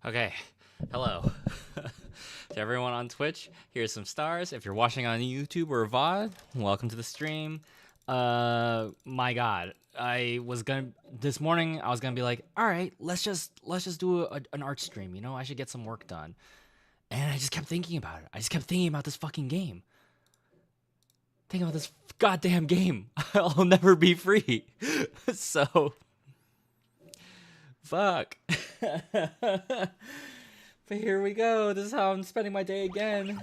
Okay, hello to everyone on Twitch. Here's some stars. If you're watching on YouTube or VOD, welcome to the stream. My God, this morning I was gonna be like, all right, let's just do an art stream. You know, I should get some work done. And I just kept thinking about it. I just kept thinking about this fucking game. Thinking about this goddamn game. I'll never be free. So, fuck. But here we go. This is how I'm spending my day again.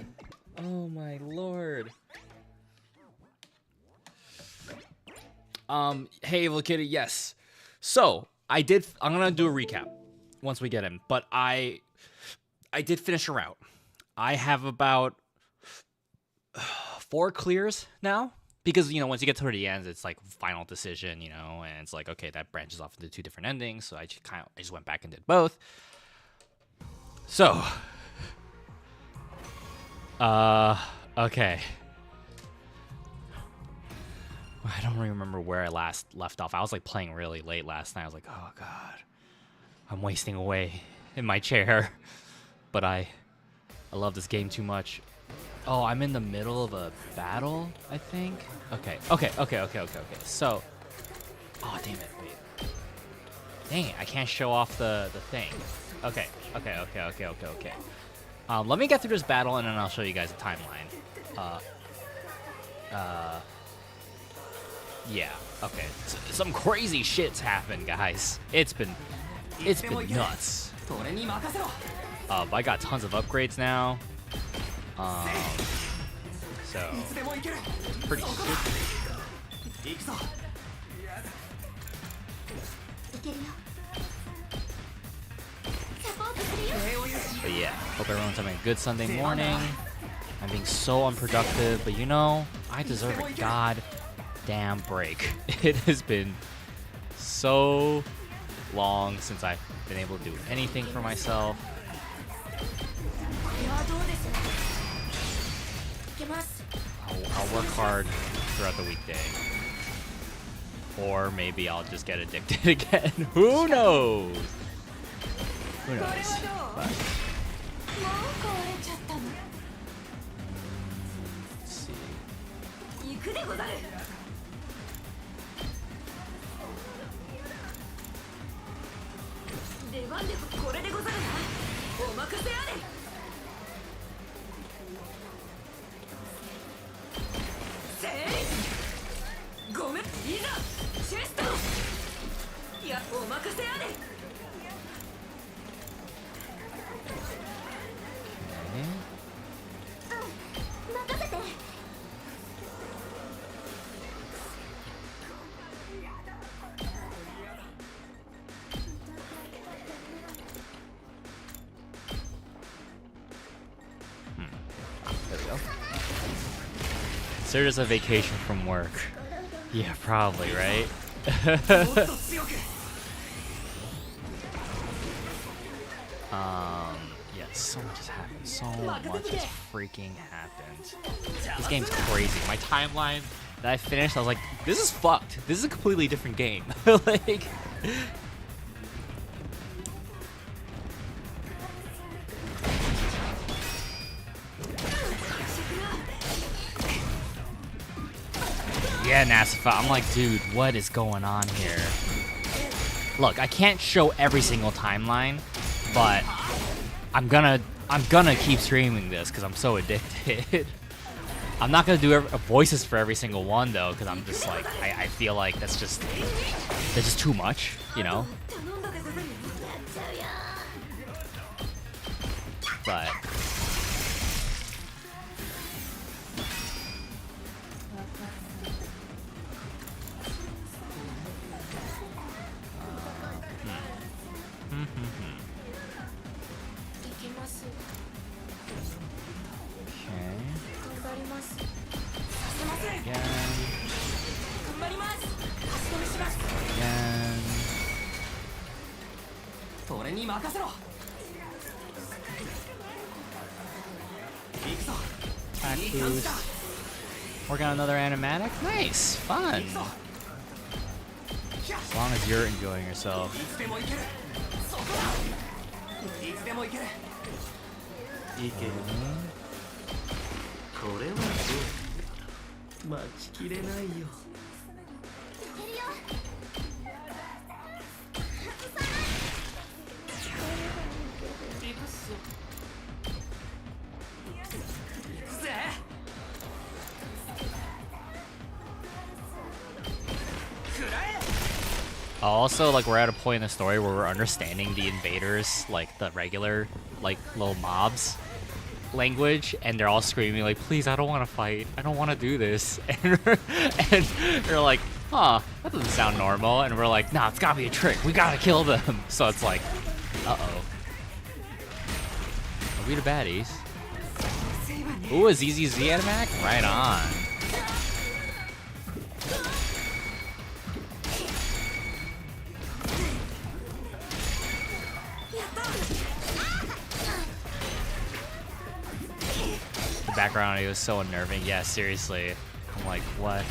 Oh my lord. Hey Evil Kitty, yes. So, I'm gonna do a recap once we get in, but I did finish a route. I have about 4 clears now. Because, you know, once you get toward the end, it's like final decision, you know, and it's like, okay, that branches off into 2 different endings. So I just went back and did both. So, okay. I don't remember where I last left off. I was like playing really late last night. I was like, oh god, I'm wasting away in my chair. But I love this game too much. Oh, I'm in the middle of a battle, I think. Okay. So, oh damn it! Wait, dang it! I can't show off the thing. Okay. Let me get through this battle and then I'll show you guys a timeline. Yeah. Okay. Some crazy shit's happened, guys. It's been nuts. I got tons of upgrades now. So it's pretty good. But yeah, hope everyone's having a good Sunday morning. I'm being so unproductive, but you know, I deserve a goddamn break. It has been so long since I've been able to do anything for myself. I'll work hard throughout the weekday. Or maybe I'll just get addicted again. Who knows? Who knows? But, let's see. There we go. Consider this a vacation from work. Yeah, probably, right? Yeah, so much has happened. So much has freaking happened. This game's crazy. My timeline that I finished, I was like, this is fucked. This is a completely different game. Like... Yeah, Nasifa, I'm like, dude, what is going on here? Look, I can't show every single timeline, but I'm gonna keep streaming this because I'm so addicted. I'm not gonna do voices for every single one though, because I'm just like, I feel like that's just too much, you know. But attack boost. Working on another animatic? Nice! Fun! As long as you're enjoying yourself. いいけどこれはどう待ちきれないよ行くぜ Also, like, we're at a point in the story where we're understanding the invaders, like the regular, like, little mobs language, and they're all screaming like, please, I don't want to fight, I don't want to do this. And they're like, huh, that doesn't sound normal. And we're like, nah, it's gotta be a trick, we gotta kill them. So it's like, uh-oh, are we the baddies? Ooh, a ZZZ animac? Right on. The background audio is so unnerving. Yeah, seriously. I'm like, what?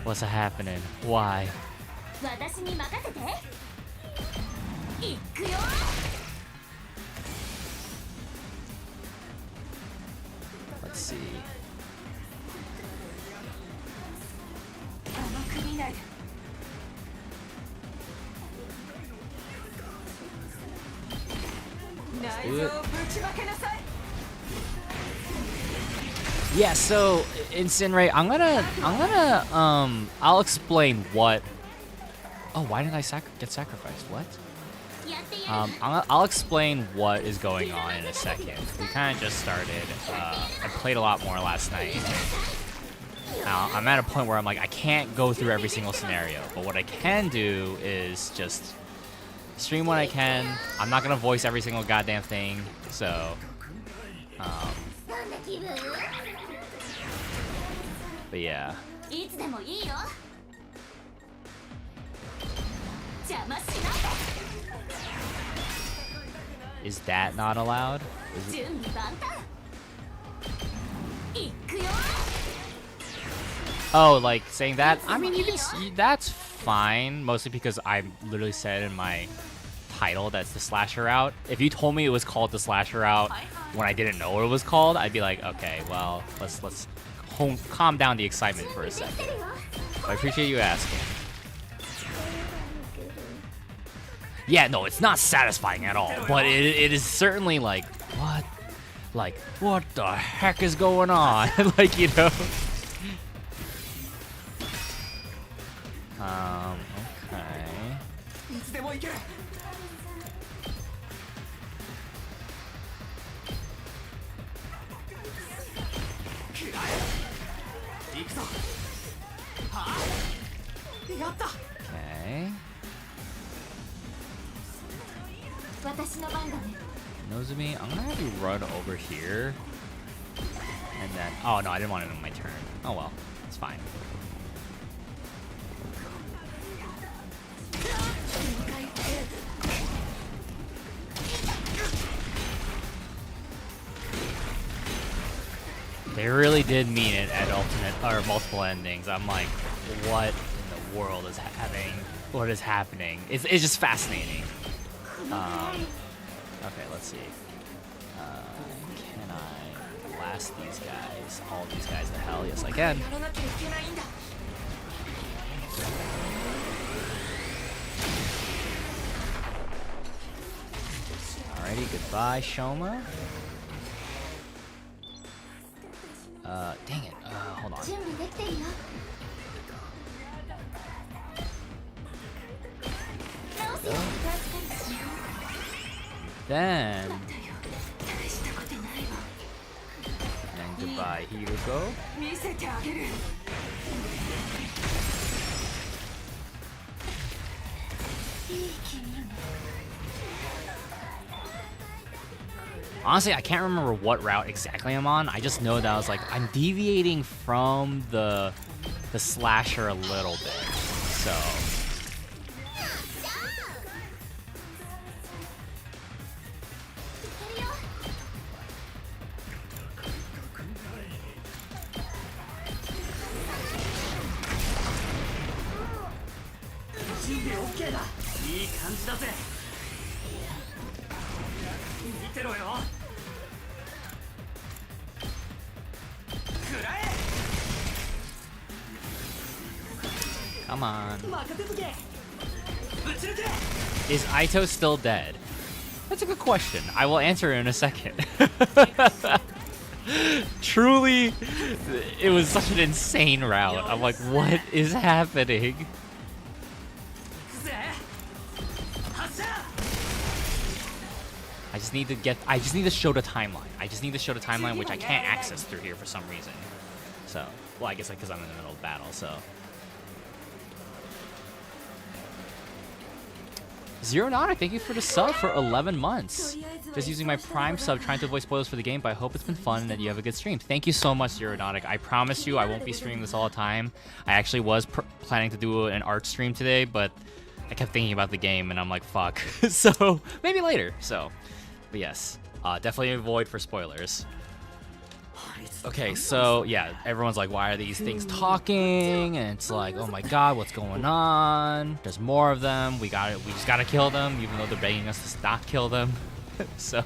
What's happening? Why? Let's see. Let's do it. Yeah, so Incinerate, I'll explain what. Oh, why didn't I get sacrificed? What? I'll explain what is going on in a second. We kind of just started. I played a lot more last night. Now, I'm at a point where I'm like, I can't go through every single scenario, but what I can do is just stream when I can. I'm not gonna voice every single goddamn thing, so. But yeah. Is that not allowed? Is it... Oh, like saying that? I mean, you can. That's fine. Mostly because I literally said in my title that's the slasher route. If you told me it was called the slasher route when I didn't know what it was called, I'd be like, okay, well, let's calm down the excitement for a second. But I appreciate you asking. Yeah, no, it's not satisfying at all, but it is certainly like, what? Like, what the heck is going on? Like, you know? Okay. Okay. Nozumi, I'm gonna have you run over here. And then. Oh no, I didn't want it on my turn. Oh well, it's fine. They really did mean it at alternate or multiple endings. I'm like, what in the world is happening? What is happening? It's just fascinating. Okay, let's see. Can I blast these guys? All these guys to hell? Yes, I can. Alrighty, goodbye, Shoma. Dang it. Hold on. Then goodbye, Hiruko. Honestly, I can't remember what route exactly I'm on. I just know that I was like, I'm deviating from the slasher a little bit. So. Come on. Is Aito still dead? That's a good question. I will answer in a second. Truly, it was such an insane route. I'm like, what is happening? I just need to show the timeline. I just need to show the timeline, which I can't access through here for some reason. So, well, I guess because I'm in the middle of battle, so. Zero Nautic, thank you for the sub for 11 months. Just using my Prime sub, trying to avoid spoilers for the game, but I hope it's been fun and that you have a good stream. Thank you so much, Zero Nautic. I promise you I won't be streaming this all the time. I actually was planning to do an art stream today, but I kept thinking about the game and I'm like, fuck. So, maybe later. So, but yes, definitely avoid for spoilers. Okay, so yeah, everyone's like, why are these things talking? And it's like, oh my god, what's going on? There's more of them. We just gotta kill them, even though they're begging us to not kill them. So,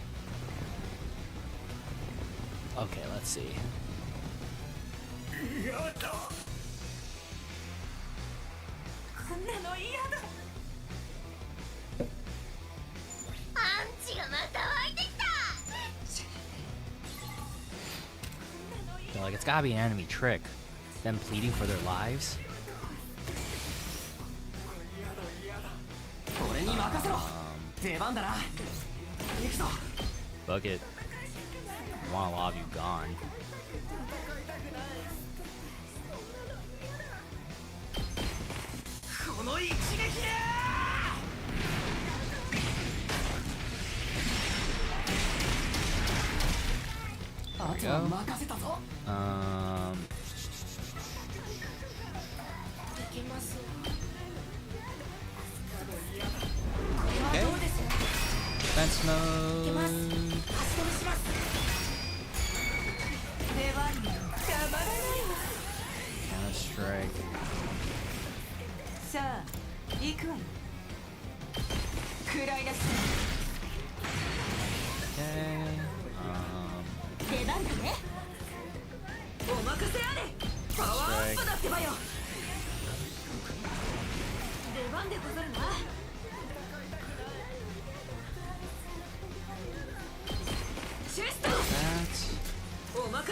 okay, let's see. They're like, it's gotta be an enemy trick. Them pleading for their lives. Bucket. I want a lot of you gone. There we go. Okay. Defense mode. Counter strike. Okay.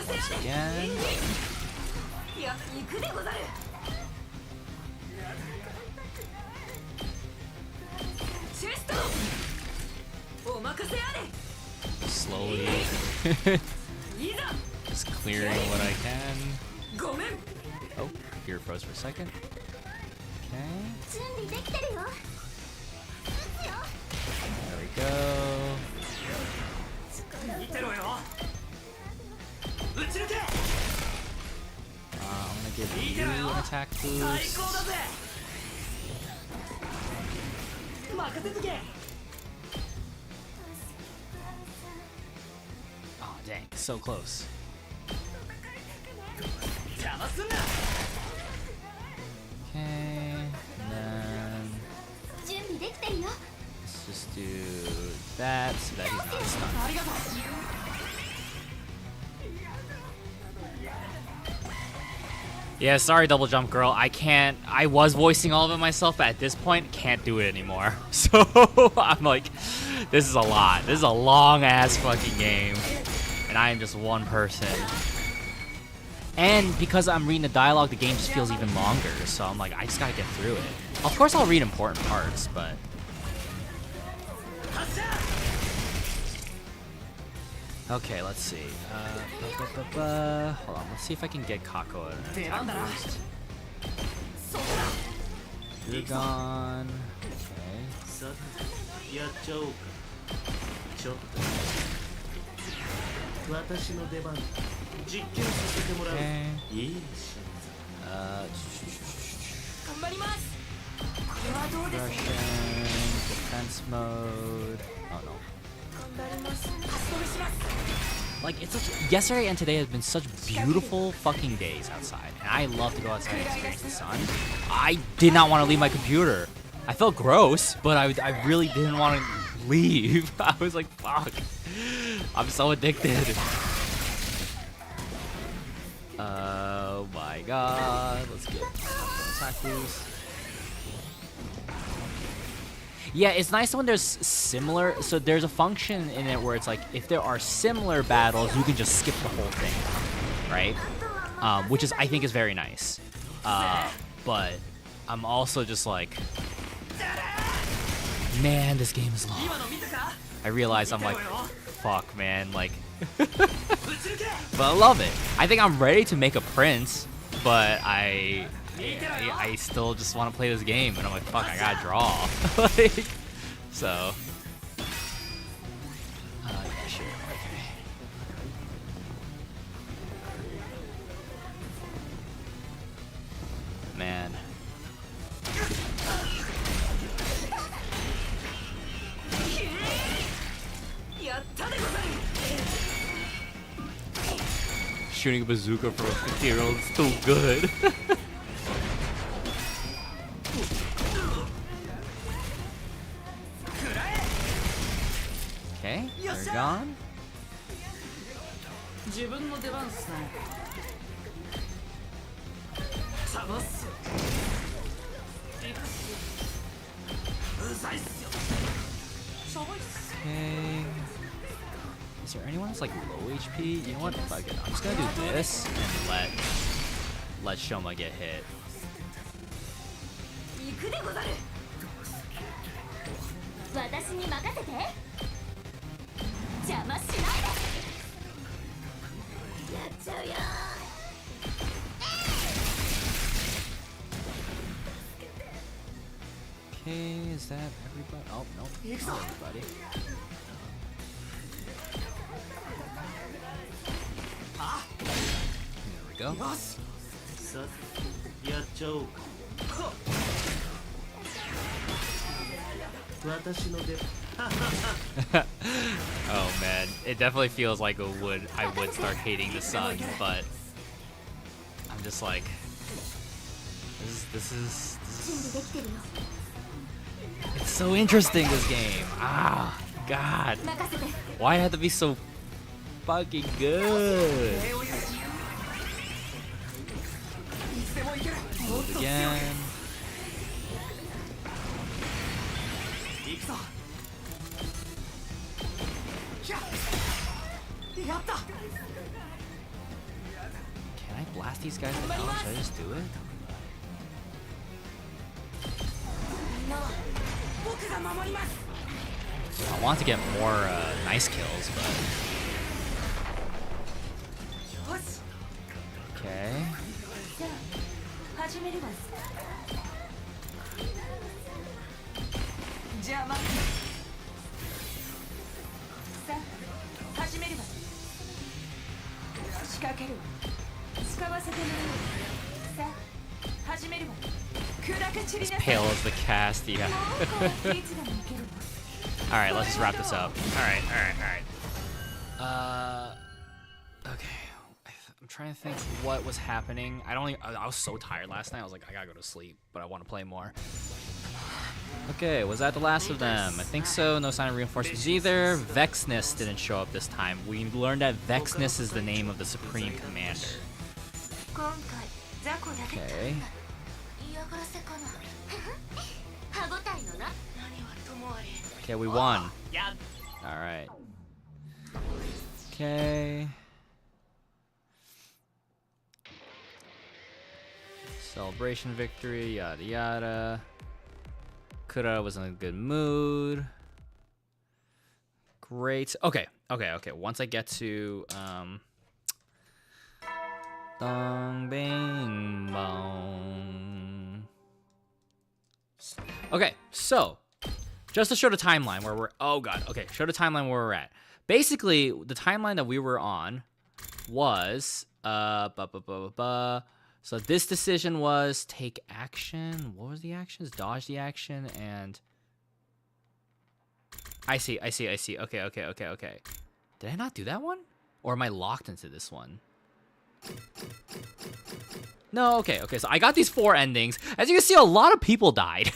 Once again. Slowly. Just clearing what I can. Oh, computer froze for a second. Okay. There we go. I'm gonna give you an attack boost. Oh dang, so close. Okay, and then let's just do that so that he's not stunned. Yeah, sorry, Double Jump Girl. I was voicing all of it myself, but at this point, can't do it anymore. So, I'm like, this is a lot. This is a long-ass fucking game. And I am just one person. And because I'm reading the dialogue, the game just feels even longer. So I'm like, I just gotta get through it. Of course, I'll read important parts, but... Okay, let's see. Hold on, let's see if I can get Kako an attack boost. You're gone. Okay. Russian, defense mode. Oh no. Like, it's such, yesterday and today have been such beautiful fucking days outside, and I love to go outside and experience the sun. I did not want to leave my computer. I felt gross, but I really didn't want to leave. I was like, fuck. I'm so addicted. Oh my god. Let's get attack boost. Yeah, it's nice when there's similar. So there's a function in it where it's like if there are similar battles, you can just skip the whole thing, right? Which is, I think, is very nice. But I'm also just like, man, this game is long. I realize I'm like, fuck, man, like, but I love it. I think I'm ready to make a prince, but I still just want to play this game, and I'm like, fuck, I gotta draw. Like, so. Yeah, sure, okay. Man. Shooting a bazooka for a 50-year-old is so good. Okay, they're gone. Okay. Is there anyone that's like low HP? You know what? Fuck it. I'm just gonna do this and let Shoma get hit. Okay, is that everybody? Oh, nope, not everybody. There we go. Oh man, it definitely feels like I would start hating the sun, but I'm just like, this is it's so interesting, this game. Ah, God, why it had to be so fucking good? Hold again. Can I blast these guys to hell? Should I just do it? I want to get more nice kills, but okay. As pale as the cast, yeah. Alright, let's just wrap this up. Alright. Okay. I'm trying to think what was happening. I was so tired last night. I was like, I gotta go to sleep, but I want to play more. Okay, was that the last of them? I think so. No sign of reinforcements either. Vexness didn't show up this time. We learned that Vexness is the name of the Supreme Commander. Okay. Okay, we won. Alright. Okay. Celebration victory, yada yada. Kura was in a good mood. Great. Okay. Once I get to Dong Bing Bong. Okay, so just to show the timeline where we're show the timeline where we're at. Basically, the timeline that we were on was so this decision was take action. What was the actions? Dodge the action and I see. Okay. Did I not do that one? Or am I locked into this one? No, okay. So I got these 4 endings. As you can see, a lot of people died.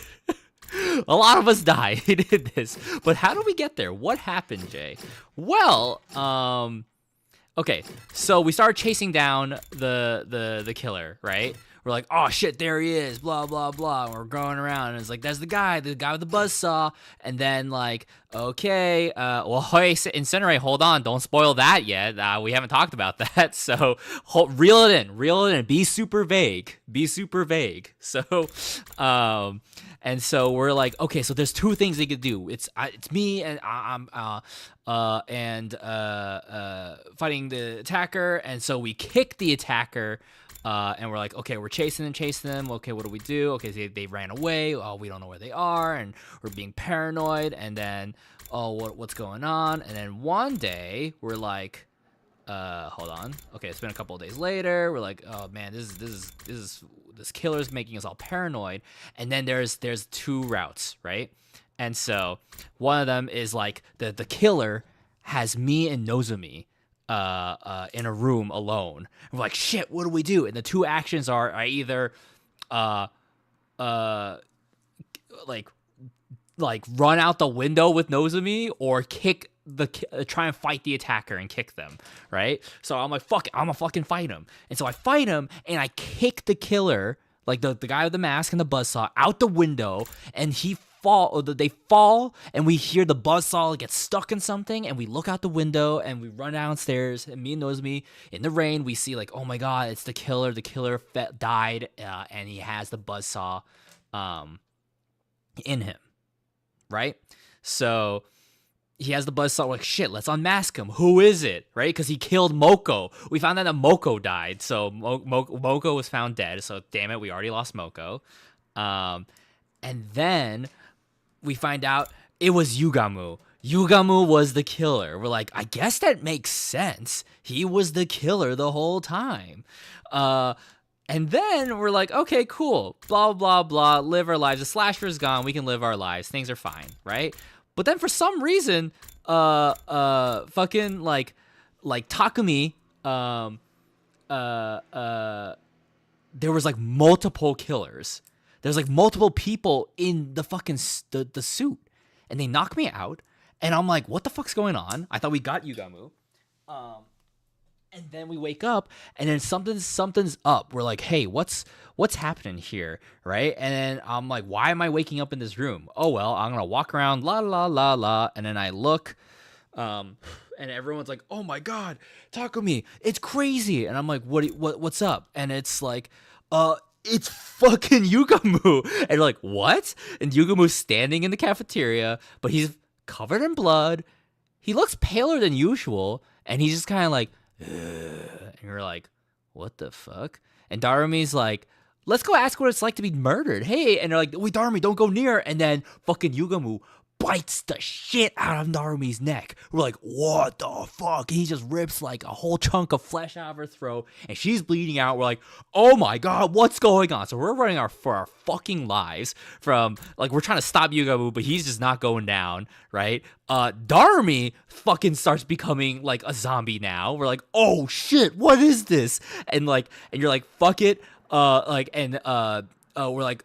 A lot of us died in this. But how do we get there? What happened, Jay? Well, okay, so we started chasing down the killer, right? We're like, oh shit, there he is, blah blah blah. And we're going around, and it's like, that's the guy with the buzzsaw. And then like, okay, well, hey, Incinerate, hold on, don't spoil that yet. We haven't talked about that, so reel it in, be super vague. So, and so we're like, okay, so there's two things they could do. It's me and I'm fighting the attacker, and so we kick the attacker. And we're like, okay, we're chasing them. Okay, what do we do? Okay, they ran away. Oh, we don't know where they are, and we're being paranoid. And then, oh, what's going on? And then one day, we're like, hold on. Okay, it's been a couple of days later. We're like, oh man, this killer's making us all paranoid. And then there's two routes, right? And so one of them is like the killer has me and Nozomi in a room alone. We're like, shit, what do we do? And the two actions are I either like run out the window with Nozomi or kick try and fight the attacker and kick them, right? So I'm like, fuck it, I'm gonna fucking fight him. And so I fight him and I kick the killer, like the guy with the mask and the buzzsaw, out the window, and they fall, and we hear the buzzsaw get stuck in something, and we look out the window, and we run downstairs, and me and Nozomi, in the rain, we see like, oh my god, it's the killer. The killer died, and he has the buzzsaw in him, right? So he has the buzzsaw. We're like, shit, let's unmask him. Who is it, right? Because he killed Moko. We found out that Moko died, so Moko was found dead, so damn it, we already lost Moko. And then we find out it was Yugamu. Yugamu was the killer. We're like, I guess that makes sense. He was the killer the whole time. And then we're like, okay, cool. Blah, blah, blah. Live our lives. The slasher's gone. We can live our lives. Things are fine, right? But then for some reason, fucking like Takumi, there was like multiple killers. There's like multiple people in the fucking the suit, and they knock me out, and I'm like, what the fuck's going on? I thought we got Yugamu. And then we wake up, and then something's up. We're like, hey, what's happening here, right? And then I'm like, why am I waking up in this room? Oh well, I'm gonna walk around, la la la la, and then I look, and everyone's like, oh my god, Takumi, it's crazy, and I'm like, what's up? And it's like, it's fucking Yugamu. And you're like, what? And Yugamu's standing in the cafeteria, but he's covered in blood. He looks paler than usual, and he's just kind of like, ugh. And you're like, what the fuck? And Darumi's like, let's go ask what it's like to be murdered. Hey, and they're like, wait, Darumi, don't go near. And then fucking Yugamu bites the shit out of Narumi's neck. We're like, what the fuck? He just rips like a whole chunk of flesh out of her throat, and she's bleeding out. We're like, oh my god, what's going on? So we're running for our fucking lives from, like, we're trying to stop Yugamu, but he's just not going down, right? Darumi fucking starts becoming like a zombie now. We're like, oh shit, what is this? And you're like, fuck it. We're like,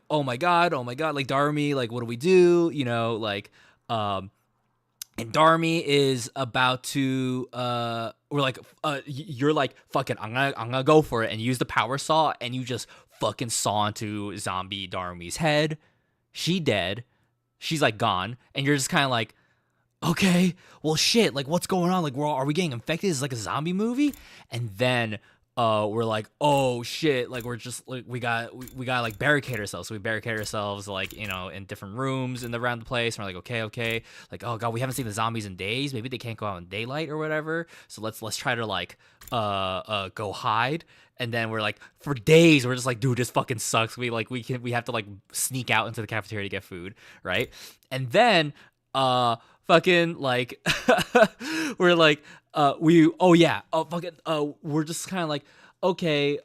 oh my god, like, Darumi, like, what do we do? You know, like, and Darumi is about to, we're like, you're like, fuck it, I'm gonna go for it, and use the power saw, and you just fucking saw into zombie Darumi's head. She dead. She's like gone, and you're just kind of like, okay, well shit, like, what's going on? Like, are we getting infected? Is it like a zombie movie? And then we're like, oh shit, like, we're just like, we got like barricade ourselves. So we barricade ourselves, like, you know, in different rooms around the place. And we're like, okay, like, oh god, we haven't seen the zombies in days. Maybe they can't go out in daylight or whatever. So let's try to like go hide. And then we're like, for days we're just like, dude, this fucking sucks. We have to like sneak out into the cafeteria to get food, right? And then fucking like we're like, we're just kind of like, okay,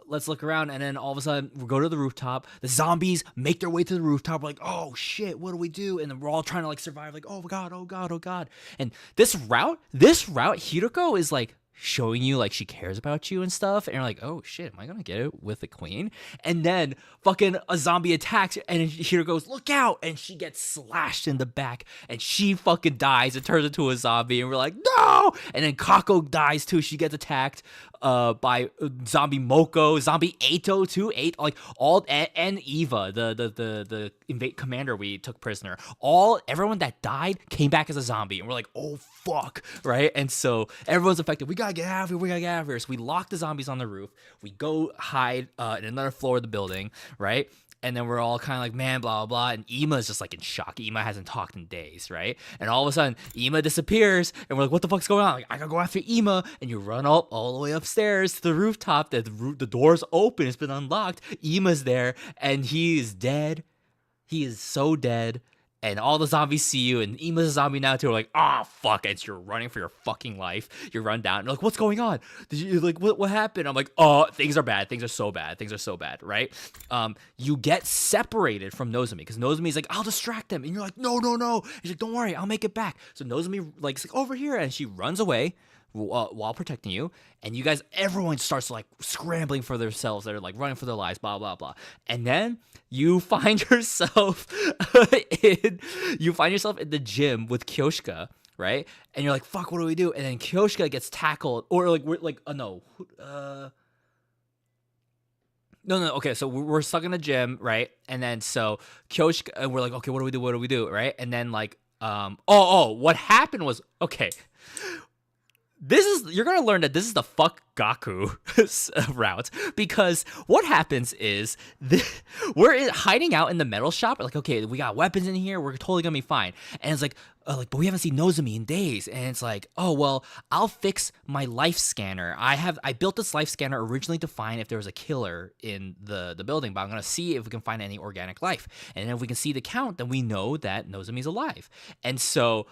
let's look around. And then all of a sudden we go to the rooftop. The zombies make their way to the rooftop. We're like, oh shit, what do we do? And then we're all trying to like survive, like, oh god. And this route, Hiroko is like, showing you like she cares about you and stuff, and you're like, oh shit, am I gonna get it with the queen? And then fucking a zombie attacks, and here goes, look out, and she gets slashed in the back, and she fucking dies and turns into a zombie, and we're like, no. And then Kako dies too. She gets attacked by zombie Moko, zombie Ato too, like all, and Eva, the invade commander we took prisoner. Everyone that died came back as a zombie, and we're like, oh fuck, right? And so everyone's affected. We gotta get out of here. So we lock the zombies on the roof. We go hide in another floor of the building, right? And then we're all kind of like, man, blah, blah, blah. And Ema is just like in shock. Ema hasn't talked in days, right? And all of a sudden, Ema disappears. And we're like, what the fuck's going on? Like, I gotta go after Ema. And you run all the way upstairs to the rooftop. The door's open. It's been unlocked. Ema's there. And he is dead. He is so dead. And all the zombies see you, and Ema's a zombie now too. We're like, ah, fuck! And you're running for your fucking life. You run down, and you're like, what's going on? Did you like what happened? I'm like, oh, things are bad. Things are so bad, right? You get separated from Nozomi because Nozomi's like, I'll distract them, and you're like, no. He's like, don't worry, I'll make it back. So Nozomi like over here, and she runs away while protecting you, and you guys, everyone starts like scrambling for themselves. They're like running for their lives, blah blah blah. And then you find yourself in the gym with Kyoshka, right? And you're like, fuck, what do we do? And then Kyoshka gets tackled, or like we're like, no. Okay, so we're stuck in the gym, right? And then so Kyoshka, and we're like, okay, what do we do, right? And then like, what happened was, okay, you're gonna learn that this is the fuck Gaku route, because what happens is we're hiding out in the metal shop. We're like, okay, we got weapons in here. We're totally gonna be fine. And it's like, but we haven't seen Nozomi in days. And it's like, oh well, I'll fix my life scanner. I built this life scanner originally to find if there was a killer in the building, but I'm gonna see if we can find any organic life. And if we can see the count, then we know that Nozomi's alive. And so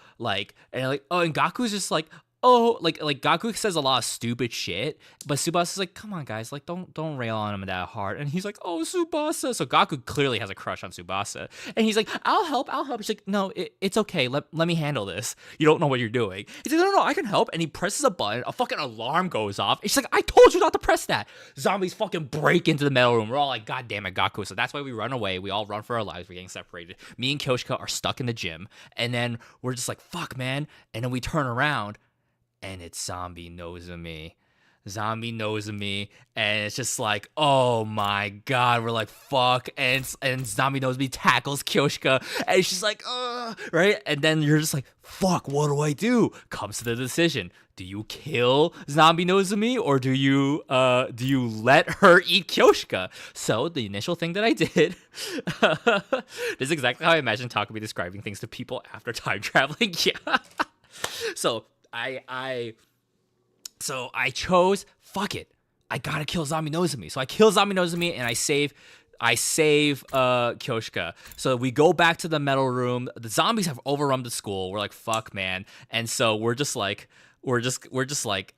and Gaku's just like, oh, like Gaku says a lot of stupid shit, but Tsubasa's like, come on guys, like don't rail on him that hard. And he's like, oh, Tsubasa. So Gaku clearly has a crush on Tsubasa, and he's like, I'll help. He's like, no, it's okay. Let me handle this. You don't know what you're doing. He's like, no, I can help. And he presses a button. A fucking alarm goes off. And she's like, I told you not to press that. Zombies fucking break into the metal room. We're all like, God damn it, Gaku. So that's why we run away. We all run for our lives. We're getting separated. Me and Kyoshika are stuck in the gym, and then we're just like, fuck, man. And then we turn around, and it's Zombie Nozomi, and it's just like, oh my god, we're like, fuck, and Zombie Nozomi tackles Kyoshika, and she's like, right? And then you're just like, fuck, what do I do? Comes to the decision: do you kill Zombie Nozomi, or do you let her eat Kyoshika? So the initial thing that I did, this is exactly how I imagine Takumi describing things to people after time traveling. Yeah. So I chose, fuck it, I gotta kill Zombie Nozomi. So I kill Zombie Nozomi, and I save Kyoshika. So we go back to the metal room. The zombies have overrun the school. We're like, fuck, man. And so we're just like,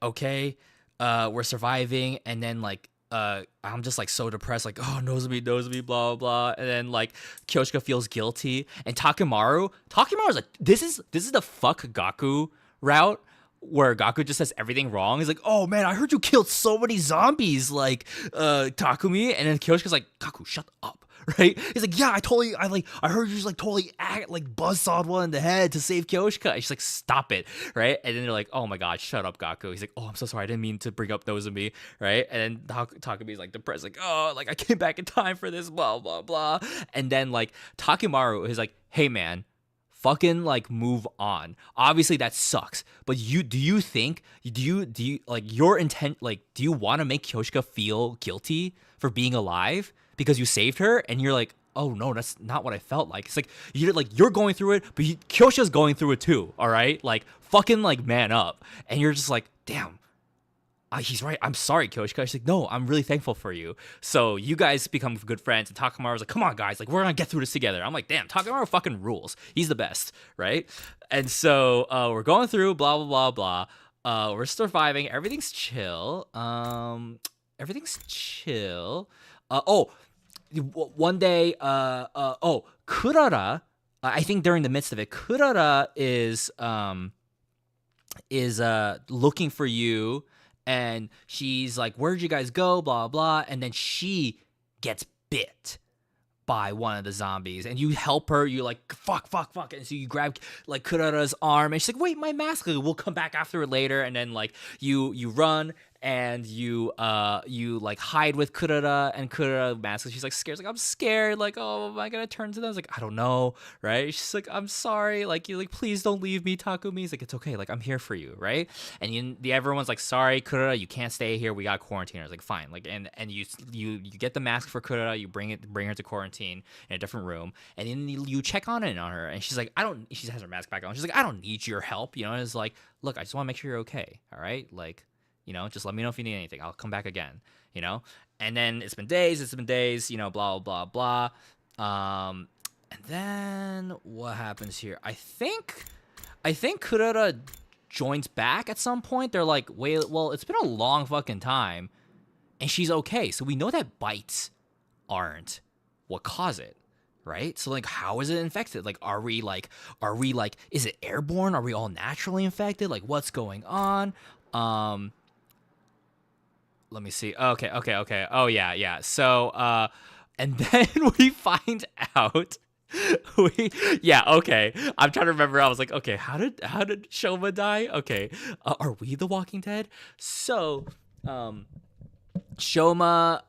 okay, we're surviving. And then like, I'm just like so depressed, like, oh, Nozomi, blah, blah, blah. And then like Kyoshika feels guilty, and Takemaru's like, this is the fuck Gaku route, where Gaku just says everything wrong. He's like, oh man, I heard you killed so many zombies, like Takumi. And then Kyoshika's like, Gaku, shut up, right? He's like, yeah, I heard you just like totally buzzsawed one in the head to save Kyoshika. And she's like, stop it, right? And then they're like, oh my god, shut up, Gaku. He's like, oh, I'm so sorry, I didn't mean to bring up Nozomi, right? And then Takumi's like depressed, like, oh, like I came back in time for this, blah blah blah. And then like Takemaru is like, hey man, fucking like move on. Obviously that sucks, but do you like your intent, like, do you want to make Kyoshika feel guilty for being alive because you saved her? And you're like, oh no, that's not what I felt like. It's like you're going through it, but Kyoshika's going through it too, all right? Like fucking like man up. And you're just like, damn, he's right. I'm sorry, Kyoshika. She's like, no, I'm really thankful for you. So you guys become good friends. And Takemaru's like, come on, guys. Like, we're going to get through this together. I'm like, damn, Takemaru fucking rules. He's the best, right? And so we're going through, blah, blah, blah, blah. We're surviving. Everything's chill. One day, Kurara, I think during the midst of it, Kurara is looking for you and she's like, "Where'd you guys go?" Blah blah, and then she gets bit by one of the zombies, and you help her. You're like, fuck, and so you grab like Kurara's arm, and she's like, wait, my mask, we'll come back after it later. And then like you run, and you like hide with Kurara, and Kurara mask, she's like scared, like, I'm scared, like, oh, am I gonna turn to them? I was like, I don't know, right? She's like, I'm sorry, like, you like, please don't leave me, Takumi. He's like, it's okay, like, I'm here for you, right? And everyone's like, sorry, Kurara, you can't stay here, we got quarantine. I was like, fine, like, and you get the mask for Kurara, you bring her to quarantine in a different room, and then you check on her, and she's like, she has her mask back on, she's like, I don't need your help, and it's like, look, I just want to make sure you're okay, all right, like, just let me know if you need anything. I'll come back again, And then it's been days, blah, blah, blah. And then what happens here? I think Kurara joins back at some point. They're like, wait, well, it's been a long fucking time, and she's okay. So we know that bites aren't what cause it, right? So like, how is it infected? Like, are we like, is it airborne? Are we all naturally infected? Like, what's going on? Let me see. Okay. Oh yeah. So and then we find out okay. I'm trying to remember. I was like, okay, how did Shoma die? Okay. Are we the Walking Dead? So Shoma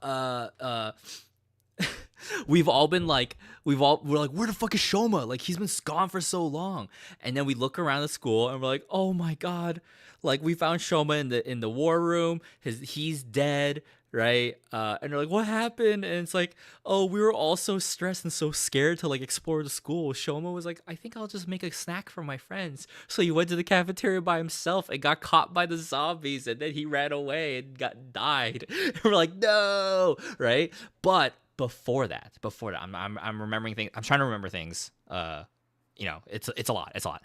we're like, where the fuck is Shoma? Like, he's been gone for so long. And then we look around the school, and we're like, oh my god, like, we found Shoma in the war room. He's dead, right? And they're like, what happened? And it's like, oh, we were all so stressed and so scared to like explore the school. Shoma was like, I think I'll just make a snack for my friends. So he went to the cafeteria by himself and got caught by the zombies, and then he ran away and died. And we're like, no, right? But before that, I'm remembering things. I'm trying to remember things. It's a lot.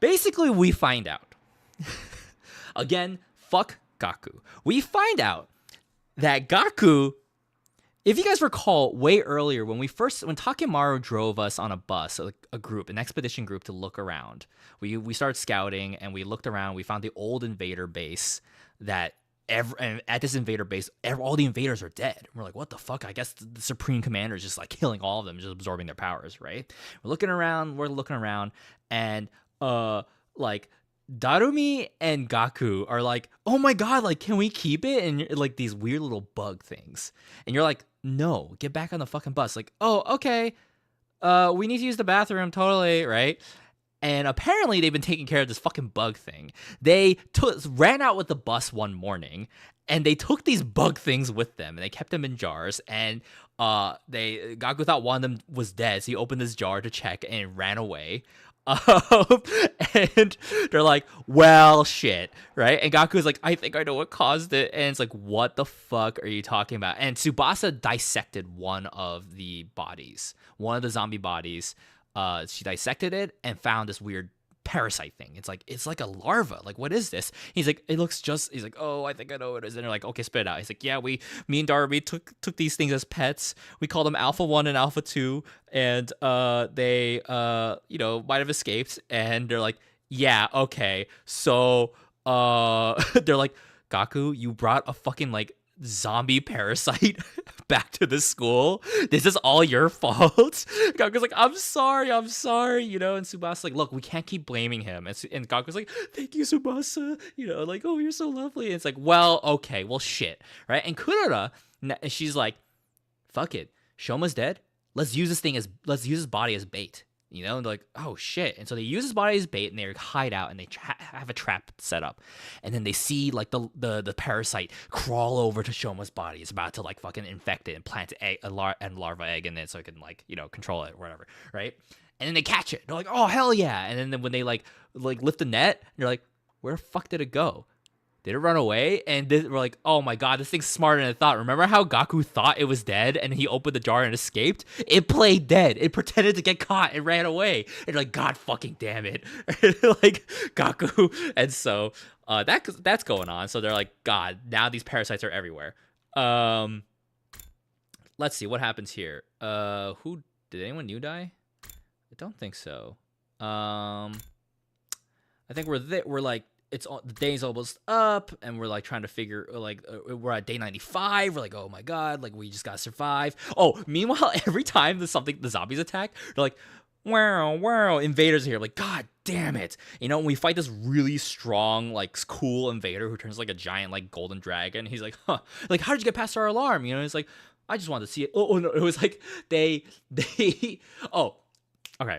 Basically, we find out. Again, fuck Gaku. We find out that Gaku, if you guys recall, way earlier when Takemaru drove us on a bus, an expedition group to look around. We started scouting, and we looked around. We found the old invader base and at this invader base, all the invaders are dead. We're like, what the fuck? I guess the Supreme Commander is just like killing all of them, just absorbing their powers, right? We're looking around, and like Darumi and Gaku are like, oh my god, like, can we keep it? And like these weird little bug things, and you're like, no, get back on the fucking bus. Like, oh, okay, we need to use the bathroom, totally, right? And apparently they've been taking care of this fucking bug thing. They ran out with the bus one morning, and they took these bug things with them, and they kept them in jars. And Gaku thought one of them was dead, so he opened this jar to check, and it ran away. And they're like, well, shit, right? And Gaku's like, I think I know what caused it. And it's like, what the fuck are you talking about? And Tsubasa dissected one of the zombie bodies. She dissected it and found this weird parasite thing. It's like a larva. Like, what is this? He's like, he's like, oh, I think I know what it is. And they're like, okay, spit it out. He's like, yeah, me and Darby took these things as pets. We called them Alpha 1 and Alpha 2, and they might have escaped. And they're like, yeah, okay. So they're like, Gaku, you brought a fucking like zombie parasite back to the school. This is all your fault. Gaku's like, I'm sorry, and Tsubasa's like, look, we can't keep blaming him. And Gaku's like, thank you, Tsubasa, like, oh, you're so lovely. And it's like, well, okay, well, shit, right? And Kurara, she's like, fuck it, Shoma's dead, let's use his body as bait. And they're like, oh shit. And so they use his body as bait, and they hide out, and they have a trap set up. And then they see like the parasite crawl over to Shoma's body. It's about to like fucking infect it and plant a larva egg in it, so it can like control it or whatever, right? And then they catch it. They're like, oh hell yeah. And then when they like lift the net, they're like, where the fuck did it go? Did it run away? And we're like, oh my god, this thing's smarter than I thought. Remember how Gaku thought it was dead, and he opened the jar and escaped? It played dead. It pretended to get caught and ran away. And like, god fucking damn it. Like, Gaku. And so that's going on. So they're like, god, now these parasites are everywhere. Let's see what happens here. Did anyone new die? I don't think so. I think we're like the day's almost up, and we're like trying to figure like we're at day 95. We're like, oh my god, like we just gotta survive. Oh, meanwhile, every time the zombies attack, they're like, wow, invaders are here. Like, god damn it, and we fight this really strong, like cool invader who turns like a giant like golden dragon. He's like, huh, like how did you get past our alarm? It's like, I just wanted to see it. Oh no, it was like they oh, okay.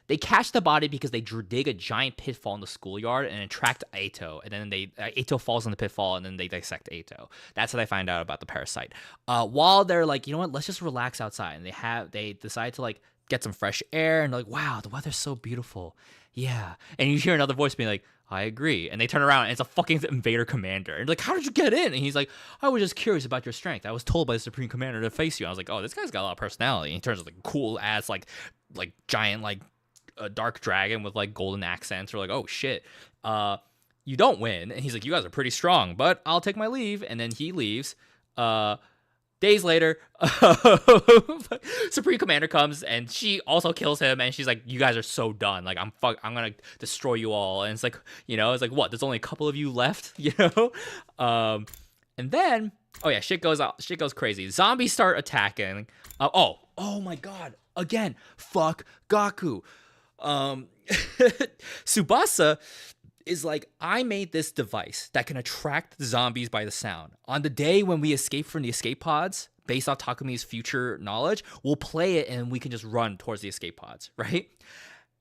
They catch the body because they dig a giant pitfall in the schoolyard and attract Ato, and then Ato falls in the pitfall, and then they dissect Ato. That's how they find out about the parasite. While they're like, you know what, let's just relax outside, and they decide to like get some fresh air, and they're like, wow, the weather's so beautiful, yeah. And you hear another voice being like, I agree. And they turn around, and it's a fucking invader commander. And like, how did you get in? And he's like, I was just curious about your strength. I was told by the supreme commander to face you. I was like, oh, this guy's got a lot of personality. And he turns out like cool ass like giant like a dark dragon with like golden accents. Or like, oh shit, you don't win. And he's like, you guys are pretty strong, but I'll take my leave. And then he leaves. Days later, Supreme Commander comes, and she also kills him, and she's like, you guys are so done, like I'm gonna destroy you all. And it's like, it's like, what, there's only a couple of you left. And then, oh yeah, shit goes crazy. Zombies start attacking. Oh my god, again, fuck Gaku. Tsubasa is like, I made this device that can attract zombies by the sound. On the day when we escape from the escape pods, based off Takumi's future knowledge, we'll play it and we can just run towards the escape pods, right?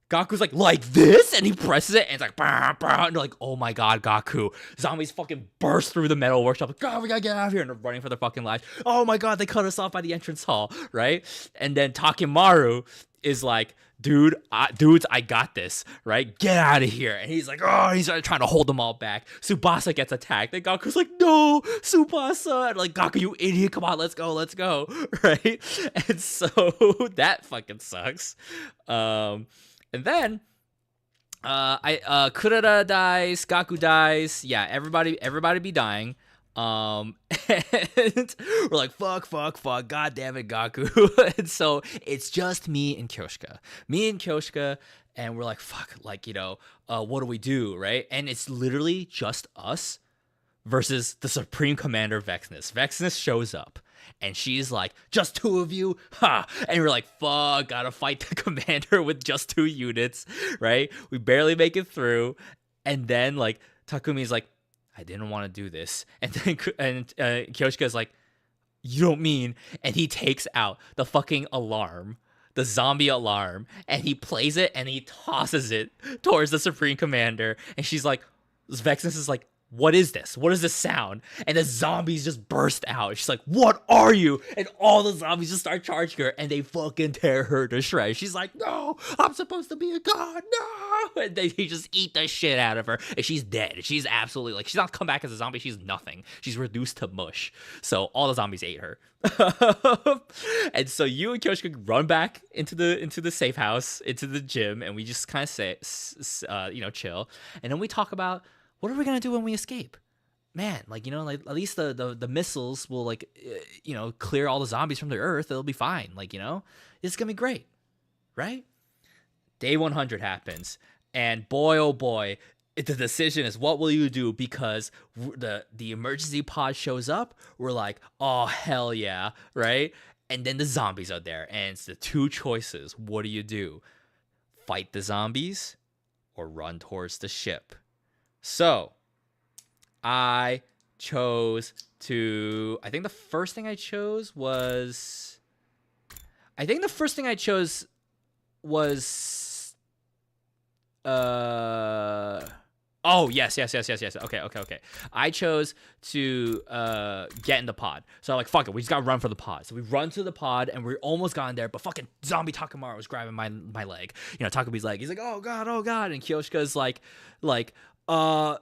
Gaku's like this, and he presses it, and it's like, bah, bah, and they're like, oh my god, Gaku. Zombies fucking burst through the metal workshop, like, God, we gotta get out of here, and they're running for their fucking lives. Oh my god, they cut us off by the entrance hall, right? And then Takimaru is like, dudes, I got this, right? Get out of here. And he's like, oh, he's trying to hold them all back. Tsubasa gets attacked. And Gaku's like, no, Tsubasa. And like, Gaku, you idiot. Come on, let's go. Right? And so that fucking sucks. And then Kurara dies, Gaku dies. Yeah, everybody be dying. And we're like, fuck, god damn it, Gaku. And so it's just me and Kyoshika, and we're like, fuck, like, what do we do, right? And it's literally just us versus the Supreme Commander Vexness. Vexness shows up, and she's like, just two of you, ha! And we're like, fuck, gotta fight the commander with just 2 units, right? We barely make it through, and then like Takumi's like, I didn't want to do this. And then Kyoshika's like, you don't mean? And he takes out the fucking alarm, the zombie alarm, and he plays it and he tosses it towards the Supreme Commander. And she's like, Vexness is like, what is this? What is this sound? And the zombies just burst out. She's like, what are you? And all the zombies just start charging her, and they fucking tear her to shreds. She's like, no, I'm supposed to be a god, no! And they just eat the shit out of her, and she's dead. She's absolutely, like, she's not come back as a zombie. She's nothing. She's reduced to mush. So all the zombies ate her. And so you and Kyoshika run back into the safe house, into the gym, and we just kind of say, chill. And then we talk about, what are we gonna do when we escape? Man, like, like at least the missiles will like, clear all the zombies from the earth. It'll be fine. Like, it's gonna be great, right? Day 100 happens, and boy, oh boy, the decision is, what will you do? Because the emergency pod shows up. We're like, oh hell yeah, right? And then the zombies are there, and it's the 2 choices. What do you do? Fight the zombies or run towards the ship? So, I chose to, I think the first thing I chose was, oh, yes. Okay. I chose to get in the pod. So I'm like, fuck it, we just gotta run for the pod. So we run to the pod, and we're almost gotten there, but fucking zombie Takamaru was grabbing my leg. Takumi's leg. He's like, oh god. And Kyoshika's like, no,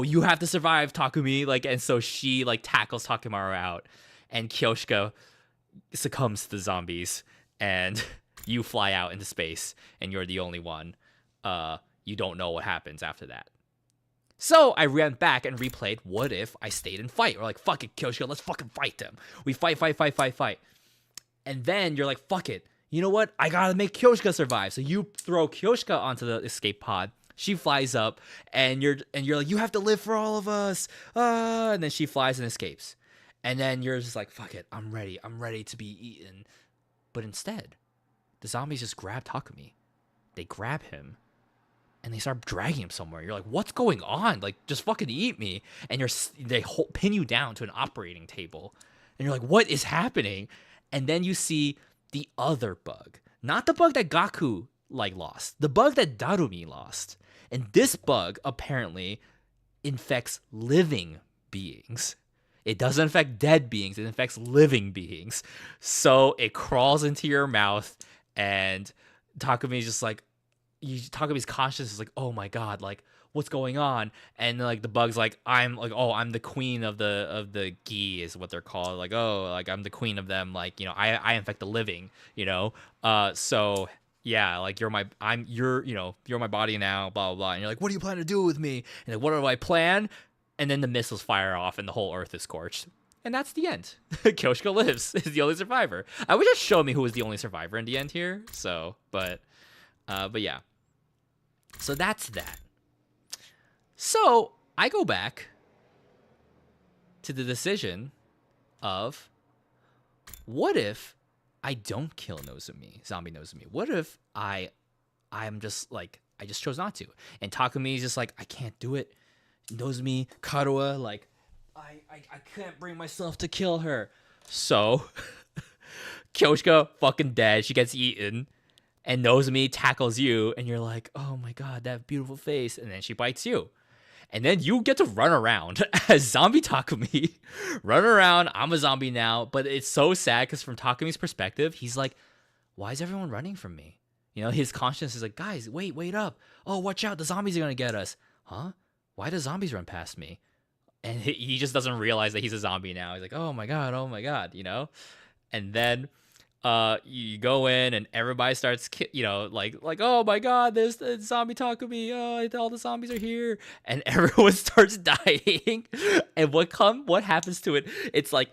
you have to survive, Takumi. Like, and so she like tackles Takamaru out, and Kyoshika succumbs to the zombies, and you fly out into space, and you're the only one. You don't know what happens after that. So I ran back and replayed, what if I stayed and fight? We're like, fuck it, Kyoshika, let's fucking fight them. We fight. And then you're like, fuck it. You know what? I gotta make Kyoshika survive. So you throw Kyoshika onto the escape pod. She flies up, and you're like, you have to live for all of us. And then she flies and escapes. And then you're just like, fuck it, I'm ready. I'm ready to be eaten. But instead, the zombies just grab Takumi. They grab him, and they start dragging him somewhere. You're like, what's going on? Like, just fucking eat me. And they pin you down to an operating table. And you're like, what is happening? And then you see the other bug. Not the bug that Gaku, like, lost. The bug that Darumi lost. And this bug, apparently, infects living beings. It doesn't infect dead beings. It infects living beings. So it crawls into your mouth, and Takumi's just like, Takumi's conscious is like, oh my god, like, what's going on? And like the bug's like, I'm the queen of the gi is what they're called. Like, oh, like I'm the queen of them. Like, you know, I infect the living. You know, so yeah, like you're my body now. Blah blah blah. And you're like, what do you plan to do with me? And like, what do I plan? And then the missiles fire off, and the whole Earth is scorched. And that's the end. Kyoshiko lives, is the only survivor. I would just show me who was the only survivor in the end here. So, but yeah. So that's that. So I go back to the decision of, what if I don't kill zombie Nozumi? What if I'm just like, I just chose not to? And Takumi's just like, I can't do it. Nozumi, Karua, like, I can't bring myself to kill her. So Kyoshika fucking dead. She gets eaten. And Nozumi tackles you, and you're like, oh my god, that beautiful face. And then she bites you. And then you get to run around as zombie Takumi. Run around, I'm a zombie now. But it's so sad, because from Takumi's perspective, he's like, why is everyone running from me? You know, his conscience is like, guys, wait up. Oh, watch out, the zombies are going to get us. Huh? Why do zombies run past me? And he just doesn't realize that he's a zombie now. He's like, oh my god, you know? And then you go in, and everybody starts, like, oh my god, there's the zombie Takumi. Oh, all the zombies are here, and everyone starts dying. And what happens to it? It's like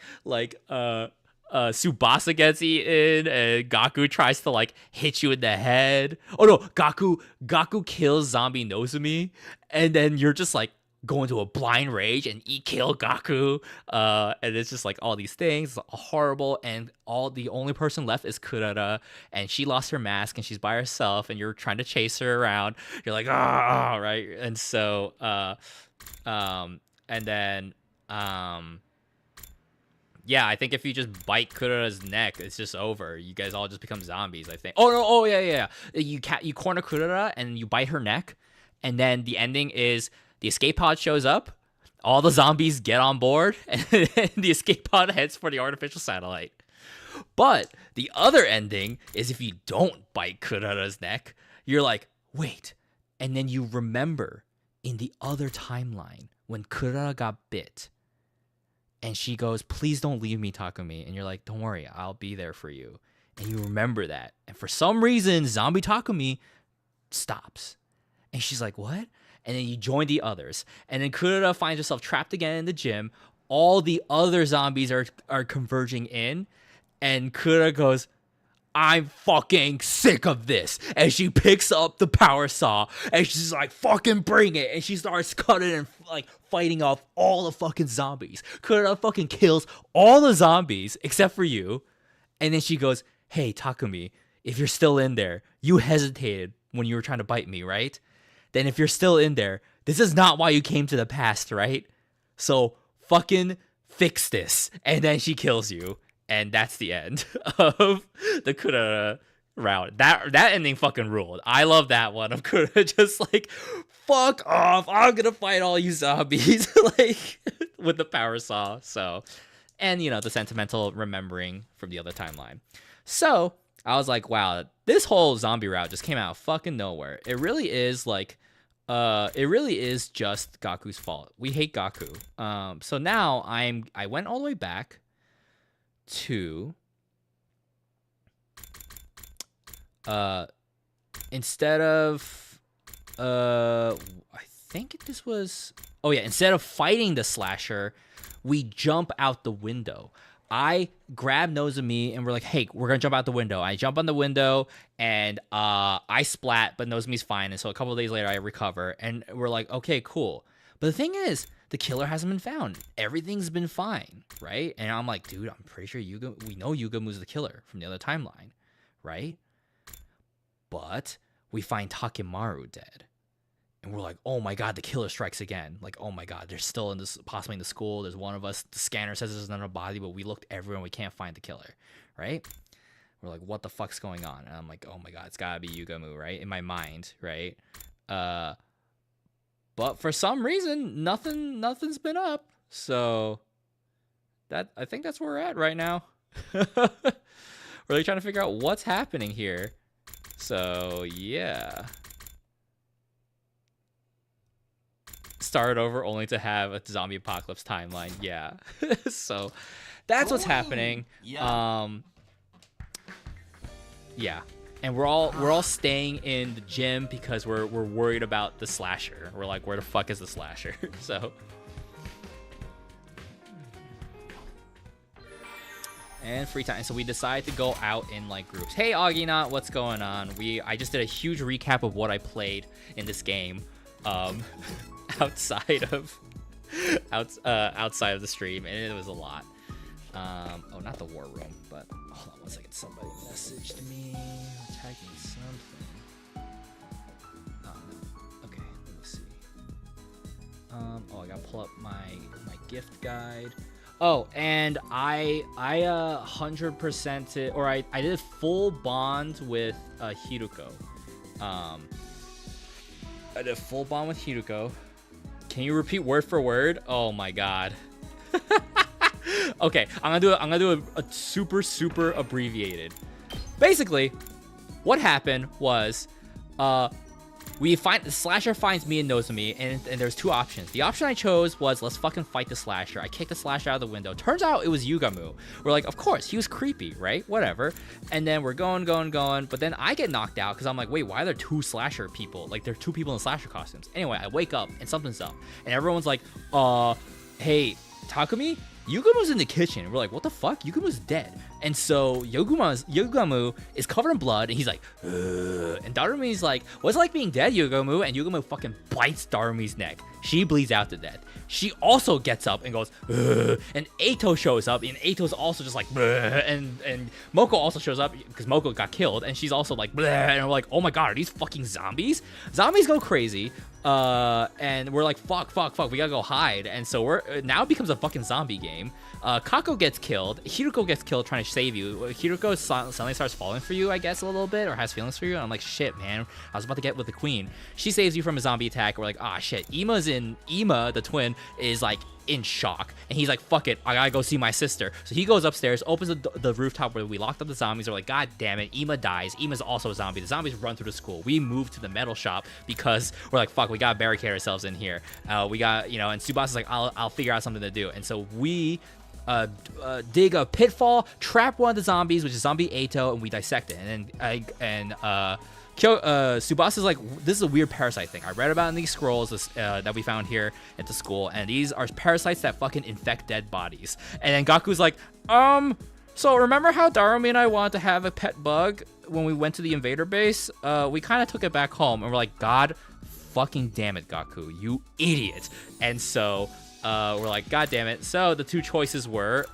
Tsubasa gets eaten, and Gaku tries to like hit you in the head. Oh no, Gaku kills zombie Nozumi, and then you're just like, go into a blind rage and kill Gaku, and it's just like all these things, horrible, and the only person left is Kurara, and she lost her mask, and she's by herself, and you're trying to chase her around. You're like, right, and so, and then, yeah, I think if you just bite Kurara's neck, it's just over. You guys all just become zombies, I think. Oh no, oh yeah. You corner Kurara and you bite her neck, and then the ending is, the escape pod shows up, all the zombies get on board, and the escape pod heads for the artificial satellite. But the other ending is, if you don't bite Kurara's neck, you're like, wait. And then you remember in the other timeline when Kurara got bit, and she goes, please don't leave me, Takumi. And you're like, don't worry, I'll be there for you. And you remember that. And for some reason, zombie Takumi stops. And she's like, what? And then you join the others. And then Kurara finds herself trapped again in the gym. All the other zombies are converging in. And Kurara goes, I'm fucking sick of this. And she picks up the power saw. And she's like, fucking bring it. And she starts cutting and like fighting off all the fucking zombies. Kurara fucking kills all the zombies except for you. And then she goes, hey, Takumi, if you're still in there, you hesitated when you were trying to bite me, right? Then if you're still in there, this is not why you came to the past, right? So fucking fix this. And then she kills you. And that's the end of the Kurara round. That ending fucking ruled. I love that one of Kurara just like, fuck off. I'm gonna fight all you zombies. Like, with the power saw. So, and you know, the sentimental remembering from the other timeline. So I was like, wow, this whole zombie route just came out of fucking nowhere. It really is like, it really is just Gaku's fault. We hate Gaku. So now I went all the way back to, instead of, I think this was, oh yeah, instead of fighting the slasher, we jump out the window. I grab Nozomi and we're like, hey, we're gonna jump out the window. I jump on the window and I splat, but Nozomi's fine. And so a couple of days later, I recover, and we're like, okay, cool. But the thing is, the killer hasn't been found. Everything's been fine, right? And I'm like, dude, I'm pretty sure we know Yugamu's the killer from the other timeline, right? But we find Takemaru dead. And we're like, oh my god, the killer strikes again. Like, oh my god, they're still possibly in the school. There's one of us. The scanner says there's another body, but we looked everywhere and we can't find the killer, right? We're like, what the fuck's going on? And I'm like, oh my god, it's gotta be Yugamu, right? In my mind, right? But for some reason, nothing's been up. So I think that's where we're at right now. We're like trying to figure out what's happening here. So yeah. Start over only to have a zombie apocalypse timeline. Yeah. So that's what's happening. Yeah. Yeah. And we're all staying in the gym because we're worried about the slasher. We're like, where the fuck is the slasher? So and free time. So we decide to go out in like groups. Hey Auginaut, what's going on? I just did a huge recap of what I played in this game. Outside of the stream, and it was a lot. Oh, not the war room, but hold on one second. Somebody messaged me, tagged me something. Oh no. Okay, let me see. Oh, I gotta pull up my gift guide. Oh, and I 100% it, or I did a full bond with Hiruko. I did a full bond with Hiruko. Can you repeat word for word? Oh my god. Okay, I'm gonna do a super abbreviated. Basically, what happened was, the slasher finds me and Nozomi, and there's two options. The option I chose was, let's fucking fight the slasher. I kicked the slasher out of the window. Turns out it was Yugamu. We're like, of course, he was creepy, right? Whatever. And then we're going. But then I get knocked out because I'm like, wait, why are there two slasher people? Like, there are two people in slasher costumes. Anyway, I wake up and something's up. And everyone's like, hey, Takumi? Yugamu's in the kitchen. And we're like, what the fuck? Yugamu's dead. And so Yugamu is covered in blood, and he's like, ugh. And Darumi's like, what's it like being dead, Yugamu? And Yugamu fucking bites Darumi's neck. She bleeds out to death. She also gets up and goes, ugh. And Eito shows up, and Eito's also just like, ugh. And Moko also shows up because Moko got killed, and she's also like, ugh. And we're like, oh my god, are these fucking zombies? Zombies go crazy. And we're like, fuck, we gotta go hide. And so now it becomes a fucking zombie game. Kako gets killed. Hiruko gets killed trying to save you. Hiruko suddenly starts falling for you, I guess, a little bit, or has feelings for you. And I'm like, shit, man, I was about to get with the queen. She saves you from a zombie attack. We're like, ah, shit. Ima, the twin, is like in shock, and he's like, fuck it, I gotta go see my sister. So he goes upstairs, opens the rooftop where we locked up the zombies. We're like, god damn it, Ima dies. Ima's also a zombie. The zombies run through the school. We move to the metal shop because we're like, fuck, we gotta barricade ourselves in here. We got, and Tsubasa's like, I'll figure out something to do. And so we dig a pitfall, trap one of the zombies, which is zombie Eito, and we dissect it. And Tsubasa's like, this is a weird parasite thing I read about in these scrolls that we found here at the school, and these are parasites that fucking infect dead bodies. And then Gaku's like, so remember how Darumi and I wanted to have a pet bug when we went to the invader base? We kind of took it back home, and we're like, god fucking damn it, Gaku, you idiot. And so we're like, god damn it. So the two choices were,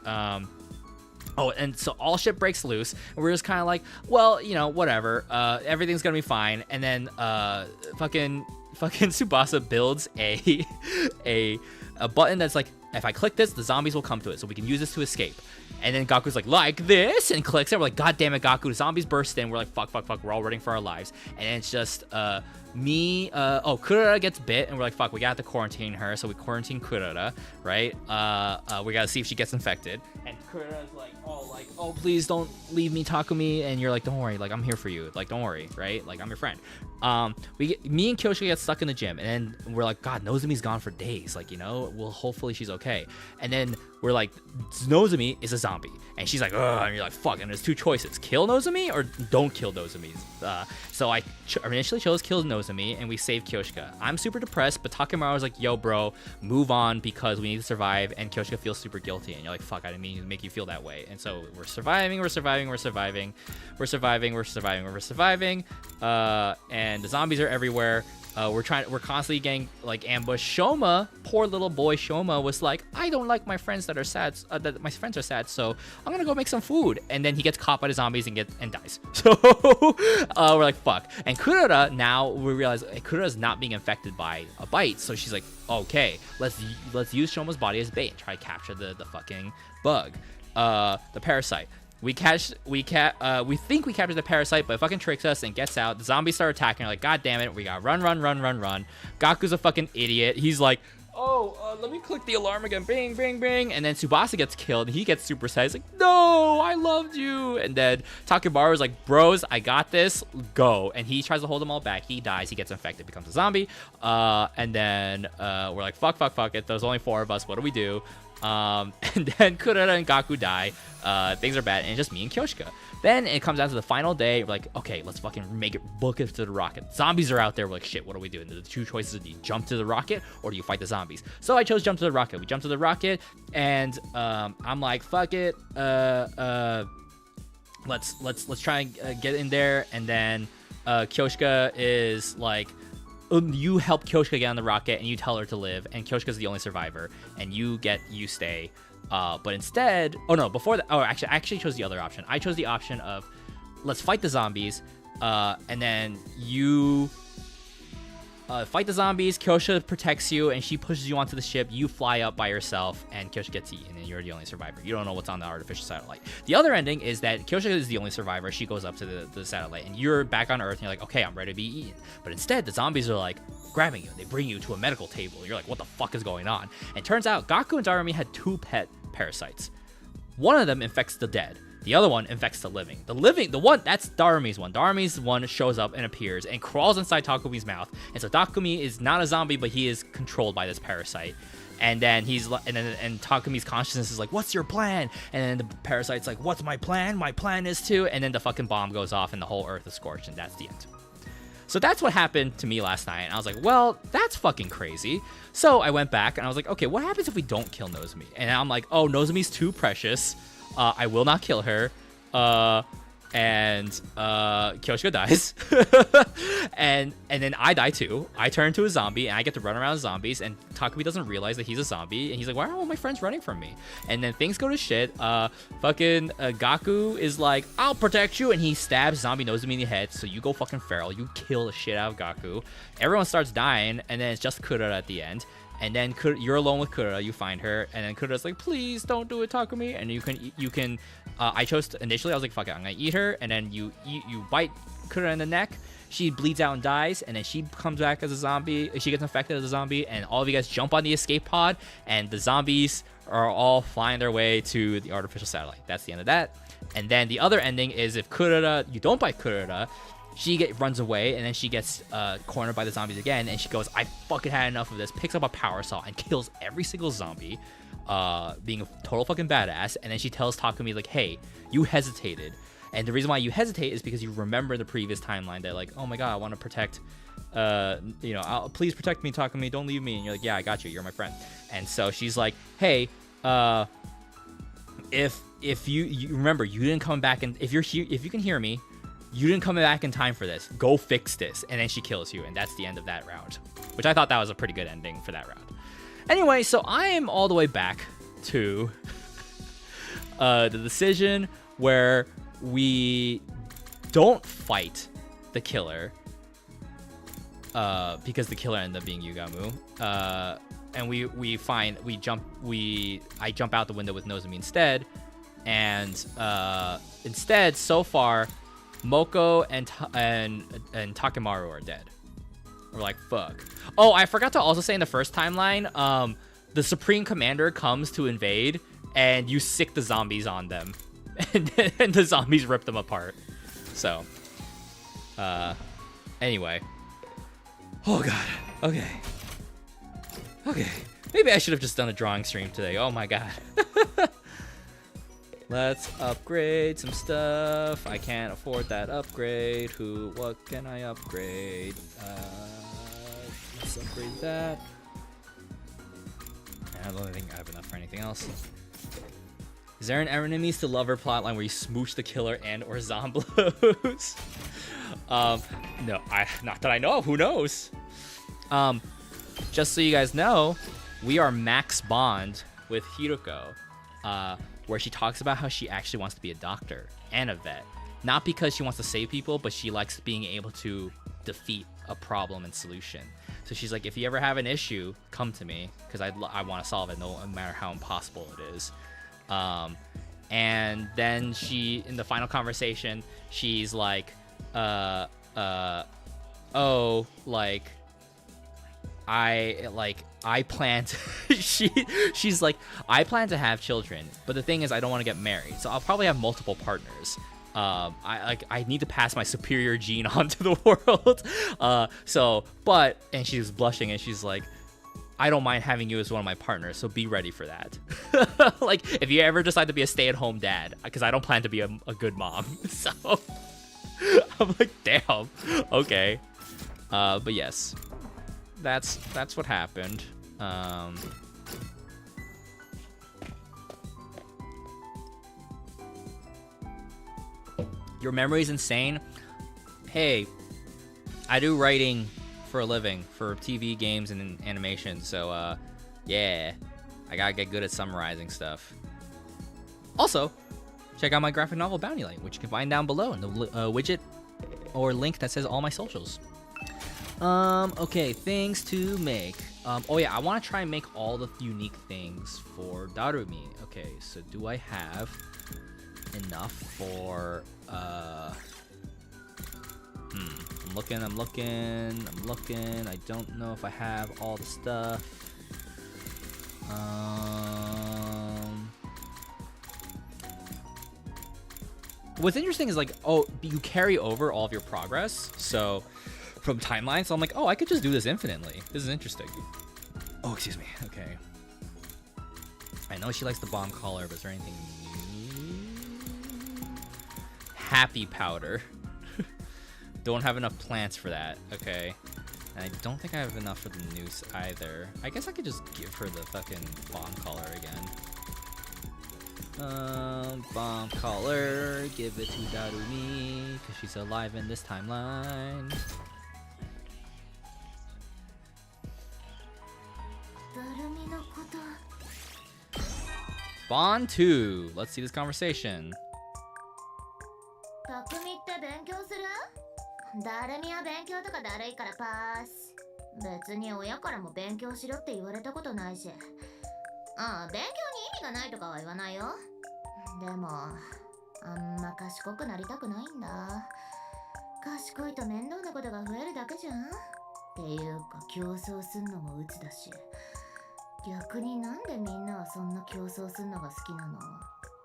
oh, and so all shit breaks loose, and we're just kind of like, well, whatever. Everything's gonna be fine. And then fucking Tsubasa builds a button that's like, if I click this, the zombies will come to it, so we can use this to escape. And then Gaku's like this, and clicks it. We're like, god damn it, Gaku. The zombies burst in. We're like, fuck. We're all running for our lives. And it's just me. Kurara gets bit, and we're like, fuck, we got to quarantine her. So we quarantine Kurara, right? We gotta see if she gets infected. And Kurara's like, oh, please don't leave me, Takumi. And you're like, don't worry, like, I'm here for you. Like, don't worry, right? Like, I'm your friend. Me and Kyoshi get stuck in the gym, and then we're like, god, Nozomi's gone for days. Like, well, hopefully she's okay. And then we're like, Nozomi is a zombie. And she's like, ugh, and you're like, fuck, and there's two choices, kill Nozomi or don't kill Nozomi. So I initially chose kill Nozomi, and we saved Kyoshika. I'm super depressed, but Takemaru was like, yo, bro, move on because we need to survive, and Kyoshika feels super guilty, and you're like, fuck, I didn't mean to make you feel that way. And so we're surviving, and the zombies are everywhere. We're constantly getting like ambushed. Shoma, poor little boy Shoma, was like, I don't like my friends that are sad. That my friends are sad, so I'm gonna go make some food. And then he gets caught by the zombies and dies. So we're like, fuck. And Kurara, now we realize Kurara's not being infected by a bite, so she's like, okay, let's use Shoma's body as bait and try to capture the fucking bug, the parasite. We think we captured the parasite, but it fucking tricks us and gets out. The zombies start attacking. We're like, god damn it, we gotta run. Gaku's a fucking idiot. He's like, let me click the alarm again. Bing, bing, bing. And then Tsubasa gets killed. He gets super sad. He's like, no, I loved you. And then Takebaru's like, bros, I got this. Go. And he tries to hold them all back. He dies. He gets infected, becomes a zombie. And then we're like, fuck it. There's only 4 of us. What do we do? And then Kurara and Gaku die. Things are bad, and it's just me and Kyoshika. Then it comes down to the final day. We're like, okay, let's fucking book it to the rocket. Zombies are out there. We're like, shit, what do we do? And the 2 choices are, do you jump to the rocket or do you fight the zombies? So I chose jump to the rocket. We jump to the rocket, and I'm like, fuck it. Let's try and get in there. And then Kyoshika is like, you help Kyoshika get on the rocket, and you tell her to live, and Kyoshika's the only survivor, and you stay. But instead, I actually chose the other option. I chose the option of, let's fight the zombies, and then you fight the zombies. Kyoshika protects you, and she pushes you onto the ship. You fly up by yourself, and Kyoshika gets eaten, and you're the only survivor. You don't know what's on the artificial satellite. The other ending is that Kyoshika is the only survivor. She goes up to the satellite, and you're back on Earth, and you're like, okay, I'm ready to be eaten. But instead, the zombies are like grabbing you. They bring you to a medical table. You're like, what the fuck is going on? And it turns out Gaku and Darumi had 2 pet parasites. One of them infects the dead. The other one infects the living. The one, that's Darumi's one. Darumi's one shows up and appears and crawls inside Takumi's mouth. And so Takumi is not a zombie, but he is controlled by this parasite. And then and Takumi's consciousness is like, what's your plan? And then the parasite's like, what's my plan? My plan is to... And then the fucking bomb goes off and the whole earth is scorched, and that's the end. So that's what happened to me last night. And I was like, well, that's fucking crazy. So I went back and I was like, okay, what happens if we don't kill Nozomi? And I'm like, oh, Nozomi's too precious. I will not kill her. And Kyoshika dies. and then I die too. I turn into a zombie, and I get to run around zombies, and Takumi doesn't realize that he's a zombie, and he's like, why are all my friends running from me? And then things go to shit. Gaku is like, I'll protect you, and he stabs zombie Nozomi in the head, so you go fucking feral. You kill the shit out of Gaku. Everyone starts dying, and then it's just Kurara at the end. And then you're alone with Kurara. You find her, and then Kurara's like, please don't do it, Takumi. And you can I chose initially, I was like, fuck it, I'm gonna eat her. And then you bite Kurara in the neck. She bleeds out and dies, and then she comes back as a zombie. She gets infected as a zombie, and all of you guys jump on the escape pod, and the zombies are all flying their way to the artificial satellite. That's the end of that. And then the other ending is if you don't bite Kurara, she runs away, and then she gets cornered by the zombies again, and she goes, I fucking had enough of this, picks up a power saw and kills every single zombie, being a total fucking badass. And then she tells Takumi, like, hey, you hesitated, and the reason why you hesitate is because you remember the previous timeline that, like, oh my god, I want to protect, please protect me, Takumi, don't leave me. And you're like, yeah, I got you, you're my friend. And so she's like, hey, if you remember, you didn't come back, and if you can hear me, you didn't come back in time for this. Go fix this. And then she kills you, and that's the end of that round, which I thought that was a pretty good ending for that round. Anyway, so I am all the way back to the decision where we don't fight the killer, because the killer ended up being Yugamu. And I jump out the window with Nozomi instead, and instead, so far, Moko and Takemaru are dead. We're like, fuck. Oh, I forgot to also say in the first timeline, the Supreme Commander comes to invade, and you sick the zombies on them, and the zombies rip them apart. So, anyway. Oh god. Okay. Maybe I should have just done a drawing stream today. Oh my god. Let's upgrade some stuff. I can't afford that upgrade. What can I upgrade? Let's upgrade that. I don't think I have enough for anything else. Is there an enemies to lover plotline where you smooch the killer and or zombies? No, not that I know of. Who knows? Just so you guys know, we are max bond with Hiruko, where she talks about how she actually wants to be a doctor and a vet. Not because she wants to save people, but she likes being able to defeat a problem and solution. So she's like, if you ever have an issue, come to me, because I want to solve it no matter how impossible it is. And then she, in the final conversation, she's like, I plan to she's like, I plan to have children, but the thing is I don't want to get married, so I'll probably have multiple partners. I need to pass my superior gene onto the world. And she's blushing and she's like, I don't mind having you as one of my partners, so be ready for that. Like, if you ever decide to be a stay-at-home dad, because I don't plan to be a good mom. So I'm like, damn, okay. But yes, that's what happened. Your memory's insane. Hey, I do writing for a living for TV, games, and animation. So, yeah, I gotta get good at summarizing stuff. Also, check out my graphic novel Bounty Light, which you can find down below in the widget or link that says all my socials. Okay, things to make. Oh yeah, I want to try and make all the unique things for Darumi. Okay, so do I have enough for, I'm looking. I don't know if I have all the stuff. What's interesting is like, oh, you carry over all of your progress, so from timelines. So I'm like, oh, I could just do this infinitely. This is interesting. Oh, excuse me. Okay. I know she likes the bomb collar, but is there anything new? Happy powder. Don't have enough plants for that. Okay. And I don't think I have enough for the noose either. I guess I could just give her the fucking bomb collar again. Bomb collar. Give it to Darumi, because she's alive in this timeline. Bond 2. Let's see this conversation. 匠って勉強する？ダルミは勉強とかだるいからパース。別に親からも勉強しろって言われたことないし。ああ、勉強に意味がないとかは言わないよ。でも、あんま賢くなりたくないんだ。賢いと面倒なことが増えるだけじゃん。っていうか競争すんのも鬱だし。逆になんでみんなはそんな競争すんのが好きなの？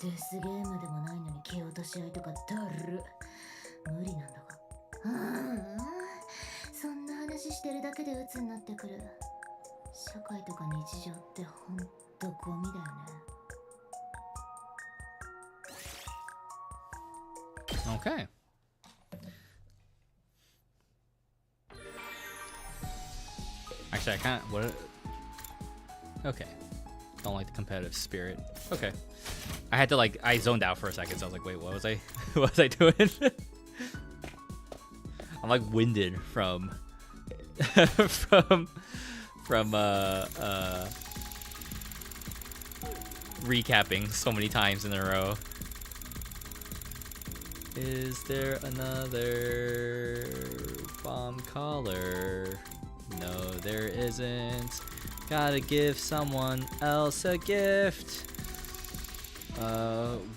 デスゲームでもないのに蹴落とし合いとかだる。無理なんだが。そんな話してるだけで鬱になってくる。社会とか日常ってほんとゴミだよね。Okay. Actually, I can't. What? Okay. Don't like the competitive spirit. Okay. I had to I zoned out for a second, so I was like, wait, what was I what was I doing? I'm like winded from recapping so many times in a row. Is there another bomb collar? No, there isn't. Gotta give someone else a gift.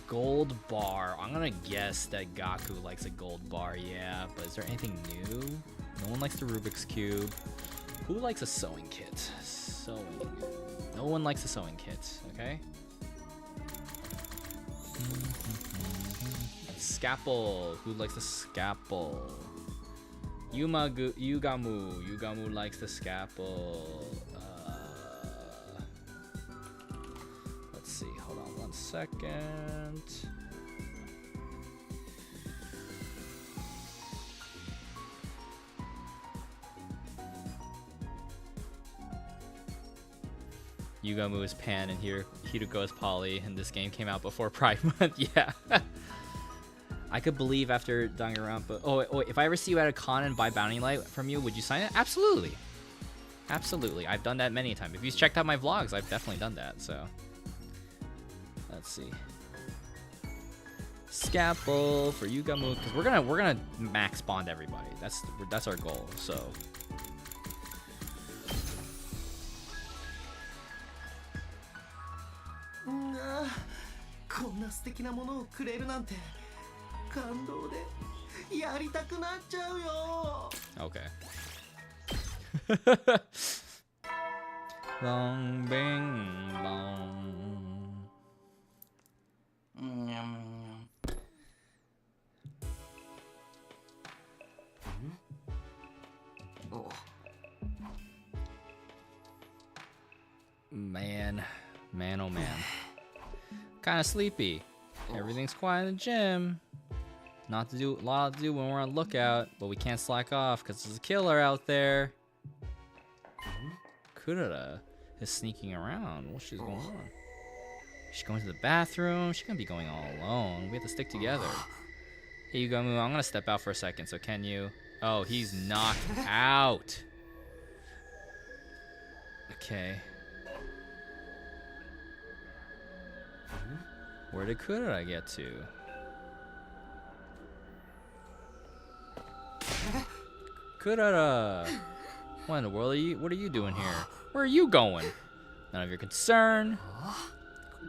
Gold bar. I'm gonna guess that Gaku likes a gold bar, yeah, but is there anything new? No one likes the Rubik's Cube. Who likes a sewing kit? Sewing. No one likes a sewing kit, okay? Scalpel. Who likes the scalpel? Yugamu likes the scalpel. second. Yugamu is Pan and Hiruko is Polly, and this game came out before Pride Month. Yeah. I could believe after Danganronpa. Oh, if I ever see you at a con and buy Bounty Light from you, would you sign it? Absolutely. Absolutely. I've done that many times. If you've checked out my vlogs, I've definitely done that. So, let's see. Scalpel for Yugamu, because we're gonna max bond everybody. That's our goal. So. Okay. Long bing bong. Man, oh man. Kind of sleepy. Everything's quiet in the gym. A lot to do when we're on lookout, but we can't slack off because there's a killer out there. Kurara is sneaking around. What's going on? She's going to the bathroom. She's gonna be going all alone. We have to stick together. Hey, Yugamu, I'm gonna step out for a second, so can you? Oh, he's knocked out. Okay. Where did Kurara get to? Kurara! What in the world what are you doing here? Where are you going? None of your concern.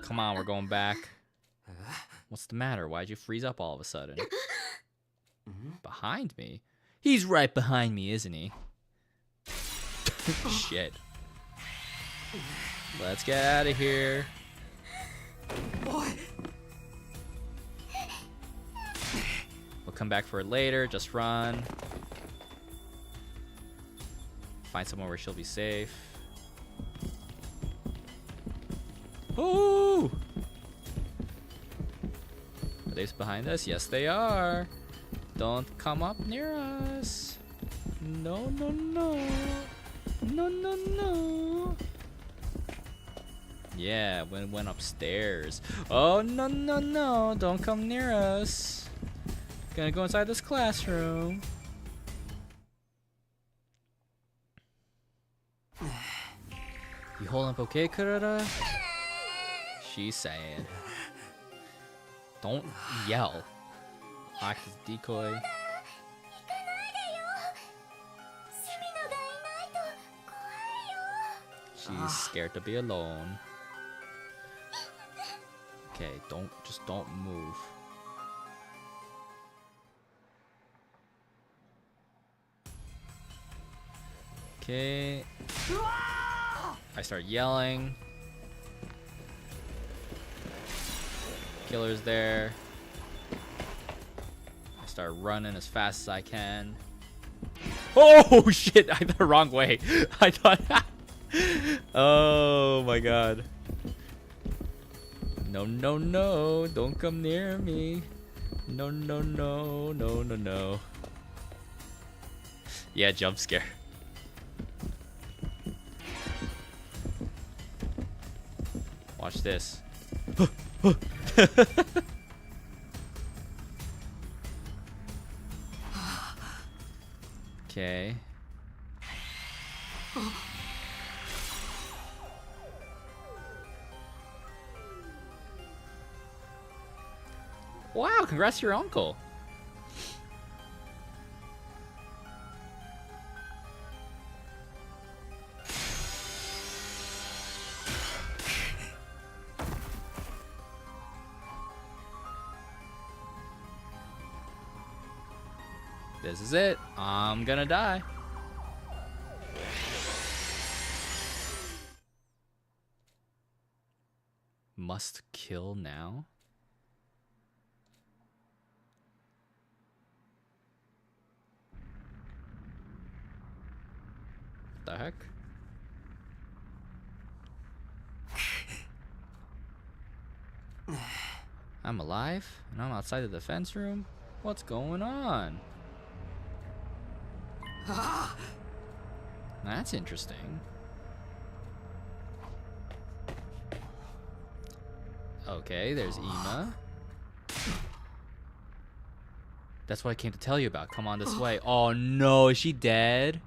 Come on, we're going back. What's the matter? Why'd you freeze up all of a sudden? Behind me? He's right behind me, isn't he? Shit. Let's get out of here. We'll come back for it later. Just run. Find somewhere where she'll be safe. Oh! Are they behind us? Yes, they are. Don't come up near us. No, no, no. No, no, no. Yeah, went upstairs. Oh, no, no, no. Don't come near us. Gonna go inside this classroom. You holding up okay, Kurara? She's saying. Don't yell. Act as decoy. She's scared to be alone. Okay, just don't move. Okay. I start yelling. Killer's there. I start running as fast as I can. Oh shit! I went the wrong way. I thought. Oh my god. No, no, no. Don't come near me. No, no, no. No, no, no. Yeah, jump scare. Watch this. Okay. Wow, congrats to your uncle. This is it. I'm gonna die. Must kill now? The heck? I'm alive and I'm outside the defense room? What's going on? That's interesting. Okay, there's Ema. That's what I came to tell you about. Come on this way. Oh no, is she dead?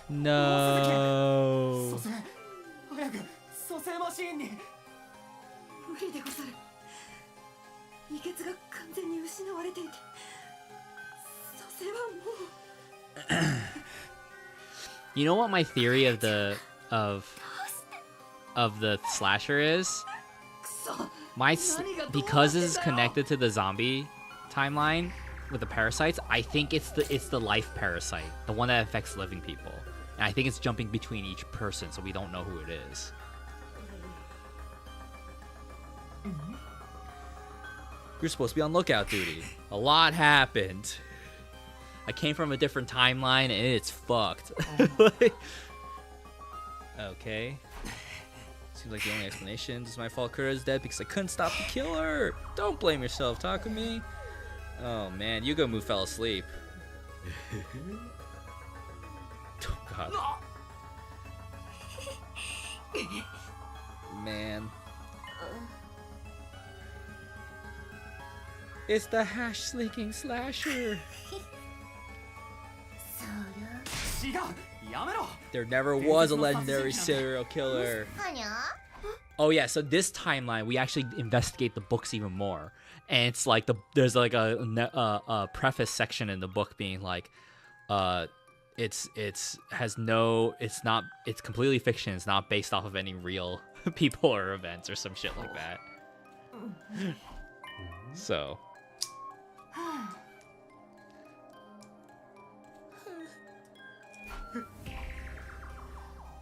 No. 蘇生早く蘇生マシーンに無理でござる。輸血が完全に失われていて、蘇生はもう。You know what my theory of the slasher is? Because this is connected to the zombie timeline with the parasites, I think it's the life parasite, the one that affects living people. And I think it's jumping between each person, so we don't know who it is. You're supposed to be on lookout duty. A lot happened. I came from a different timeline and it's fucked. Okay. Seems like the only explanation is my fault Kura is dead because I couldn't stop the killer. Don't blame yourself, Takumi. Oh man, Yugo fell asleep. Oh god. Man. It's the hash-slinking slasher. There never was a legendary serial killer. Oh yeah, so this timeline we actually investigate the books even more, and it's like there's like a preface section in the book being like, it's completely fiction. It's not based off of any real people or events or some shit like that. So.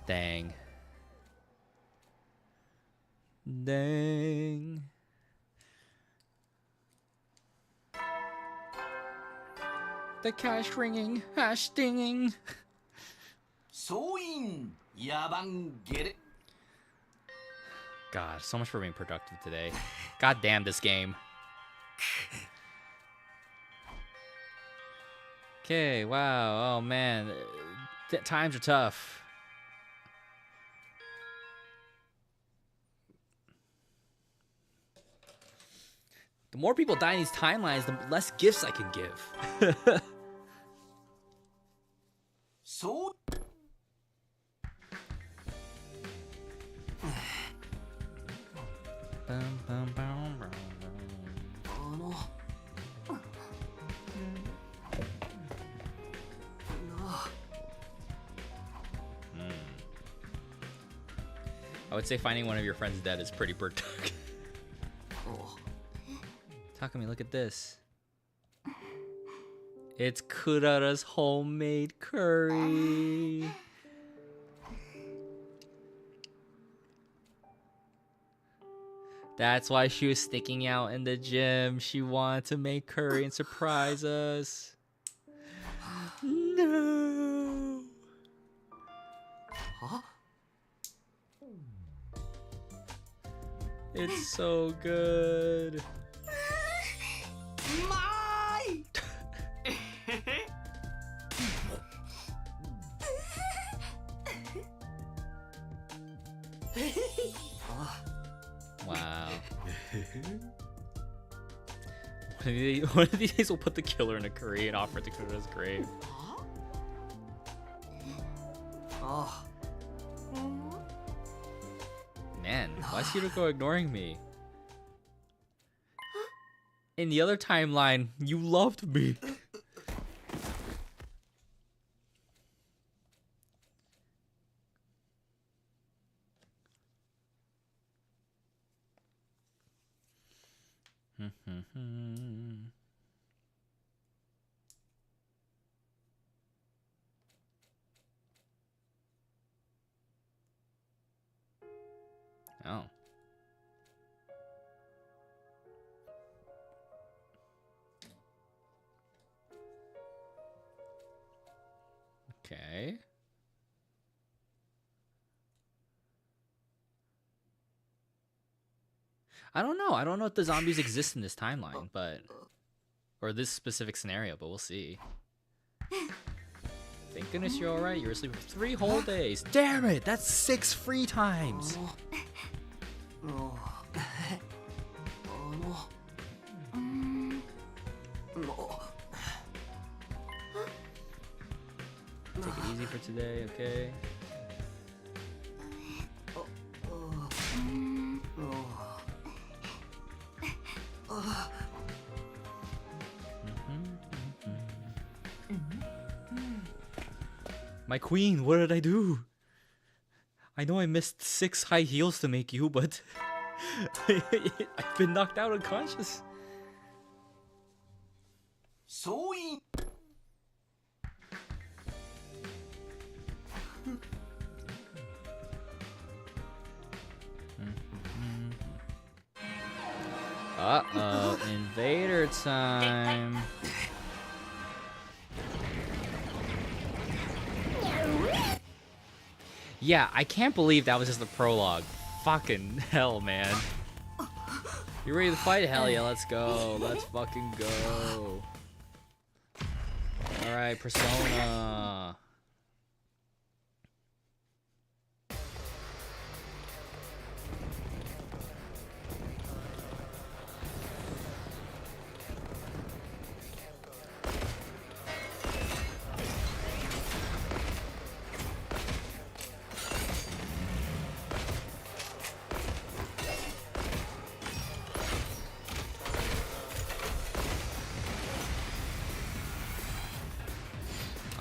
Dang. Dang. The cash ringing, hash dinging. God, so much for being productive today. God damn this game. Okay, wow. Oh man. Times are tough. The more people die in these timelines, the less gifts I can give. So I would say finding one of your friends dead is pretty productive. Takumi, look at this. It's Kurara's homemade curry. That's why she was sticking out in the gym. She wanted to make curry and surprise us. No. Huh? It's so good. Wow. One of these days we'll put the killer in a curry and offer it to Kura's grave. Man, why is Hiroko ignoring me? In the other timeline, you loved me. Oh. Okay. I don't know. I don't know if the zombies exist in this timeline, but or this specific scenario, but we'll see. Thank goodness you're alright. You were asleep for 3 whole days. Damn it! That's 6 free times. Take it easy for today, okay? My queen, what did I do? I know I missed 6 high heels to make you, but I've been knocked out unconscious. Uh-oh, invader time. Yeah, I can't believe that was just the prologue. Fucking hell, man. You ready to fight? Hell yeah, let's go. Let's fucking go. Alright, Persona.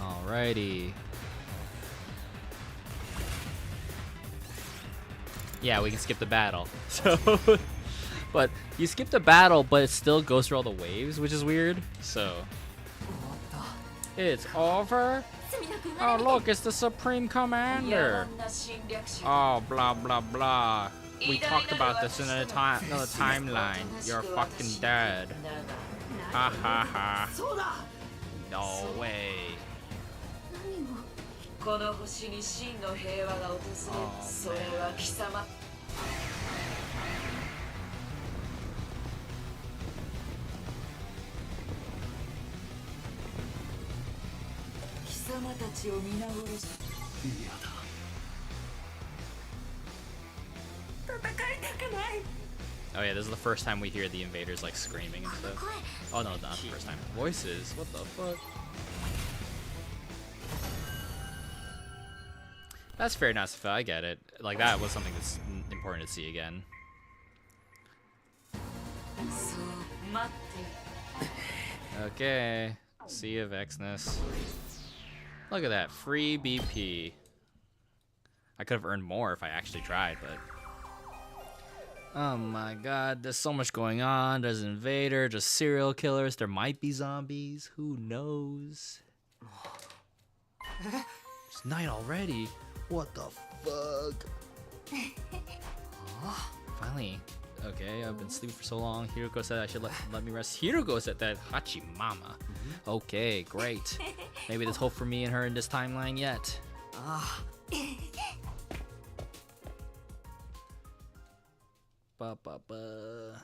Alrighty. Yeah, we can skip the battle. So, but you skip the battle, but it still goes through all the waves, which is weird. So, it's over. Oh, look, it's the Supreme Commander. Oh, blah blah blah. We talked about this in another timeline. You're fucking dead. Ha ha ha. No way. この星に真の平和が訪れる。それは貴様。貴様たちを皆殺し。嫌だ。戦いたくない。 Oh yeah, this is the first time we hear the invaders like screaming and stuff. Oh no, not the first time. Voices? What the fuck? That's fair enough. I get it. Like that was something that's important to see again. Okay. Sea of Xness. Look at that. Free BP. I could have earned more if I actually tried, but... Oh my god, there's so much going on. There's an invader, just serial killers. There might be zombies. Who knows? It's night already. What the fuck? Finally. Okay, I've been sleeping for so long. Hiroko said I should let me rest. Hiroko said that. Hachi mama. Okay, great. Maybe there's hope for me and her in this timeline yet. Ba, ba, ba.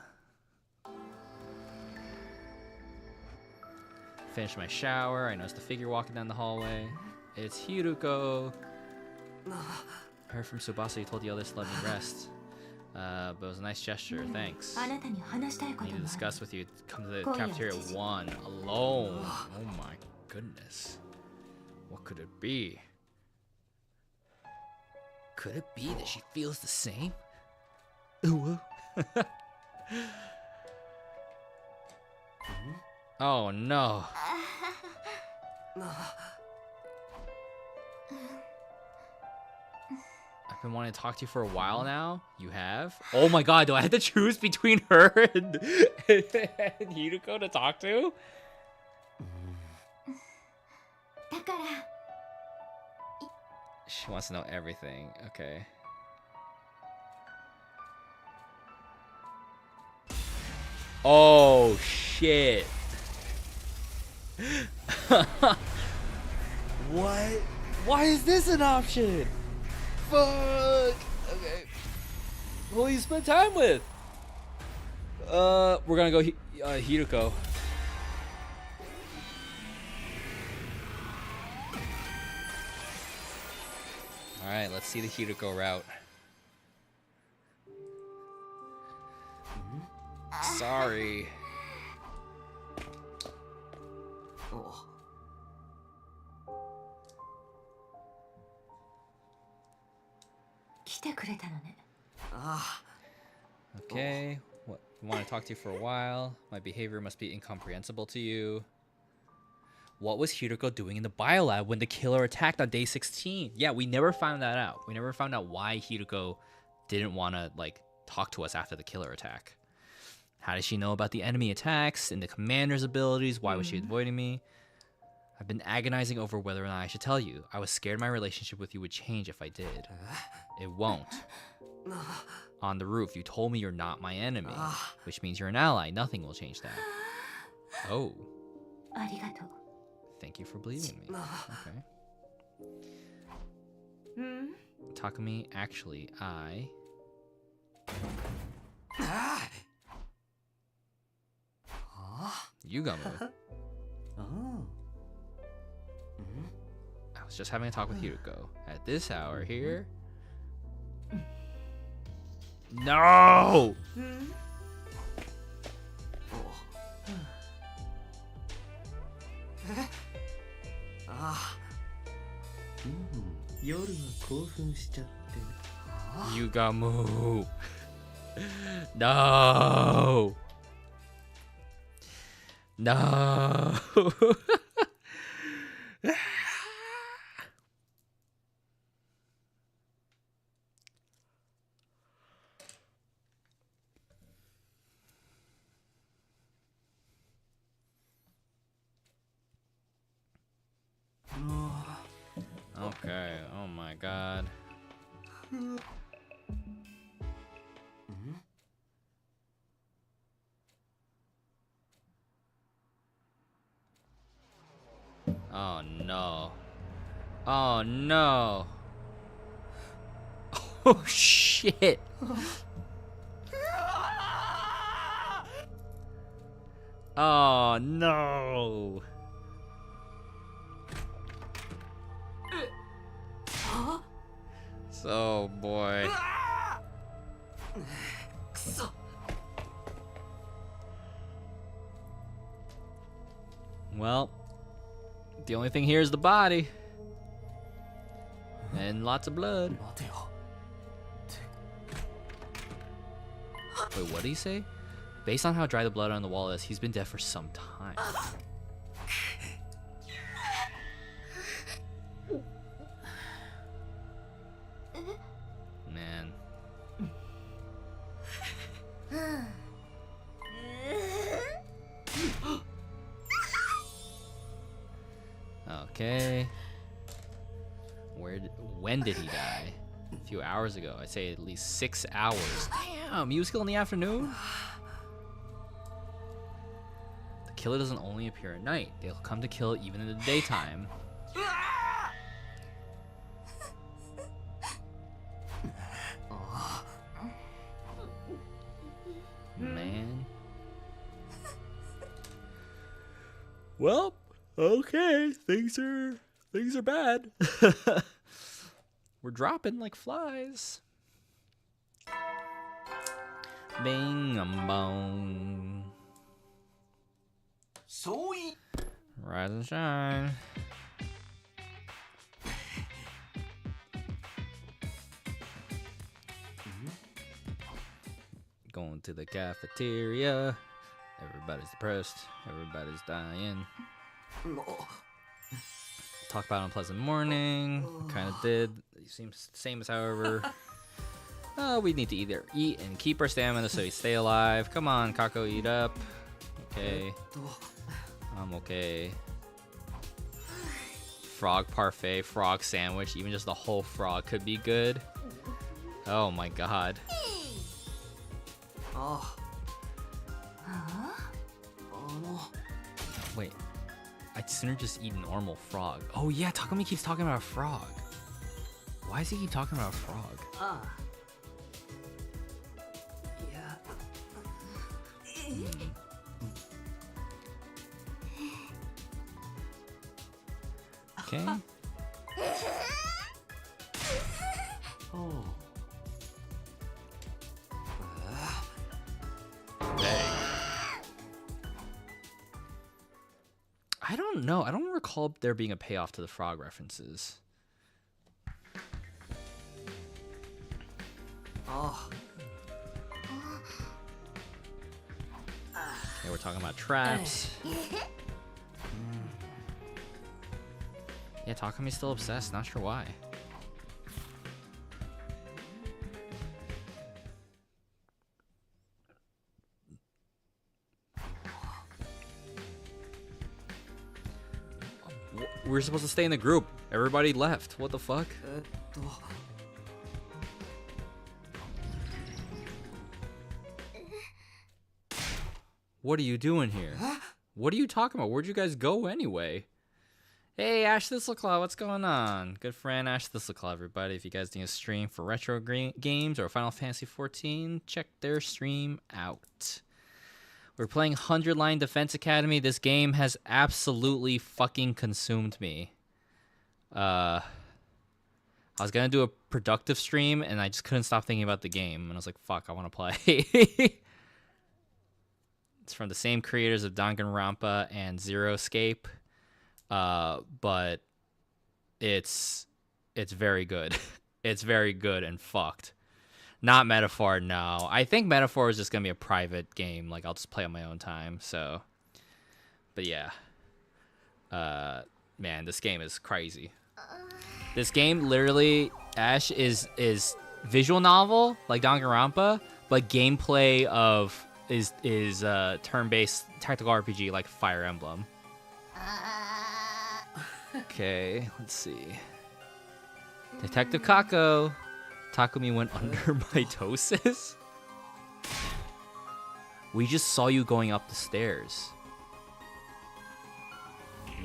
Finished my shower. I noticed the figure walking down the hallway. It's Hiruko. Heard from Tsubasa you told the others to let me rest. But it was a nice gesture. Thanks. I need to discuss with you. Come to the cafeteria at 1 alone. Oh my goodness. What could it be? Could it be that she feels the same? Ooh. Oh no. I've been wanting to talk to you for a while now. You have? Oh my god, do I have to choose between her and Hiruko to talk to? She wants to know everything. Okay. Oh shit. What? Why is this an option? Fuck. Okay. Who will you spend time with? We're gonna go Hiroko. All right, let's see the Hiroko route. Sorry. お来てくれたのね。あ Okay. What? I want to talk to you for a while. My behavior must be incomprehensible to you. What was Hiroko doing in the biolab when the killer attacked on day 16? Yeah, we never found that out. We never found out why Hiroko didn't want to like talk to us after the killer attack. How did she know about the enemy attacks and the commander's abilities? Why was she avoiding me? I've been agonizing over whether or not I should tell you. I was scared my relationship with you would change if I did. It won't. On the roof, you told me you're not my enemy, which means you're an ally. Nothing will change that. Oh. ありがとう。 Thank you for believing me. Okay. うん。 Takumi, actually, I... あ Yugamu. あ I was just having a talk with Hiroko. At this hour here... No! あ夜は興奮しちゃって Yugamu. No! No! Okay, oh my god. Oh no. Oh no. Oh shit. Oh no. So boy. くそ Well, the only thing here is the body. And lots of blood. 待てよ Wait, what did he say? Based on how dry the blood on the wall is, he's been dead for some time. Man. Okay. When did he die? A few hours ago. I'd say at least 6 hours. Damn, musical in the afternoon? The killer doesn't only appear at night. They'll come to kill even in the daytime. Man. Well, okay. Things are bad. We're dropping like flies. Bing bong. そうい Rise and shine. Going to the cafeteria. Everybody's depressed. Everybody's dying. も Talk about unpleasant morning. Kind of did. Seems same as however. We need to either eat and keep our stamina so we stay alive. Come on, Kako, eat up. Okay. と I'm okay. Frog parfait, frog sandwich. Even just the whole frog could be good. Oh my god. あ ああ。 あの Wait. I sooner just eat normal frog. Oh yeah, Takumi keeps talking about a frog. Why does he keep talking about a frog? ああいや Okay. Oh. I don't know. I don't recall there being a payoff to the frog references. Oh. Okay, we're talking about traps. Yeah, Takumi's still obsessed. Not sure why. We were supposed to stay in the group. Everybody left. What the fuck? えっと What are you doing here? What are you talking about? Where'd you guys go anyway? Hey, Ash Thistleclaw, what's going on? Good friend Ash Thistleclaw, everybody. If you guys need a stream for retro games or Final Fantasy XIV, check their stream out. We're playing 100 Line Defense Academy. This game has absolutely fucking consumed me. I was gonna do a productive stream, and I just couldn't stop thinking about the game. And I was like, fuck, I want to play. It's from the same creators of Danganronpa and Zero Escape. But it's very good. It's very good and fucked. Not Metaphor, no. I think Metaphor is just gonna be a private game. Like, I'll just play on my own time. So, but yeah. Man, this game is crazy. This game literally, Ash, is visual novel like Danganronpa, but gameplay is turn-based tactical RPG like Fire Emblem. Okay, let's see. Detective Kako. Takumi went under mitosis? We just saw you going up the stairs.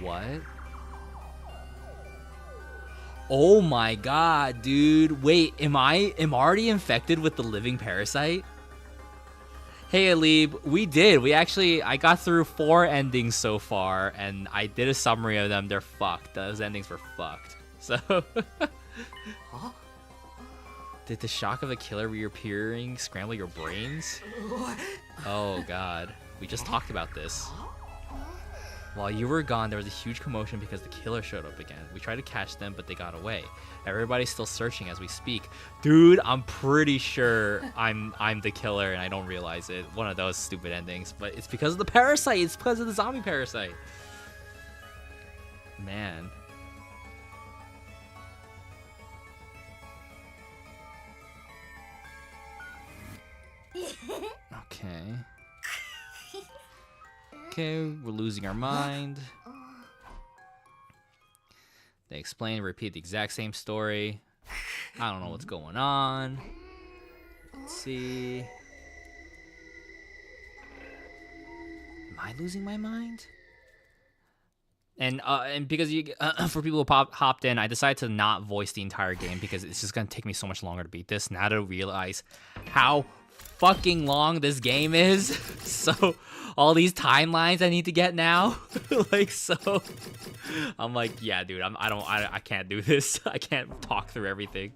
What? Oh my god, dude. Wait, am I already infected with the living parasite? Hey Alib, we did. I got through 4 endings so far, and I did a summary of them. They're fucked. Those endings were fucked. So, Huh? Did the shock of a killer reappearing scramble your brains? Oh god, we just talked about this. While you were gone, there was a huge commotion because the killer showed up again. We tried to catch them, but they got away. Everybody's still searching as we speak. Dude, I'm pretty sure I'm the killer and I don't realize it. One of those stupid endings, but it's because of the parasite. It's because of the zombie parasite. Man. Okay. Okay, we're losing our mind. They explain and repeat the exact same story. I don't know what's going on. Let's see. Am I losing my mind? And because for people who hopped in, I decided to not voice the entire game because it's just gonna take me so much longer to beat this. Now to realize how fucking long this game is, so all these timelines I need to get now, like, so I'm like, yeah, dude, I can't do this. I can't talk through everything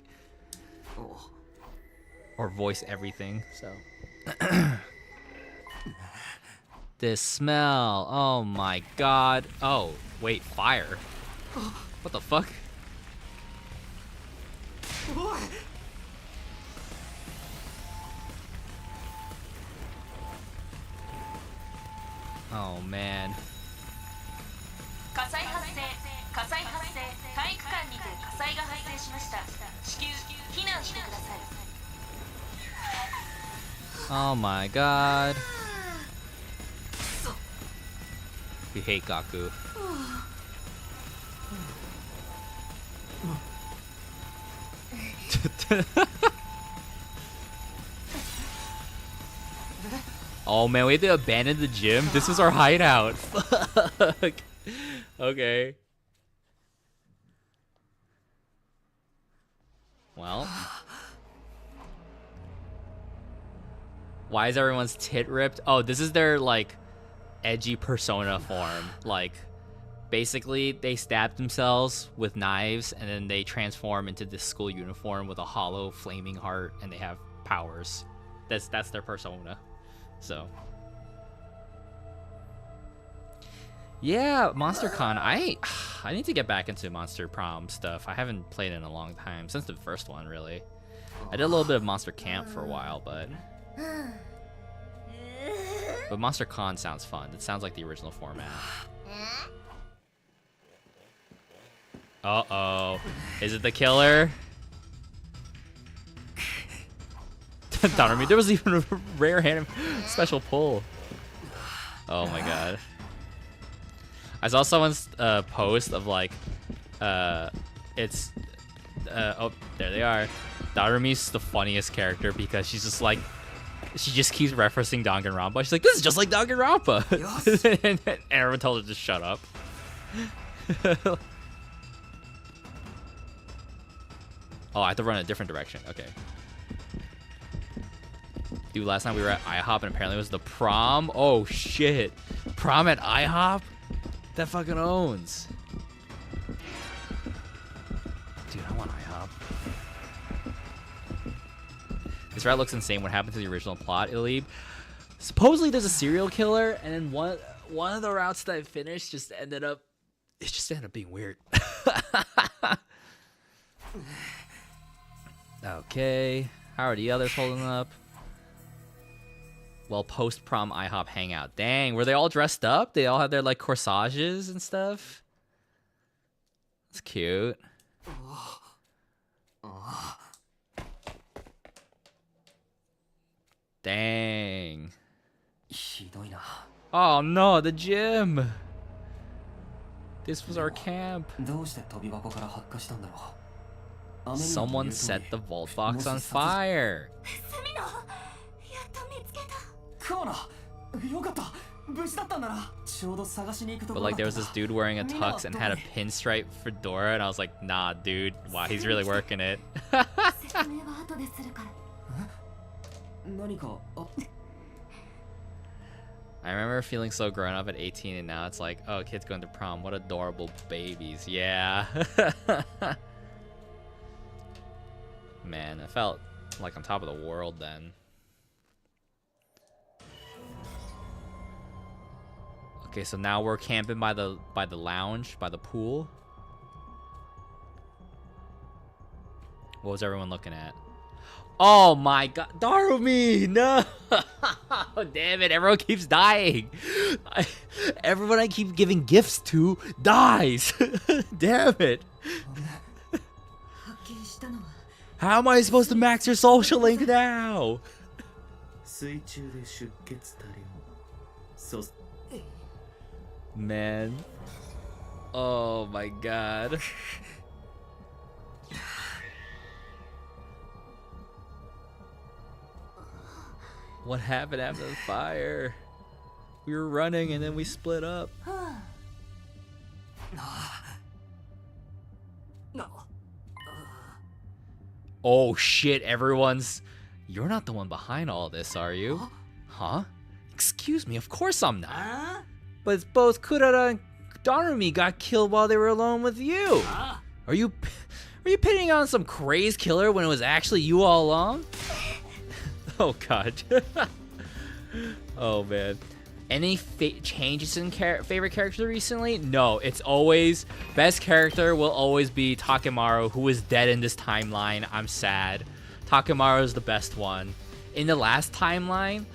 or voice everything. So this smell, oh my god. Oh wait, fire. What the fuck? Oh man. 火災発生体育館にて火災が発生しました。至急避難してください。 Oh my god. We hate Gaku. Oh man, we had to abandon the gym. This was our hideout. Fuck. Okay. Well. Why is everyone's tit ripped? Oh, this is their, like, edgy persona form. Like, basically, they stab themselves with knives, and then they transform into this school uniform with a hollow, flaming heart, and they have powers. That's their persona. So. Yeah, MonsterCon. I need to get back into Monster Prom stuff. I haven't played in a long time, since the first one, really. I did a little bit of Monster Camp for a while, but MonsterCon sounds fun. It sounds like the original format. Uh-oh. Is it the killer? Don't me. There was even a rare hand special pull. Oh my god. I saw someone's post of like, it's, oh, there they are. Darumi's the funniest character because she's just like, she just keeps referencing Danganronpa. She's like, this is just like Danganronpa. And everyone told her to shut up. Oh, I have to run a different direction. Okay. Dude, last time we were at IHOP and apparently it was the prom. Oh, shit. Prom at IHOP? That fucking owns. Dude, I want IHOP. This route looks insane. What happened to the original plot, Ilib? Supposedly there's a serial killer, and then one of the routes that I finished just ended up being weird. Okay. How are the others holding up? Well, post-prom IHOP hangout. Dang, were they all dressed up? They all had their, like, corsages and stuff? That's cute. Dang. Oh, no, the gym. This was our camp. Someone set the vault box on fire. But like there was this dude wearing a tux and had a pinstripe fedora and I was like, nah dude, wow, he's really working it. I remember feeling so grown up at 18 and now it's like, oh, kids going to prom, what adorable babies. Yeah. Man, I felt like on top of the world then. Okay, so now we're camping by the lounge, by the pool. What was everyone looking at? Oh my god, Darumi! No! Damn it, everyone keeps dying. Everyone I keep giving gifts to dies. Damn it. How am I supposed to max your social link now? Man. Oh my god. What happened after the fire? We were running and then we split up. Oh shit, everyone's... You're not the one behind all this, are you? Huh? Excuse me, of course I'm not. But both Kurara and Darumi got killed while they were alone with you. Are you pitting on some crazed killer when it was actually you all along? Oh god. Oh man. Any changes in favorite character recently? No, it's always best character will always be Takemaru, who is dead in this timeline. I'm sad. Takemaru is the best one. In the last timeline,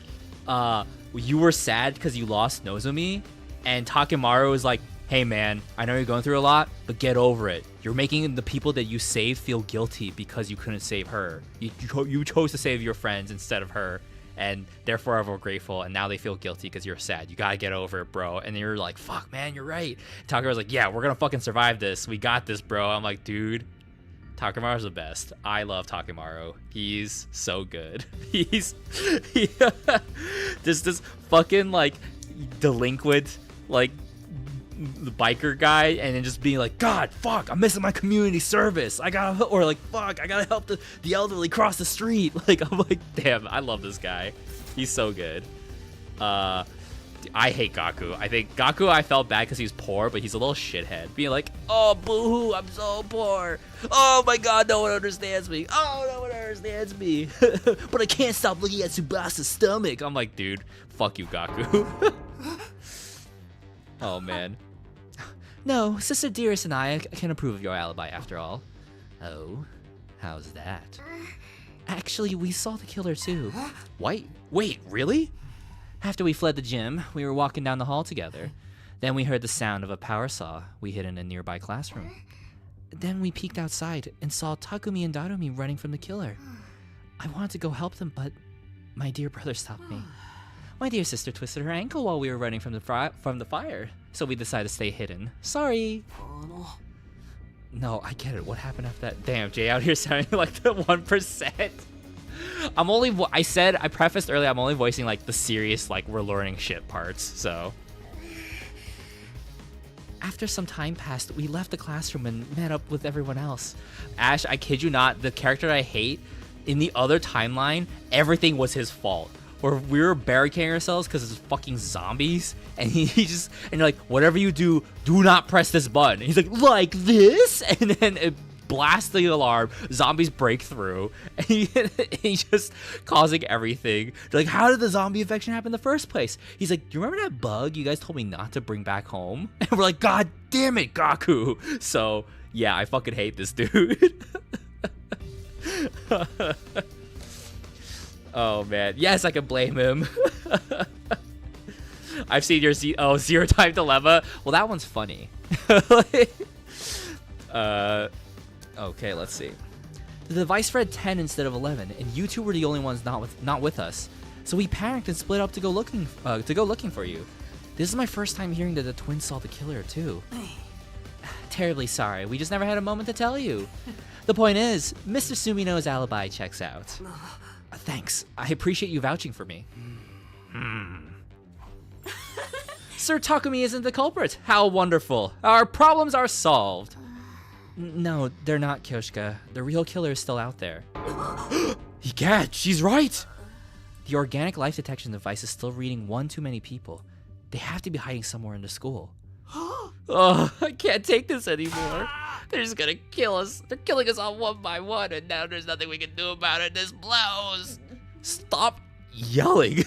you were sad because you lost Nozomi, and Takemaru was like, hey man, I know you're going through a lot, but get over it. You're making the people that you saved feel guilty because you couldn't save her. You chose to save your friends instead of her, and they're forever grateful, and now they feel guilty because you're sad. You gotta get over it, bro. And you're like, fuck man, you're right. Takemaru's like, yeah, we're gonna fucking survive this. We got this, bro. I'm like, dude, Takemaru's the best. I love Takemaru. He's so good. He's this fucking like delinquent, like the biker guy, and then just being like, God, fuck, I'm missing my community service. I gotta, or like, fuck, I gotta help the elderly cross the street. Like, I'm like, damn, I love this guy. He's so good. I hate Gaku. I think Gaku, I felt bad because he's poor, but he's a little shithead. Being like, oh, boo-hoo, I'm so poor. Oh my god, no one understands me. Oh, no one understands me. But I can't stop looking at Tsubasa's stomach. I'm like, dude, fuck you, Gaku. Oh, man. No, Sister Dearest and I can approve of your alibi after all. Oh, how's that? Actually, we saw the killer too. Wait, really? After we fled the gym, we were walking down the hall together. Then we heard the sound of a power saw we hid in a nearby classroom. Then we peeked outside and saw Takumi and Darumi running from the killer. I wanted to go help them, but my dear brother stopped me. My dear sister twisted her ankle while we were running from the fire, so we decided to stay hidden. Sorry. No, I get it. What happened after that? Damn, Jay out here sounding like the 1%. I prefaced earlier, I'm only voicing like the serious, like we're learning shit parts, so. After some time passed, we left the classroom and met up with everyone else. Ash, I kid you not, the character I hate, in the other timeline, everything was his fault. Where we were barricading ourselves because it's fucking zombies, and he just, and you're like, whatever you do, do not press this button. And he's like this? And then it blasts the alarm, zombies break through, and he's just causing everything. They're like, how did the zombie infection happen in the first place? He's like, do you remember that bug you guys told me not to bring back home? And we're like, God damn it, Gaku. So, yeah, I fucking hate this dude. Oh man, yes, I can blame him. I've seen your zero time dilemma. Well, that one's funny. Okay, let's see. The device read 10 instead of 11, and you two were the only ones not with us. So we panicked and split up to go looking for you. This is my first time hearing that the twins saw the killer too. Terribly sorry. We just never had a moment to tell you. The point is, Mr. Sumino's alibi checks out. Thanks. I appreciate you vouching for me. Sir Takumi isn't the culprit. How wonderful. Our problems are solved. No, they're not, Kyoshika. The real killer is still out there. Egad, she's right. The organic life detection device is still reading one too many people. They have to be hiding somewhere in the school. Oh, I can't take this anymore. They're just gonna kill us. They're killing us all one by one, and now there's nothing we can do about it. This blows. Stop yelling.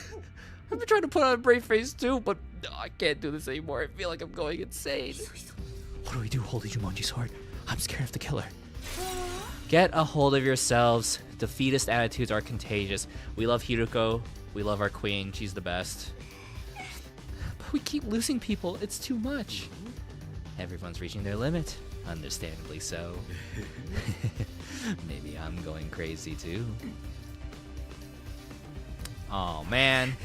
I've been trying to put on a brave face too, but I can't do this anymore. I feel like I'm going insane. What do we do, Holy Jumanji's heart? I'm scared of the killer. Get a hold of yourselves. Defeatist attitudes are contagious. We love Hiruko. We love our queen. She's the best. But we keep losing people. It's too much. Everyone's reaching their limit. Understandably so. Maybe I'm going crazy too. Oh man.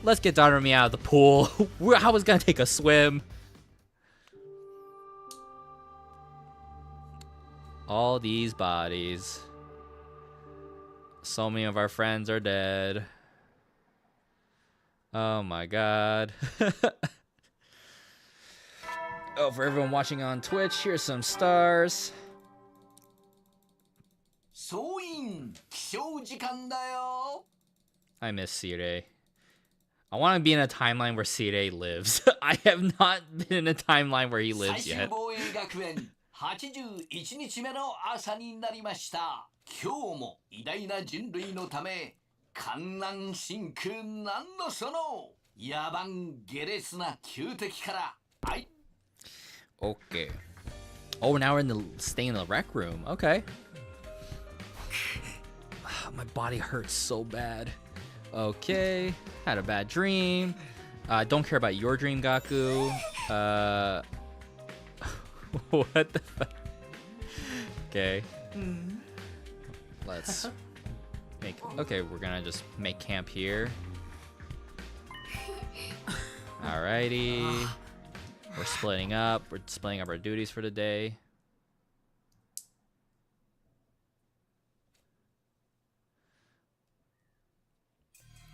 Let's get Darumi out of the pool. I was gonna take a swim. All these bodies. So many of our friends are dead. Oh my god. Oh, for everyone watching on Twitch, here's some stars. I miss Sire. I want to be in a timeline where Sire lives. I have not been in a timeline where he lives yet. 81日目の朝になりました。今日も偉大な人類のため観覧深空なんのその野蛮下劣な旧敵からはい。 Okay. Oh, now we're staying in the rec room. Okay. My body hurts so bad. Okay. Had a bad dream. Don't care about your dream, Gaku. What the fuck? Okay. Let's make... Okay, we're gonna just make camp here. Alrighty. We're splitting up. We're splitting up our duties for the day.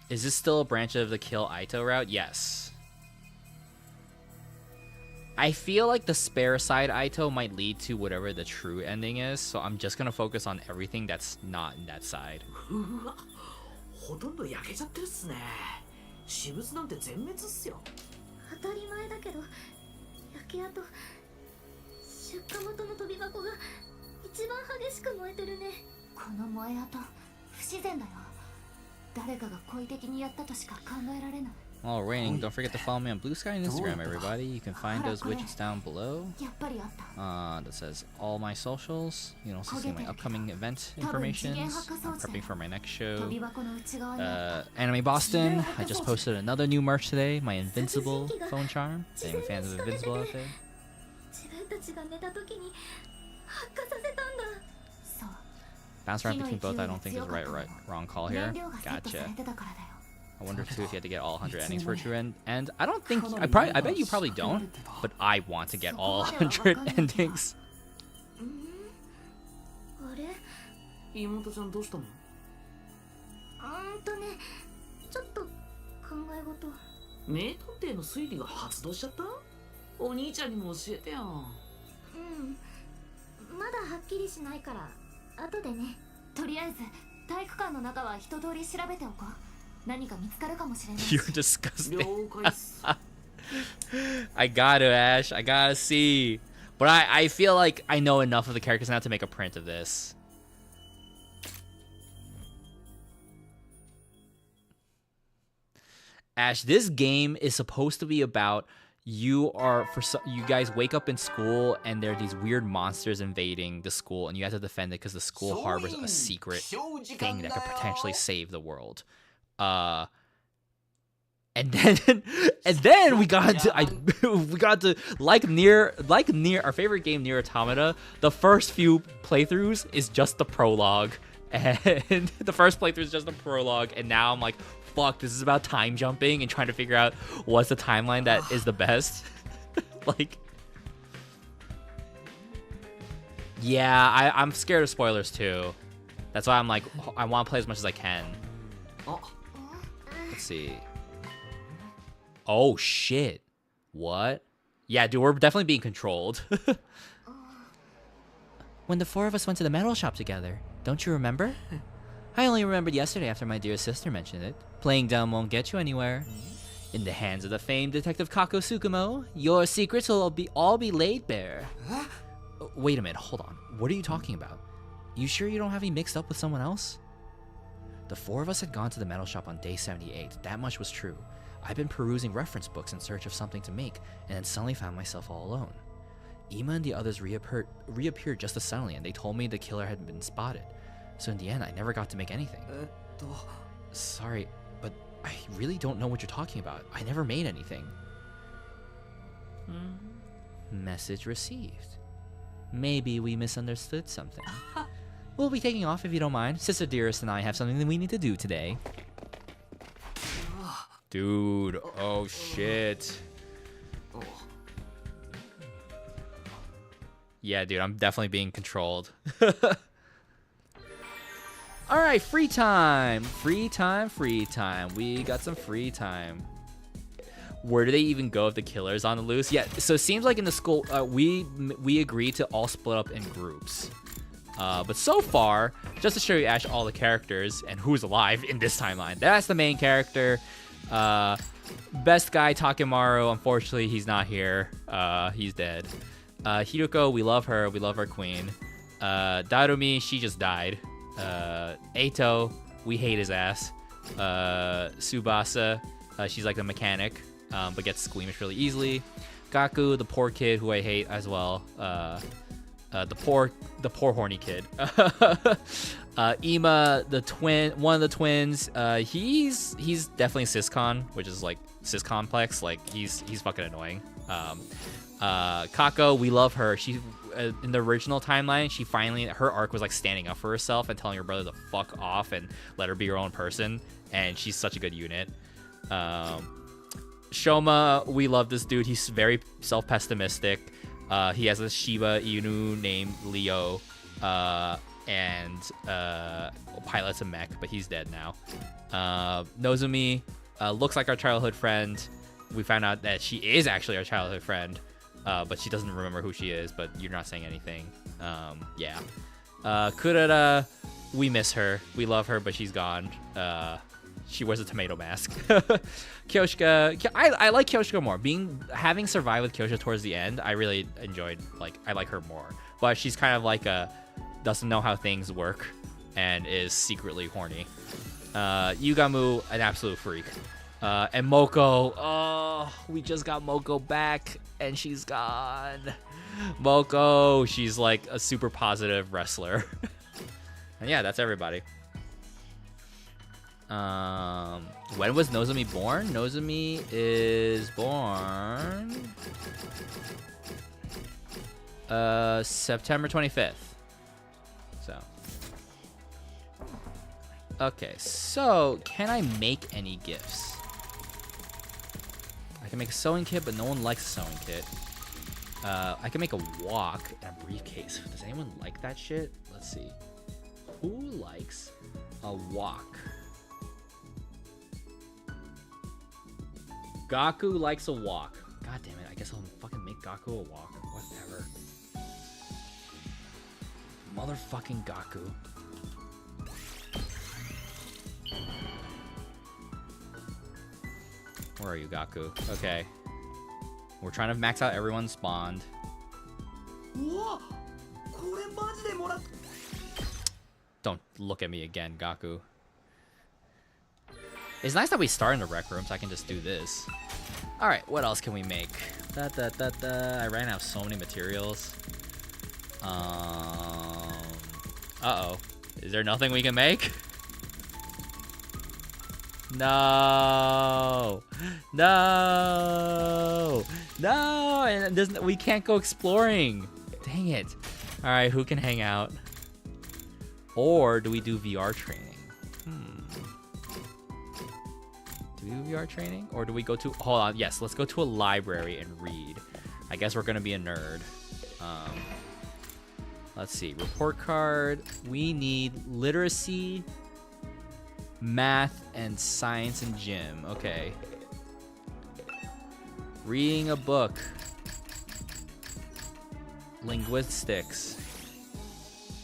Is this still a branch of the kill Aito route? Yes. I feel like the spare side Aito might lead to whatever the true ending is, so I'm just gonna focus on everything that's not in that side. うわ、ほとんど焼けちゃってるっすね。私物なんて全滅っすよ。当たり前だけど、焼け跡、出荷元の飛び箱が一番激しく燃えてるね。この燃え跡、不自然だよ。誰かが故意的にやったとしか考えられない。 Oh, Raining, don't forget to follow me on Blue Sky and Instagram, everybody. You can find those widgets down below. やっぱりあった。 That says all my socials. You can also see my upcoming event information. I'm prepping for my next show. 飛び箱の内側にあった。 Anime Boston, I just posted another new merch today. My Invincible phone charm. Any fans of Invincible out there? 自分たちが寝た時に発火させたんだ。そう。 Bounce around between both, I don't think is the wrong call here. Gotcha. I wonder too if you had to get all 100 endings for a true end. And I don't think I bet you probably don't, but I want to get all 100 endings. あれ？妹ちゃんどうしたの？ちょっと考え事。名探偵の推理が発動しちゃった？お兄ちゃんにも教えてよ。まだはっきりしないから後でね。とりあえず体育館の中は一通り調べておこう。何か見つかるかもしれない。 You're disgusting. 了解っす。I gotta, Ash. I gotta see. But I feel like I know enough of the characters now to make a print of this. Ash, this game is supposed to be about you guys wake up in school and there are these weird monsters invading the school and you have to defend it because the school harbors a secret thing that could potentially save the world. And then we got to like near our favorite game, Nier Automata. The first few playthroughs is just the prologue, and the first playthrough is just the prologue, and now I'm like, fuck, this is about time jumping and trying to figure out what's the timeline that is the best. Like, yeah, I'm scared of spoilers too. That's why I'm like, I want to play as much as I can. Let's see. Oh shit. What? Yeah, dude, we're definitely being controlled. When the four of us went to the metal shop together, don't you remember? I only remembered yesterday after my dear sister mentioned it. Playing dumb won't get you anywhere. In the hands of the famed Detective Kako Tsukumo, your secrets will all be laid bare. Wait a minute, hold on. What are you talking about? You sure you don't have me mixed up with someone else? The four of us had gone to the metal shop on day 78. That much was true. I'd been perusing reference books in search of something to make, and then suddenly found myself all alone. Ima and the others reappeared just as suddenly, and they told me the killer had been spotted. So in the end, I never got to make anything. Sorry, but I really don't know what you're talking about. I never made anything. Message received. Maybe we misunderstood something. We'll be taking off if you don't mind. Sister Dearest and I have something that we need to do today. Dude, oh shit. Yeah, dude, I'm definitely being controlled. Alright, free time. Free time. We got some free time. Where do they even go if the killer's on the loose? Yeah, so it seems like in the school, we agreed to all split up in groups. But so far, just to show you Ash all the characters and who's alive in this timeline. That's the main character. Best guy, Takemaru, unfortunately, he's not here. He's dead. Hiruko, we love her. We love our queen. Darumi, she just died. Eito, we hate his ass. Tsubasa, she's like a mechanic, but gets squeamish really easily. Gaku, the poor kid who I hate as well. The poor horny kid. Ima, one of the twins. He's definitely Syscon, which is like cis complex. Like he's fucking annoying. Kako, we love her. She in the original timeline, she finally her arc was like standing up for herself and telling her brother to fuck off and let her be her own person. And she's such a good unit. Shoma, we love this dude. He's very self-pessimistic. He has a Shiba Inu named Leo, and pilots a mech, but he's dead now. Nozumi looks like our childhood friend. We found out that she is actually our childhood friend. but she doesn't remember who she is, but you're not saying anything. Yeah. Kurara, we miss her. We love her, but she's gone. She wears a tomato mask. Kyoshika, I like Kyoshika more. Having survived with Kyoshika towards the end, I really enjoyed, like, I like her more. But she's kind of like doesn't know how things work and is secretly horny. Yugamu, an absolute freak. And Moko, oh, we just got Moko back and she's gone. Moko, she's like a super positive wrestler. And yeah, that's everybody. When was Nozomi born? Nozomi is born September 25th. So okay, so can I make any gifts? I can make a sewing kit, but no one likes a sewing kit. I can make a walk and a briefcase. Does anyone like that shit? Let's see. Who likes a walk? Gaku likes a walk. God damn it, I guess I'll fucking make Gaku a walk. Whatever. Motherfucking Gaku. Where are you, Gaku? Okay. We're trying to max out everyone's spawned. Don't look at me again, Gaku. It's nice that we start in the rec room so I can just do this. Alright, what else can we make? I ran out of so many materials. Uh-oh. Is there nothing we can make? No! No! No! And we can't go exploring. Dang it. Alright, who can hang out? Or do we do VR training? Do we do VR training? Or do we go to... Hold on. Yes, let's go to a library and read. I guess we're going to be a nerd. Let's see. Report card. We need literacy, math, and science and gym. Okay. Reading a book. Linguistics.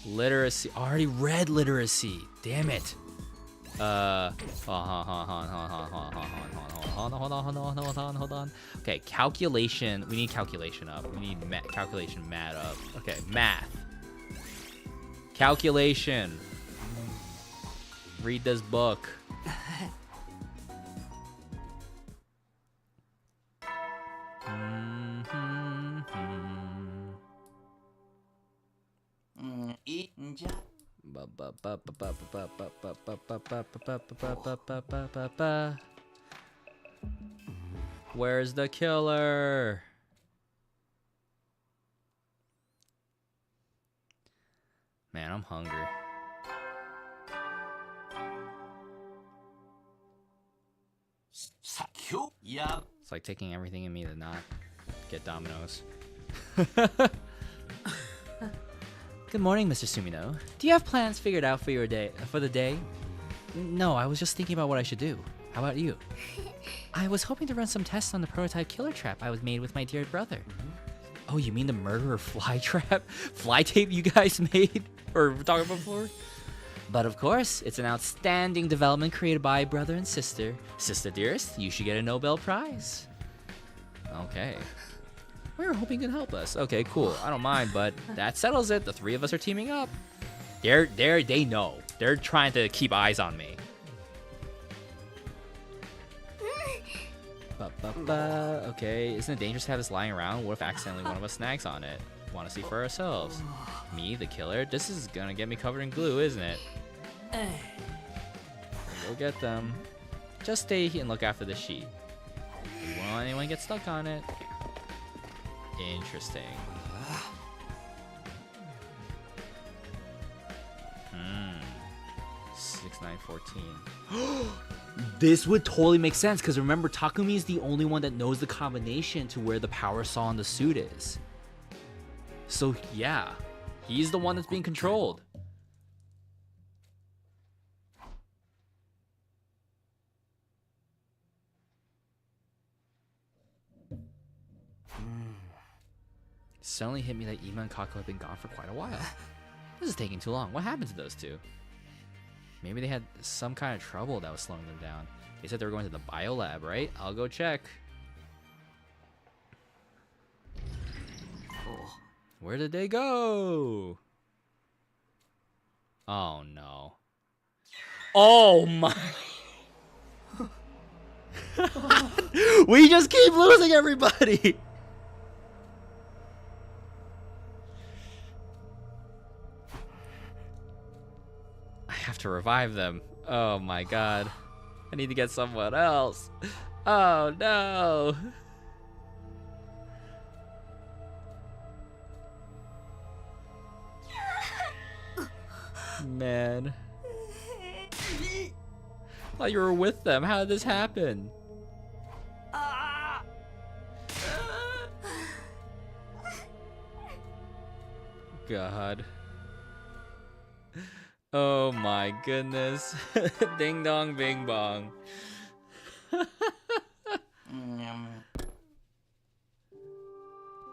Literacy. Already read literacy. Damn it. Hold on. Okay, calculation. We need calculation up. We need calculation mat up. Okay, math. Calculation. Read this book. Where's the killer? Man, I'm hungry. It's like taking everything in me to not get Domino's. Good morning, Mr. Sumino. Do you have plans figured out for the day? No, I was just thinking about what I should do. How about you? I was hoping to run some tests on the prototype killer trap I was made with my dear brother. Oh, you mean the murderer fly trap? Fly tape you guys made? Or were talking about before? But of course, it's an outstanding development created by brother and sister. Sister dearest, you should get a Nobel Prize. Okay. We were hoping you could help us. Okay, cool. I don't mind, but that settles it. The three of us are teaming up. They know. They're trying to keep eyes on me. Okay, isn't it dangerous to have this lying around? What if accidentally one of us snags on it? Want to see for ourselves. Me, the killer? This is gonna get me covered in glue, isn't it? We'll get them. Just stay here and look after the sheet. We won't let anyone get stuck on it. Interesting. 6914. This would totally make sense because remember, Takumi is the only one that knows the combination to where the power saw on the suit is. So yeah, he's the one that's being controlled. Suddenly hit me that Ima and Kako had been gone for quite a while. This is taking too long. What happened to those two? Maybe they had some kind of trouble that was slowing them down. They said they were going to the biolab, right? I'll go check. Where did they go? Oh no. Oh my. We just keep losing everybody. I have to revive them. Oh my god. I need to get someone else. Oh no. Man. I thought you were with them. How did this happen? God. Oh my goodness. Ding dong bing bong.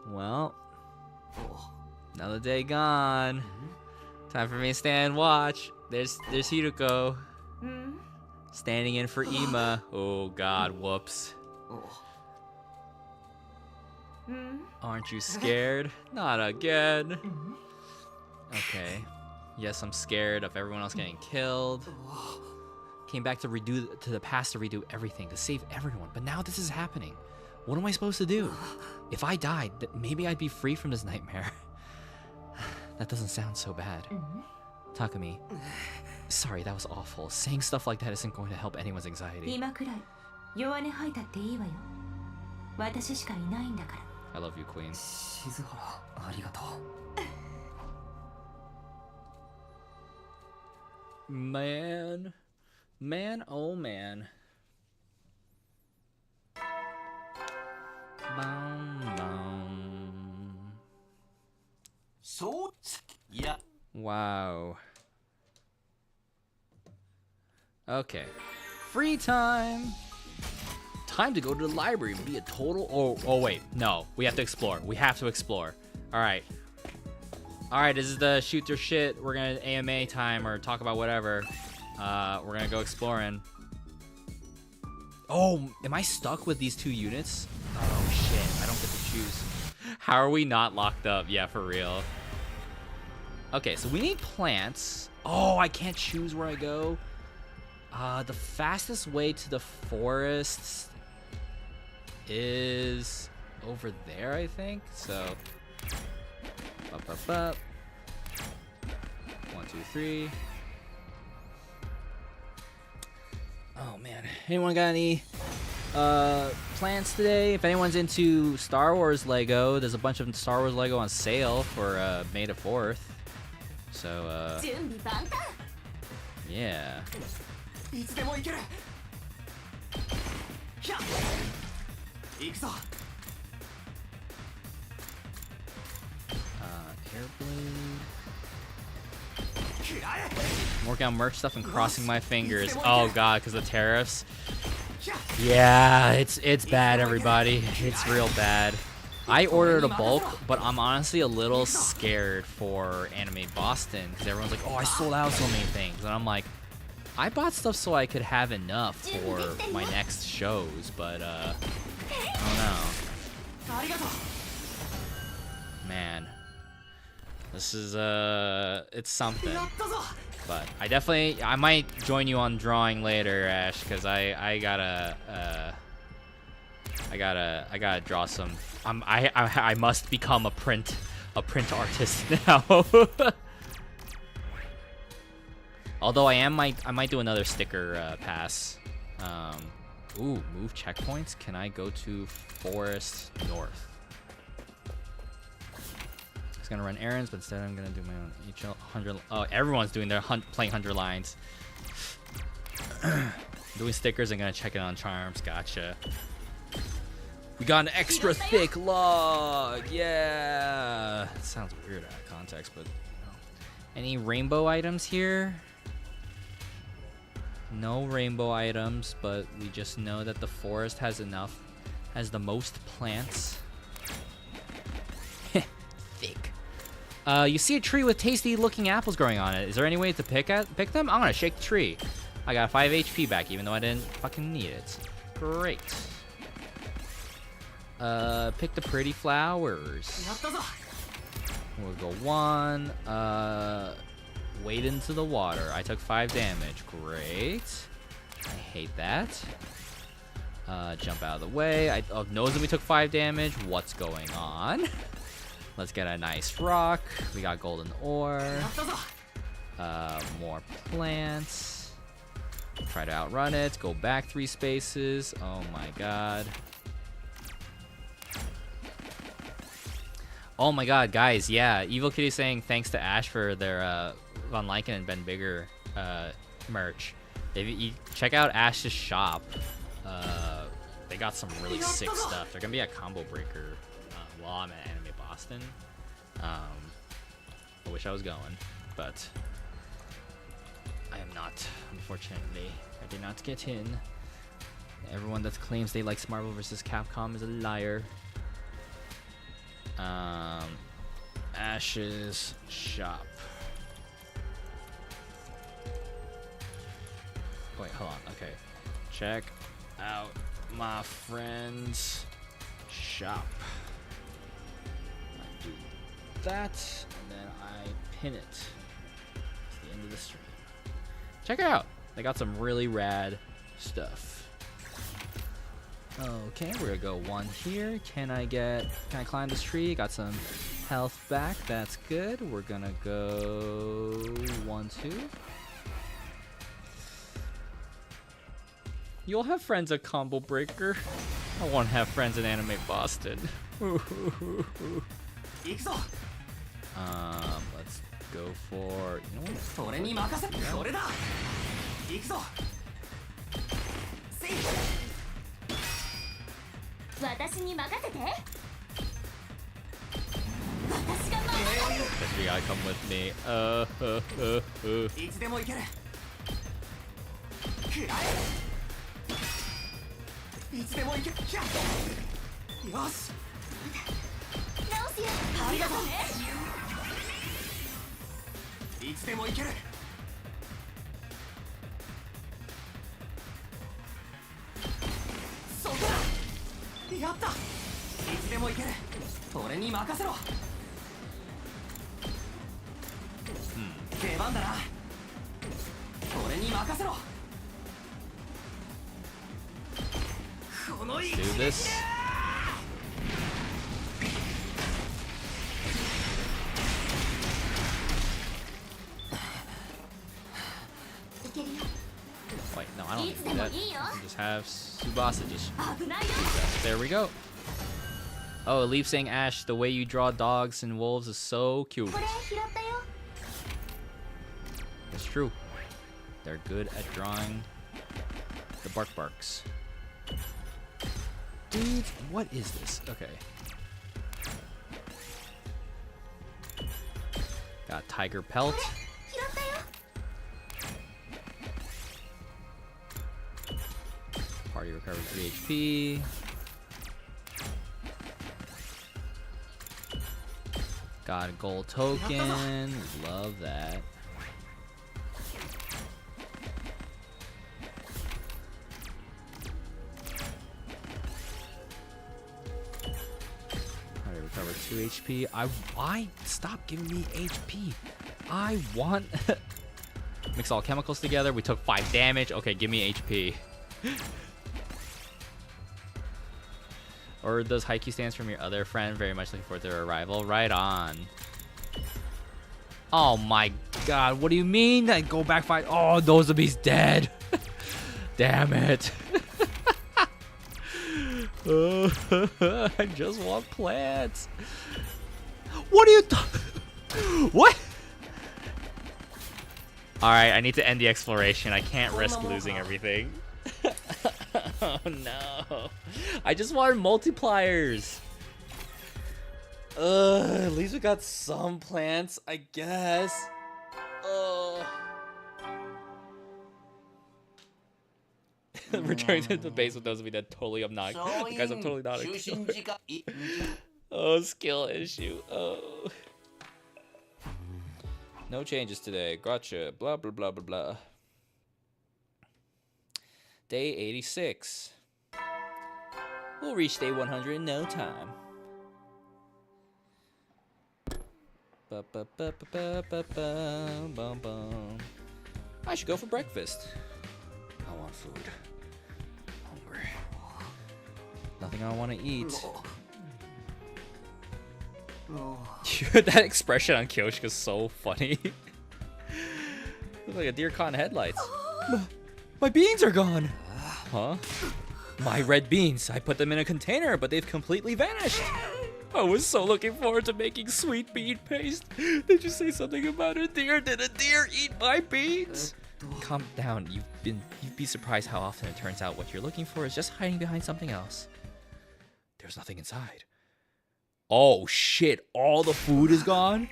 Well, another day gone. Time for me to stand and watch. There's Hiruko. Standing in for Ima. Oh god, whoops. Aren't you scared? Not again. Okay. Yes, I'm scared of everyone else getting killed. Came back to the past to redo everything, to save everyone. But now this is happening. What am I supposed to do? If I died, maybe I'd be free from this nightmare. That doesn't sound so bad. Takumi, sorry, that was awful. Saying stuff like that isn't going to help anyone's anxiety. I love you, Queen. Man, oh man. So, yeah. Wow. Okay. Free time. Time to go to the library and be a total. Oh wait, no. We have to explore. We have to explore. All right. All right. This is the shoot their shit. We're gonna AMA time or talk about whatever. We're gonna go exploring. Oh, am I stuck with these two units? Oh shit! I don't get to choose. How are we not locked up? Yeah, for real. Okay, so we need plants. Oh, I can't choose where I go. The fastest way to the forest is over there, I think. So, up. 1, 2, 3. Oh man, anyone got any plans today? If anyone's into Star Wars Lego, there's a bunch of Star Wars Lego on sale for May the 4th. So yeah. Airblade. I'm working on merch stuff and crossing my fingers. Oh god, because of tariffs. Yeah, it's bad, everybody. It's real bad. I ordered a bulk, but I'm honestly a little scared for Anime Boston because everyone's like, "Oh, I sold out so many things," and I'm like, I bought stuff so I could have enough for my next shows, but I don't know. Man, this is it's something. But I might join you on drawing later, Ash, because I gotta draw some. I must become a print artist now. Although I might do another sticker pass. Ooh, move checkpoints. Can I go to Forest North? I was gonna run errands, but instead I'm gonna do my own each 100. Oh, everyone's doing their playing 100 lines. Doing stickers and gonna check it on charms. Gotcha. We got an extra thick log. Yeah. It sounds weird out of context, but you know. Any rainbow items here? No rainbow items, but we just know that the forest has the most plants. You see a tree with tasty looking apples growing on it. Is there any way to pick them? I'm gonna shake the tree. I got 5 HP back, even though I didn't fucking need it. Great. Pick the pretty flowers. We'll go 1. Wade into the water. I took 5 damage. Great. I hate that. Jump out of the way. Knows that we took 5 damage. What's going on? Let's get a nice rock. We got golden ore. More plants. Try to outrun it. Go back 3 spaces. Oh my god. Oh my god, guys. Yeah, Evil Kitty saying thanks to Ash for their Von Lycan and Ben Bigger merch. If you check out Ash's shop, they got some really sick stuff. They're gonna be at Combo Breaker while I'm at Anime Boston. I wish I was going, but I am not, unfortunately. I did not get in. Everyone that claims they likes Marvel vs. Capcom is a liar. Ash's shop. Wait, hold on. Okay. Check out my friend's shop. I do that, and then I pin it to the end of the stream. Check it out. They got some really rad stuff. Okay, we're gonna go 1 here. Can I climb this tree? Got some health back. That's good. We're gonna go 1, 2. You'll have friends at Combo Breaker. I won't have friends in Anime Boston. Let's go for, you know what? 私に任せて。私が守る。 You gotta come with me. いつでも行ける。くらえ。いつでも行ける。よし。直すよ。ありがとうね。いつでも行ける。そこだ。やった。いつでも行ける。俺に任せろ。出番だな。俺に任せろ。この Do this. Wait, no, I don't need to do that. I just have Tsubasa just do that. There we go. Oh, Leaf saying, Ash, the way you draw dogs and wolves is so cute. It's true. They're good at drawing the barks. Dude, what is this? Okay. Got tiger pelt. Party recovers 3 HP. Got a gold token. Love that. Party recover 2 HP. Why stop giving me HP? I want mix all chemicals together. We took 5 damage. Okay, give me HP. Or does Haikyuu stands from your other friend? Very much looking forward to their arrival. Right on. Oh my god, what do you mean? I go back 5. Oh, Nozomi's dead. Damn it. I just want plants. What are you What? Alright, I need to end the exploration. I can't risk losing everything. Oh no. I just wanted multipliers. At least we got some plants, I guess. Returning to the base with those of me that totally obnoxious. Guys, I'm totally not a killer. Oh, skill issue. Oh. No changes today. Gotcha. Blah, blah, blah, blah, blah. Day 86. We'll reach day 100 in no time. I should go for breakfast. I want food. Hungry. Nothing I want to eat. That expression on Kyoshika's so funny. Looks like a deer caught in headlights. My beans are gone. Huh? My red beans. I put them in a container, but they've completely vanished. I was so looking forward to making sweet bean paste. Did you say something about a deer? Did a deer eat my beans? Calm down. You'd be surprised how often it turns out what you're looking for is just hiding behind something else. There's nothing inside. Oh shit, all the food is gone?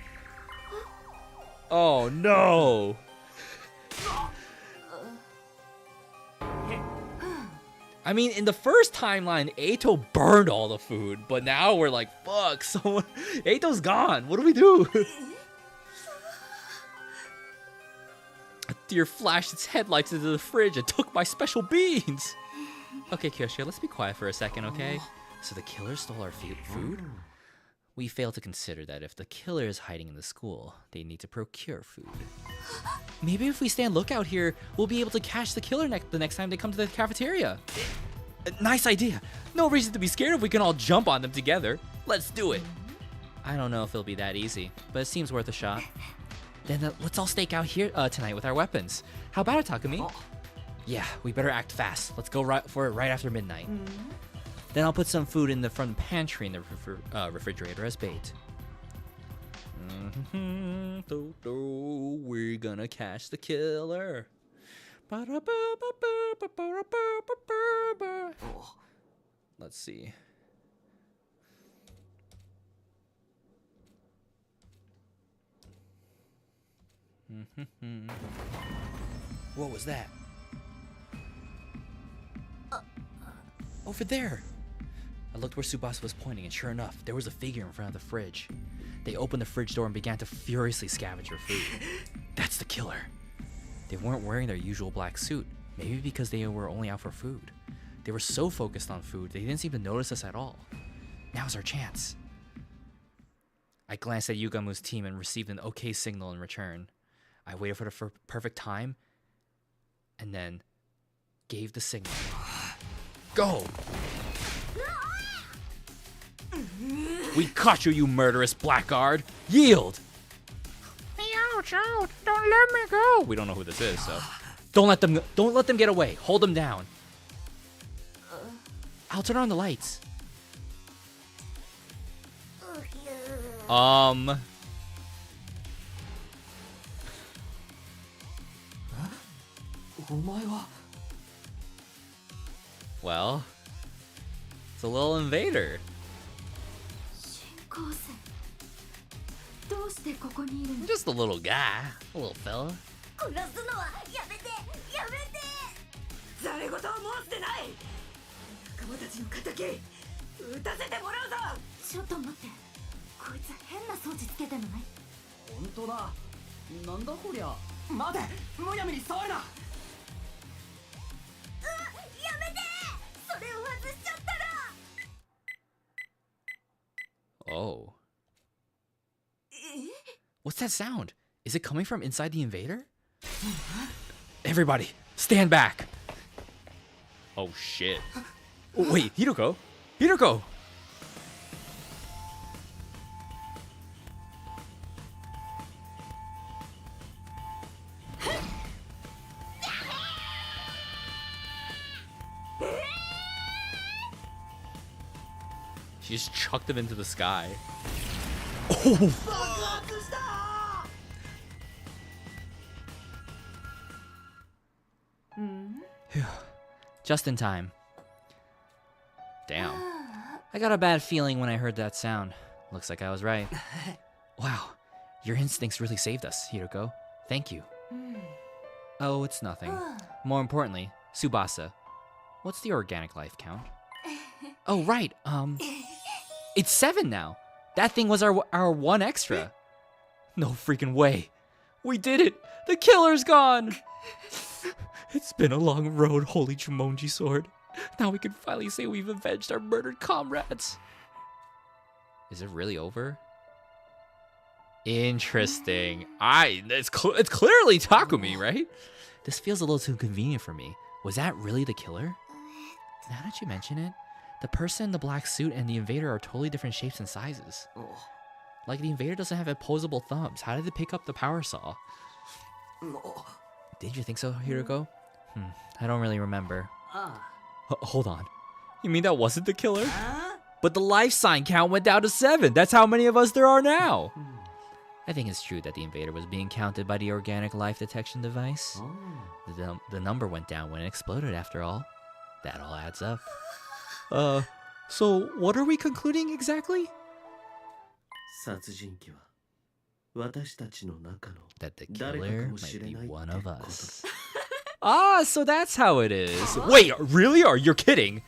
Oh no. I mean, in the first timeline, Eito burned all the food, but now we're like, fuck, someone, Eito's gone. What do we do? A deer flashed its headlights into the fridge and took my special beans. Okay, Kyoshia, let's be quiet for a second, okay? So the killer stole our food? We fail to consider that if the killer is hiding in the school, they need to procure food. Maybe if we stand lookout here, we'll be able to catch the killer the next time they come to the cafeteria. Nice idea. No reason to be scared if we can all jump on them together. Let's do it. I don't know if it'll be that easy, but it seems worth a shot. Then let's all stake out here tonight with our weapons. How about it, Takumi? Yeah, we better act fast. Let's go for it right after midnight. Then I'll put some food in the front pantry in the refrigerator as bait. We're gonna catch the killer. Let's see. What was that? Over there. I looked where Tsubasa was pointing, and sure enough, there was a figure in front of the fridge. They opened the fridge door and began to furiously scavenge her food. That's the killer. They weren't wearing their usual black suit, maybe because they were only out for food. They were so focused on food, they didn't seem to notice us at all. Now's our chance. I glanced at Yugamu's team and received an okay signal in return. I waited for the perfect time, and then gave the signal. Go! We caught you, you murderous blackguard! Yield! Ouch, ouch! Don't let me go! We don't know who this is, so don't let them get away. Hold them down. I'll turn on the lights. Well, it's a little invader. 高生どうしてここにいるの Just a little guy, a little fella. 殺すのはやめてやめてざれ言を申してない仲間たちの敵撃たせてもらうぞちょっと待ってこいつ変な装置つけてない本当だなんだこりゃ待てむやみに触るなやめてそれを外しちゃったら Oh. What's that sound? Is it coming from inside the invader? Everybody, stand back. Oh shit. Oh, wait, Hiroko? Hiroko! She just chucked him into the sky. Oh! Just in time. Damn. I got a bad feeling when I heard that sound. Looks like I was right. Wow, your instincts really saved us, Hiroko. Thank you. Oh, it's nothing. More importantly, Tsubasa, what's the organic life count? Oh, right, it's 7 now. That thing was our 1 extra. No freaking way. We did it! The killer's gone! It's been a long road, Holy Jumonji Sword. Now we can finally say we've avenged our murdered comrades. Is it really over? Interesting. It's clearly Takumi, right? This feels a little too convenient for me. Was that really the killer? Now that you mention it, the person in the black suit and the invader are totally different shapes and sizes. Like, the invader doesn't have opposable thumbs. How did they pick up the power saw? Did you think so, Hiroko? I don't really remember. Hold on. You mean that wasn't the killer? But the life sign count went down to 7. That's how many of us there are now. I think it's true that the invader was being counted by the organic life detection device. The number went down when it exploded, after all. That all adds up. So what are we concluding exactly? That the killer might be one of us. So that's how it is. Wait, really? Are you kidding?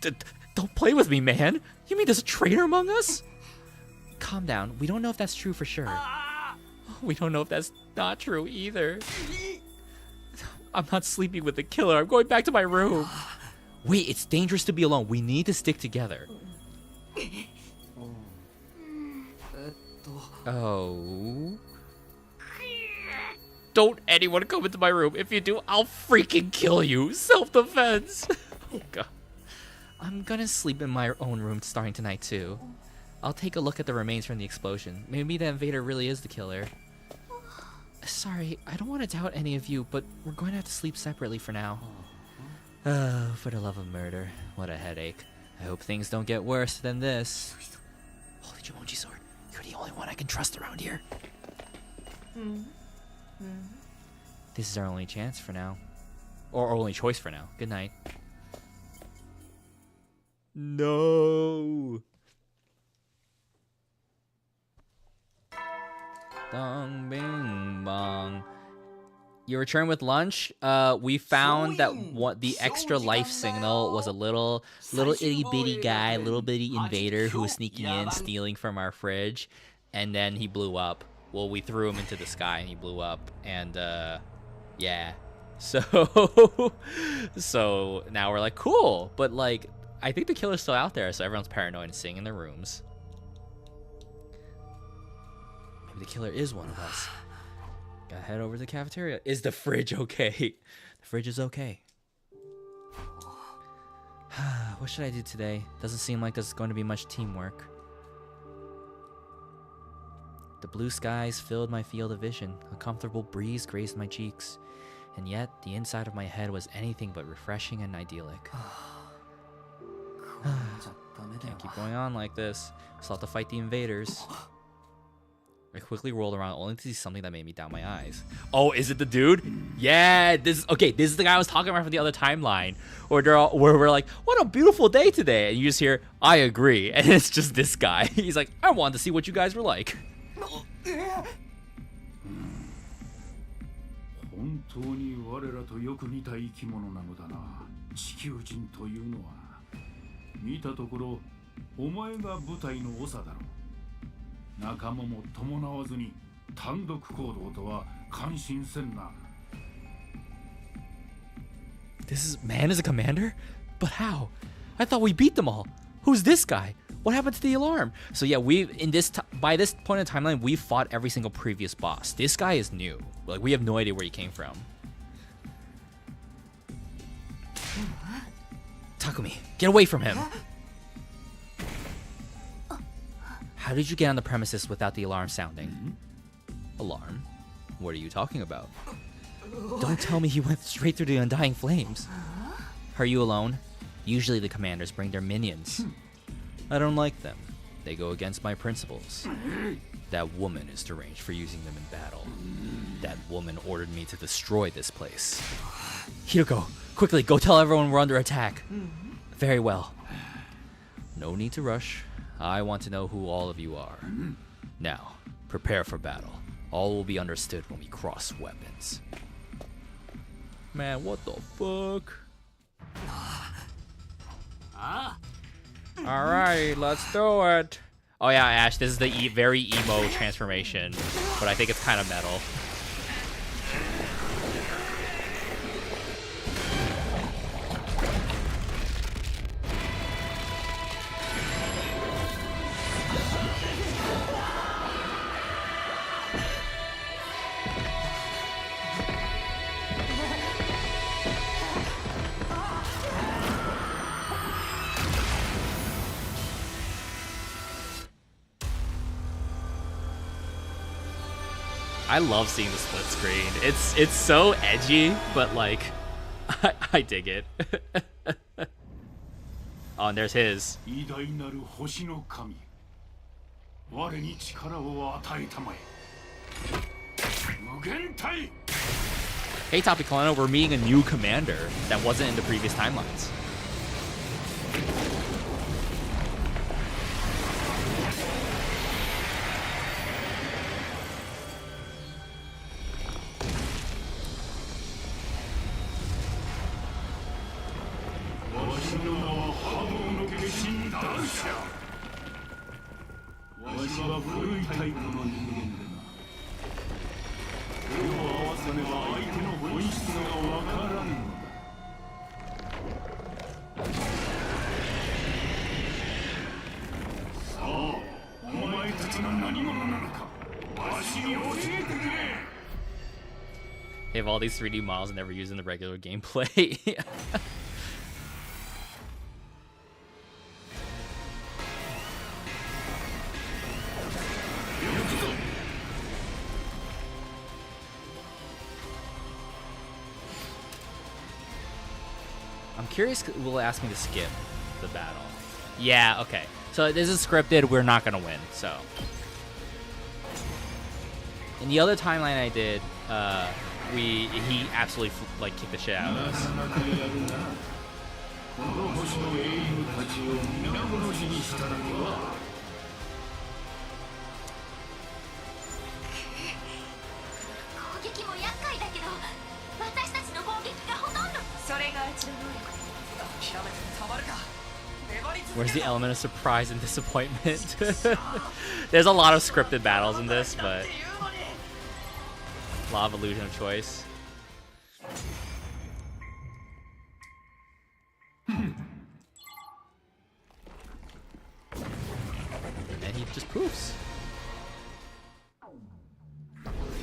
Don't play with me, man. You mean there's a traitor among us? Calm down. We don't know if that's true for sure. We don't know if that's not true either. I'm not sleeping with the killer. I'm going back to my room. Wait, it's dangerous to be alone. We need to stick together. Oh. Don't anyone come into my room. If you do, I'll freaking kill you. Self-defense. Oh, God. I'm gonna sleep in my own room starting tonight, too. I'll take a look at the remains from the explosion. Maybe the invader really is the killer. Sorry, I don't want to doubt any of you, but we're going to have to sleep separately for now. Oh, for the love of murder. What a headache. I hope things don't get worse than this. Holy Jumonji Sword, you're the only one I can trust around here. This is our only chance for now. Or our only choice for now. Good night. No. Dong bing bong. You return with lunch. We found that the extra life signal was a little itty bitty guy, little bitty invader who was sneaking in, stealing from our fridge, and then he blew up. Well, we threw him into the sky and he blew up, and yeah. So now we're like, cool, but like, I think the killer's still out there, so everyone's paranoid and sitting in their rooms. Maybe the killer is one of us. Gotta head over to the cafeteria. Is the fridge okay? The fridge is okay. What should I do today? Doesn't seem like there's going to be much teamwork. The blue skies filled my field of vision. A comfortable breeze grazed my cheeks. And yet, the inside of my head was anything but refreshing and idyllic. Can't keep going on like this. Still have to fight the invaders. I quickly rolled around only to see something that made me doubt my eyes. Oh, is it the dude? Yeah, this is the guy I was talking about from the other timeline. Where we're like, what a beautiful day today. And you just hear, I agree. And it's just this guy. He's like, I wanted to see what you guys were like. 本当に我らとよく似た生き物なのだな。地球人というのは。見たところ、お前が部隊の長だろう。仲間も伴わずに単独行動とは感心せんな。This man is a commander? But how? I thought we beat them all. Who's this guy? What happened to the alarm? So yeah, by this point in the timeline, we fought every single previous boss. This guy is new. Like, we have no idea where he came from. Takumi, get away from him. How did you get on the premises without the alarm sounding? Alarm? What are you talking about? Don't tell me he went straight through the undying flames. Are you alone? Usually the commanders bring their minions. I don't like them. They go against my principles. That woman is deranged for using them in battle. That woman ordered me to destroy this place. Hiroko, quickly, go tell everyone we're under attack. Very well. No need to rush. I want to know who all of you are. Now, prepare for battle. All will be understood when we cross weapons. Man, what the fuck? Alright, let's do it. Oh yeah, Ash, this is the very emo transformation, but I think it's kind of metal. I love seeing the split screen. It's so edgy, but like, I dig it. Oh, and there's his. Hey, Topiclano, we're meeting a new commander that wasn't in the previous timelines. They have all these 3D models never used in the regular gameplay. I'm curious, will it ask me to skip the battle? Yeah, okay. So this is scripted, we're not gonna win, so. In the other timeline I did, he absolutely like kicked the shit out of us. Where's the element of surprise and disappointment? There's a lot of scripted battles in this, but a lot of illusion of choice. And he just poofs.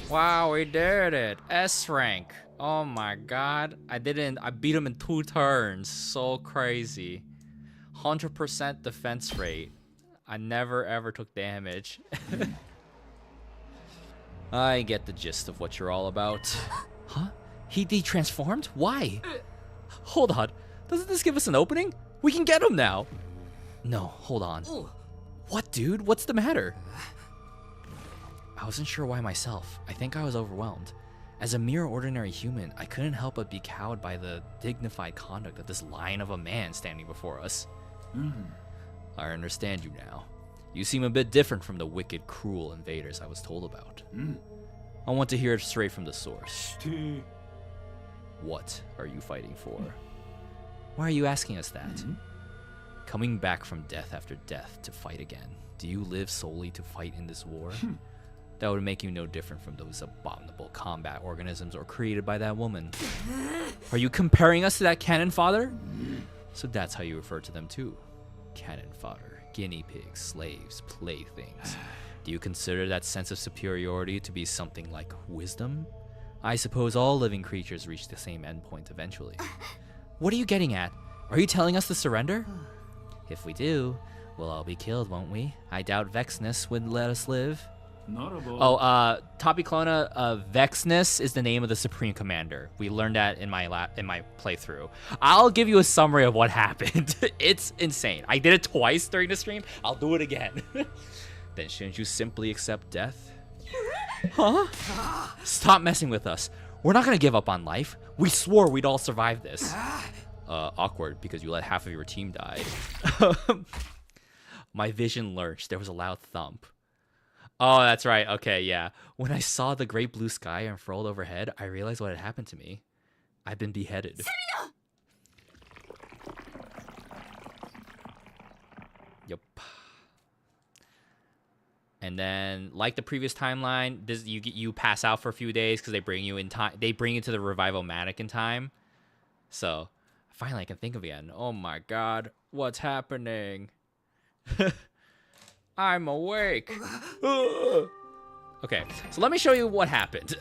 Wow, we did it. S rank. Oh my god. I beat him in 2 turns. So crazy. 100% defense rate. I never ever took damage. I get the gist of what you're all about. Huh? He de-transformed? Why? Hold on. Doesn't this give us an opening? We can get him now. No, hold on. What, dude? What's the matter? I wasn't sure why myself. I think I was overwhelmed. As a mere ordinary human, I couldn't help but be cowed by the dignified conduct of this lion of a man standing before us. I understand you now. You seem a bit different from the wicked, cruel invaders I was told about. I want to hear it straight from the source. What are you fighting for? Why are you asking us that? Coming back from death after death to fight again. Do you live solely to fight in this war? That would make you no different from those abominable combat organisms or created by that woman. Are you comparing us to that cannon fodder? So that's how you refer to them too. Cannon fodder, guinea pigs, slaves, playthings. Do you consider that sense of superiority to be something like wisdom? I suppose all living creatures reach the same endpoint eventually. What are you getting at? Are you telling us to surrender? If we do, we'll all be killed, won't we? I doubt Vexness would let us live. Oh, Topiclona, Vexness is the name of the Supreme Commander. We learned that in my playthrough. I'll give you a summary of what happened. It's insane. I did it twice during the stream. I'll do it again. Then shouldn't you simply accept death? Huh? Stop messing with us. We're not gonna give up on life. We swore we'd all survive this. Awkward, because you let half of your team die. My vision lurched. There was a loud thump. Oh, that's right. Okay, yeah. When I saw the great blue sky unfurled overhead, I realized what had happened to me. I've been beheaded. Yup. And then, like the previous timeline, this you pass out for a few days because they bring you in time. They bring you to the revival-matic in time. So finally, I can think of it again. Oh my god, what's happening? I'm awake. Okay, so let me show you what happened.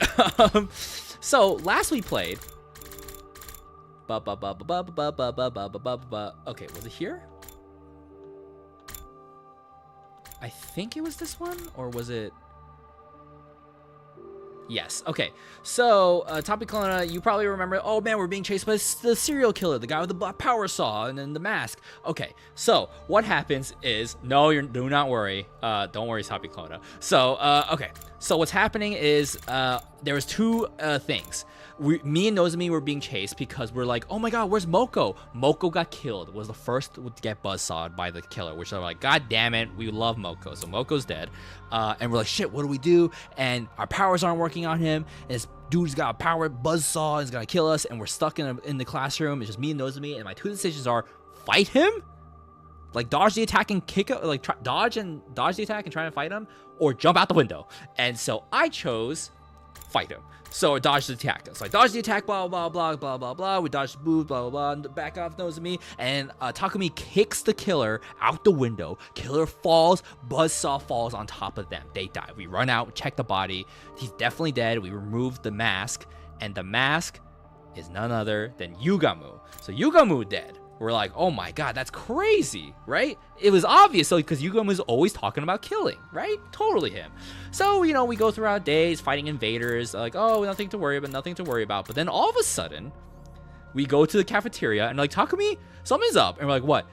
So last we played. Okay, was it here? I think it was this one, or was it? Yes. Okay. So, Topic Clona, you probably remember. Oh man, we're being chased by the serial killer, the guy with the black power saw, and then the mask. Okay. So what happens is, no, do not worry. Don't worry, Topic Clona. So, okay. So what's happening is, there was two things. Me and Nozomi were being chased because we're like, oh my god, where's Moko? Moko got killed. Was the first to get buzzsawed by the killer, which are like, god damn it, we love Moko. So Moko's dead. And we're like, shit, what do we do? And our powers aren't working on him. And this dude's got a power buzzsaw, is gonna kill us, and we're stuck in the classroom. It's just me and Nozomi, and my two decisions are fight him, like dodge the attack and kick it, like dodge the attack and try to fight him, or jump out the window. And so I chose fight him. So dodge the attack. So I dodge the attack, blah, blah, blah, blah, blah, blah. We dodge the move, blah, blah, blah. Back off Nozomi. And Takumi kicks the killer out the window. Killer falls. Buzzsaw falls on top of them. They die. We run out, check the body. He's definitely dead. We remove the mask. And the mask is none other than Yugamu. So Yugamu dead. We're like, oh my god, that's crazy, right? It was obvious, because Yugamu was always talking about killing, right? Totally him. So, you know, we go through our days fighting invaders, like, oh, nothing to worry about. But then all of a sudden, we go to the cafeteria, and like, Takumi, something's up. And we're like, what?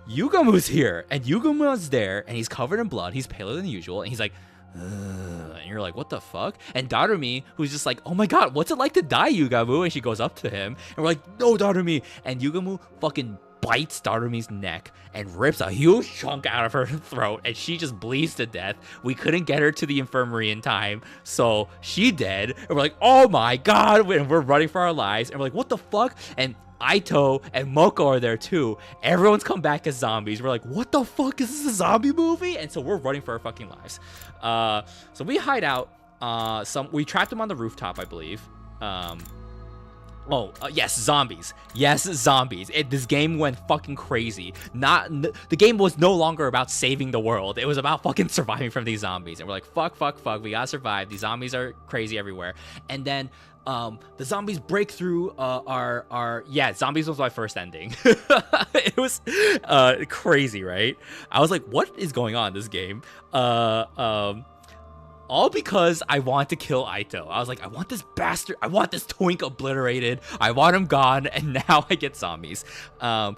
Yugamu's here, and Yugamu's there, and he's covered in blood, he's paler than usual, and he's like, and you're like, what the fuck? And Darumi, who's just like, oh my god, what's it like to die, Yugamu? And she goes up to him, and we're like, no, Darumi. And Yugamu fucking bites Darumi's neck and rips a huge chunk out of her throat, and she just bleeds to death. We couldn't get her to the infirmary in time, so she dead. And we're like, oh my god, and we're running for our lives, and we're like, what the fuck? And Aito and Moko are there too. Everyone's come back as zombies. We're like, what the fuck? Is this a zombie movie? And so we're running for our fucking lives. So we hide out. We trapped them on the rooftop, I believe. Yes, zombies. Yes, zombies. This game went fucking crazy. The game was no longer about saving the world. It was about fucking surviving from these zombies. And we're like, fuck. We gotta survive. These zombies are crazy everywhere. And then the zombies break through zombies was my first ending. It was crazy, right? I was like, what is going on in this game? All because I want to kill Aito. I was like, I want this bastard, I want this twink obliterated, I want him gone, and now I get zombies. And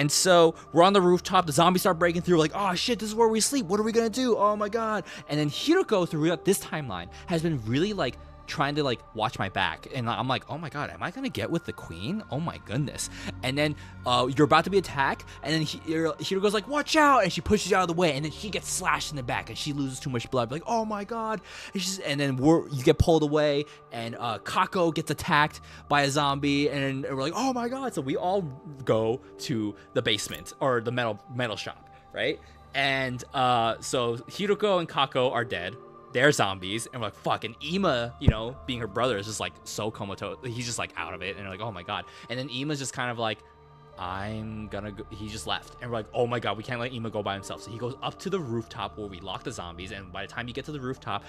so we're on the rooftop, the zombies start breaking through, like, oh shit, this is where we sleep, what are we gonna do? Oh my god. And then Hiroko, throughout this timeline, has been really like trying to like watch my back, and I'm like, oh my god, am I gonna get with the queen? Oh my goodness. And then you're about to be attacked, and then Hiroko's like, watch out, and she pushes you out of the way, and then she gets slashed in the back, and she loses too much blood, like, oh my god. And then you get pulled away, and Kako gets attacked by a zombie, and we're like, oh my god. So we all go to the basement, or the metal shop, right? And so Hiroko and Kako are dead. They're zombies, and we're like, fuck. And Ima, you know, being her brother, is just like so comatose. He's just like out of it, and we're like, oh my god. And then Ima's just kind of like, I'm gonna go. He just left, and we're like, oh my god, we can't let Ima go by himself. So he goes up to the rooftop where we lock the zombies, and by the time you get to the rooftop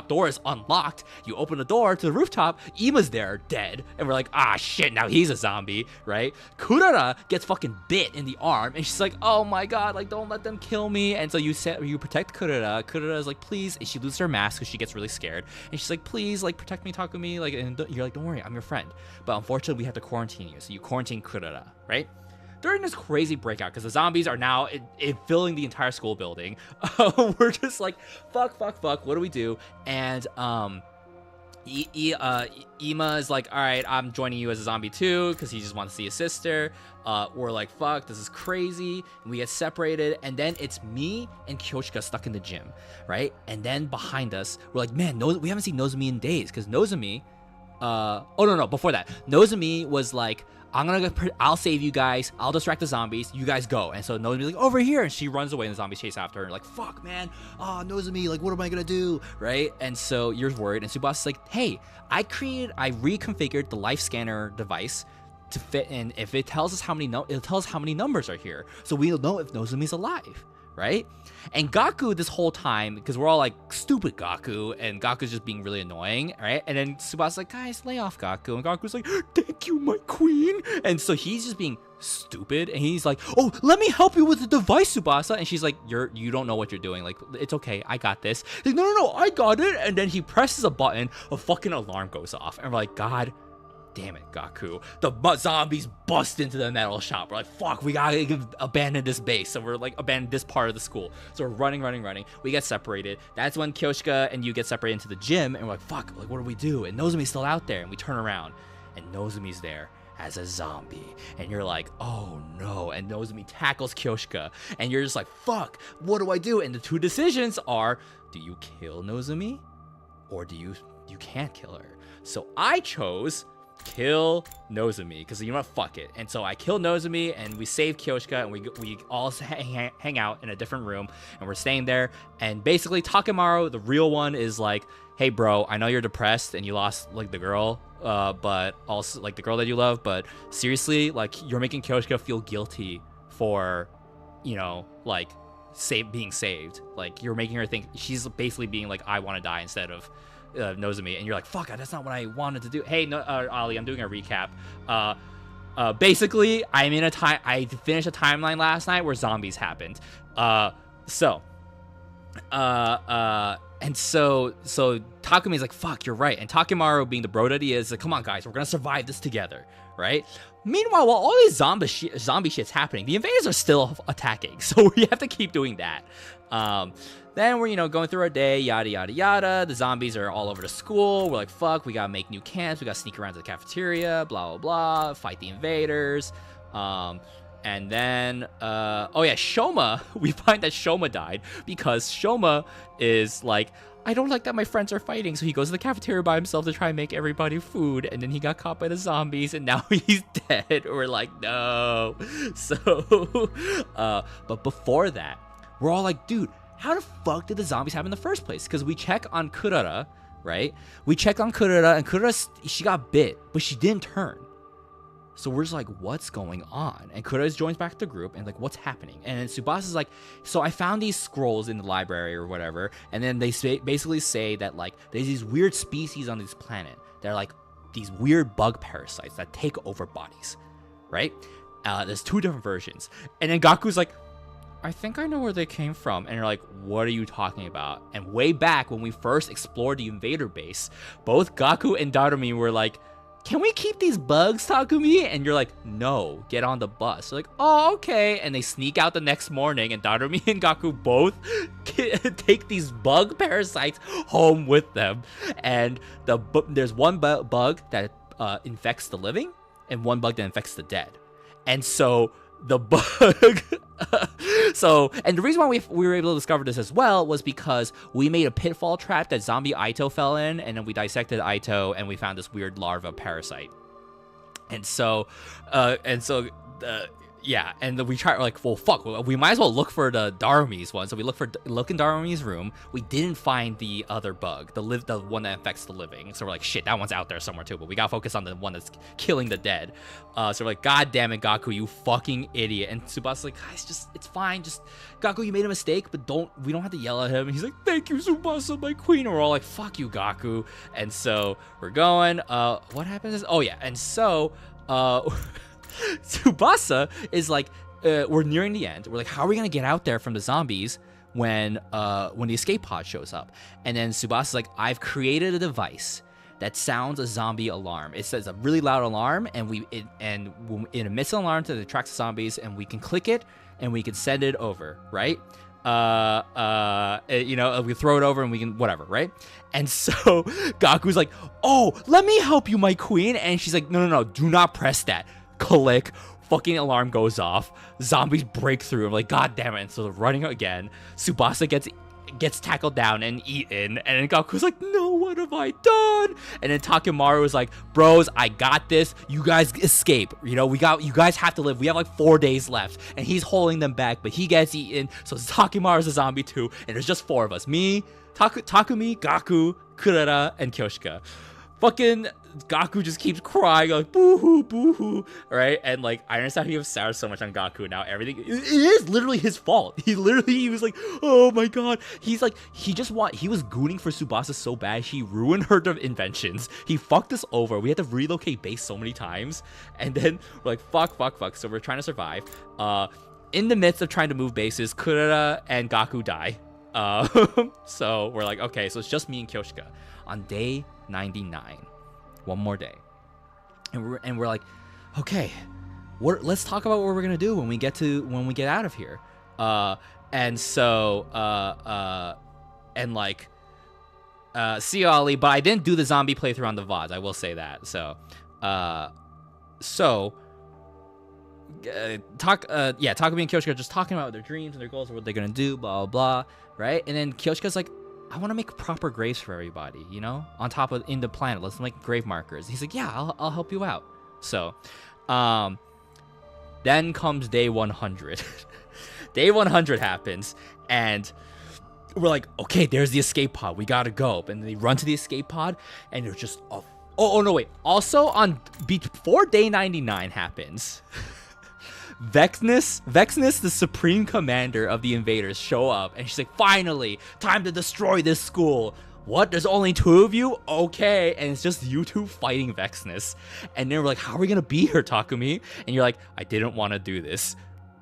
door is unlocked. You open the door to the rooftop, Ima's there, dead, and we're like, ah shit, now he's a zombie, right? Kurara gets fucking bit in the arm, and she's like, oh my god, like, don't let them kill me. And so you protect Kurara. Kurara is like, please, and she loses her mask because she gets really scared, and she's like, please, like, protect me, Takumi, like, and you're like, don't worry, I'm your friend. But unfortunately, we have to quarantine you, so you quarantine Kurara, right? During this crazy breakout, because the zombies are now filling the entire school building, we're just like, fuck, what do we do? And Ima is like, all right, I'm joining you as a zombie too, because he just wants to see his sister. We're like, fuck, this is crazy. And we get separated, and then it's me and Kyoshika stuck in the gym, right? And then behind us, we're like, man, we haven't seen Nozomi in days, because Nozomi, before that, Nozomi was like, I'll save you guys. I'll distract the zombies. You guys go. And so Nozomi's like, over here. And she runs away and the zombies chase after her. And like, fuck, man. Oh, Nozomi, like, what am I going to do? Right? And so you're worried. And Tsubasa's like, hey, I reconfigured the life scanner device to fit in. If it tells us it'll tell us how many numbers are here. So we'll know if Nozomi's alive. Right? And Gaku this whole time, because we're all like, stupid Gaku, and Gaku's just being really annoying, right? And then Tsubasa's like, guys, lay off Gaku. And Gaku's like, thank you, my queen. And so he's just being stupid, and he's like, oh, let me help you with the device, Tsubasa. And she's like, you don't know what you're doing. Like, it's okay, I got this. He's like, no, I got it. And then he presses a button, a fucking alarm goes off. And we're like, God damn it, Gaku. The zombies bust into the metal shop. We're like, fuck, we gotta abandon this base. So we're like, abandon this part of the school. So we're running. We get separated. That's when Kyoshika and you get separated into the gym. And we're like, fuck, like, what do we do? And Nozomi's still out there. And we turn around. And Nozomi's there as a zombie. And you're like, oh no. And Nozomi tackles Kyoshika. And you're just like, fuck, what do I do? And the two decisions are, do you kill Nozomi? Or do you can't kill her? So I chose kill Nozomi, because you know what, fuck it. And so I kill Nozomi, and we save Kyoshika, and we all hang out in a different room, and we're staying there. And basically Takemaru, the real one, is like, hey bro, I know you're depressed and you lost like the girl, but also like the girl that you love, but seriously, like, you're making Kyoshika feel guilty for, you know, like being saved. Like, you're making her think she's basically being like, I want to die instead of Nozomi. And you're like, fuck, that's not what I wanted to do. Hey, Ali, I'm doing a recap. Basically, I finished a timeline last night where zombies happened. And so Takumi's like, fuck, you're right. And Takemaru, being the bro that he is, like, come on guys, we're gonna survive this together, right? Meanwhile, while all these zombie shit's happening, the invaders are still attacking, so we have to keep doing that. Then we're, going through our day, yada, yada, yada. The zombies are all over the school. We're like, fuck, we gotta make new camps. We gotta sneak around to the cafeteria, blah, blah, blah, fight the invaders. And then, Shoma, we find that Shoma died because Shoma is like, I don't like that my friends are fighting. So he goes to the cafeteria by himself to try and make everybody food. And then he got caught by the zombies and now he's dead. We're like, no. So, but before that, we're all like, dude, how the fuck did the zombies happen in the first place? Because we check on Kurara, right? We check on Kurara, and Kurara, she got bit, but she didn't turn. So we're just like, what's going on? And Kurara joins back the group and like, what's happening? And then Tsubasa's like, so I found these scrolls in the library or whatever. And then they basically say that like, there's these weird species on this planet. They're like these weird bug parasites that take over bodies, right? There's two different versions. And then Gaku's like, I think I know where they came from. And you're like, what are you talking about? And way back when we first explored the invader base, both Gaku and Darumi were like, can we keep these bugs, Takumi? And you're like, no, get on the bus. They're like, oh, okay. And they sneak out the next morning, and Darumi and Gaku both take these bug parasites home with them. And there's one bug that infects the living, and one bug that infects the dead. And so the bug and the reason why we were able to discover this as well was because we made a pitfall trap that zombie Aito fell in, and then we dissected Aito and we found this weird larva parasite. And so and then we tried, like, well, fuck, we might as well look for the Darumi's one. So we look in Darumi's room. We didn't find the other bug, the one that infects the living. So we're like, shit, that one's out there somewhere too. But we gotta focus on the one that's killing the dead. So we're like, god damn it, Gaku, you fucking idiot. And Tsubasa's like, guys, it's fine. Just, Gaku, you made a mistake, but we don't have to yell at him. And he's like, thank you, Tsubasa, my queen. And we're all like, fuck you, Gaku. And so we're going. What happens? Oh yeah, and so Tsubasa is like, we're nearing the end. We're like, how are we gonna get out there from the zombies when the escape pod shows up? And then Tsubasa's like, I've created a device that sounds a zombie alarm. It says a really loud alarm, and it emits an alarm that attracts the zombies, and we can click it and we can send it over, right? We throw it over and we can whatever, right? And so Gaku's like, oh, let me help you, my queen. And she's like, no, do not press that. Click, fucking alarm goes off, zombies break through. I'm like, god damn it. And so they're running again. Tsubasa gets gets tackled down and eaten, and then Gaku's like, no, what have I done? And then Takemaru was like, bros, I got this, you guys escape, you know, you guys have to live, we have like 4 days left. And he's holding them back, but he gets eaten, so Takemaru's a zombie too, and there's just 4 of us, me, Takumi, Gaku, Kurara, and Kyoshika. Fucking Gaku just keeps crying, like, boo-hoo, boo-hoo, right? And, like, I understand he was sour so much on Gaku now. Everything, it is literally his fault. He was like, oh my god. He's like, he was gooning for Tsubasa so bad, he ruined her inventions. He fucked us over. We had to relocate base so many times. And then, we're like, fuck. So we're trying to survive. In the midst of trying to move bases, Kurara and Gaku die. So we're like, okay, so it's just me and Kyoshika on day 99, one more day, and we're like, okay, let's talk about what we're gonna do when we get out of here. See you, Ali, but I didn't do the zombie playthrough on the VODs, I will say that. Takumi and Kyoshika are just talking about their dreams and their goals and what they're gonna do, blah blah blah, right? And then Kyoshika's like, I want to make proper graves for everybody, you know, on top of in the planet. Let's make grave markers. He's like, yeah, I'll help you out. So, then comes day 100. Day 100 happens, and we're like, okay, there's the escape pod. We gotta go. And they run to the escape pod, and they're just oh no, wait. Also before day 99 happens. Vexness, the supreme commander of the invaders, show up, and she's like, finally, time to destroy this school. What? There's only 2 of you? Okay. And it's just you 2 fighting Vexness. And then we're like, how are we gonna beat her, Takumi? And you're like, I didn't want to do this,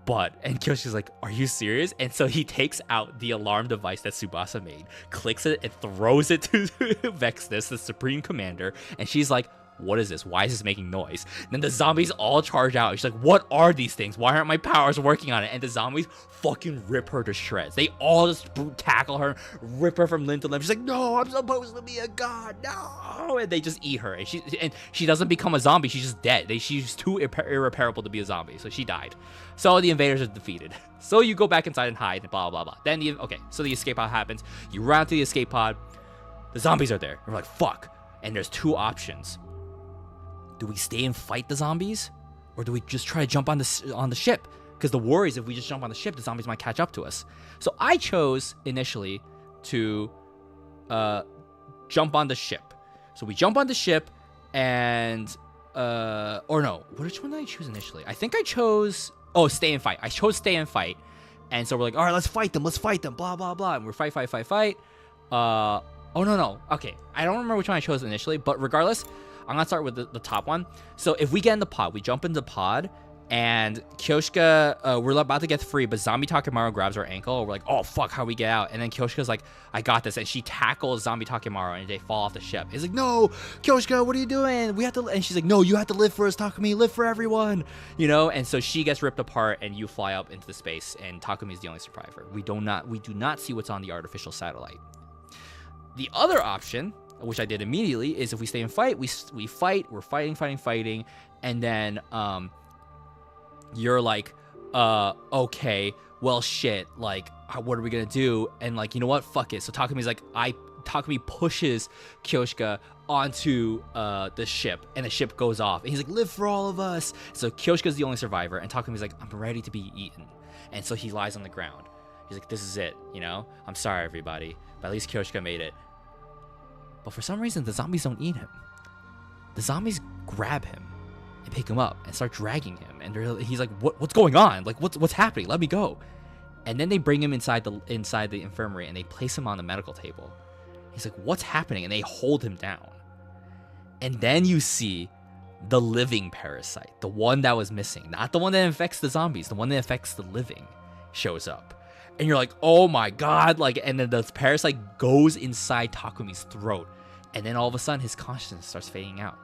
and Kyoshi's like, are you serious? And so he takes out the alarm device that Tsubasa made, clicks it, and throws it to Vexness, the supreme commander, and she's like, what is this? Why is this making noise? And then the zombies all charge out. She's like, what are these things? Why aren't my powers working on it? And the zombies fucking rip her to shreds. They all just tackle her, rip her from limb to limb. She's like, no, I'm supposed to be a god, no. And they just eat her. And she doesn't become a zombie. She's just dead. She's too irreparable to be a zombie. So she died. So the invaders are defeated. So you go back inside and hide, and blah, blah, blah. Then, so the escape pod happens. You run to the escape pod. The zombies are there. And we're like, fuck. And there's 2 options. Do we stay and fight the zombies, or do we just try to jump on the ship? Because the worry is if we just jump on the ship, the zombies might catch up to us. So I chose initially to jump on the ship. So we jump on the ship, and or no, which one did I choose initially? I think I chose stay and fight. I chose stay and fight, and so we're like, all right, let's fight them, blah blah blah, and we're fight. Oh no, okay, I don't remember which one I chose initially, but regardless. I'm gonna start with the top one. So if we get in the pod, we jump into the pod, and Kyoshika, we're about to get free, but Zombie Takemaru grabs our ankle. We're like, oh fuck, how we get out? And then Kyoshika's like, I got this, and she tackles Zombie Takemaru, and they fall off the ship. He's like, no, Kyoshika, what are you doing? We have to, and she's like, no, you have to live for us, Takumi, live for everyone, you know. And so she gets ripped apart, and you fly up into the space, and Takumi's the only survivor. We do not see what's on the artificial satellite. The other option, which I did immediately, is if we stay and fight, we fight, we're fighting, and then you're like, okay, well shit, like, what are we gonna do? And like, you know what, fuck it. So Takumi's like, Takumi pushes Kyoshika onto the ship, and the ship goes off, and he's like, live for all of us. So Kyoshika's the only survivor, and Takumi's like, I'm ready to be eaten. And so he lies on the ground. He's like, this is it, you know, I'm sorry everybody, but at least Kyoshika made it. But for some reason, the zombies don't eat him. The zombies grab him and pick him up and start dragging him. And he's like, what's going on? Like, what's happening? Let me go. And then they bring him inside the infirmary, and they place him on the medical table. He's like, what's happening? And they hold him down. And then you see the living parasite, the one that was missing, not the one that infects the zombies, the one that infects the living, shows up. And you're like, oh my god, like, and then the parasite goes inside Takumi's throat, and then all of a sudden his consciousness starts fading out.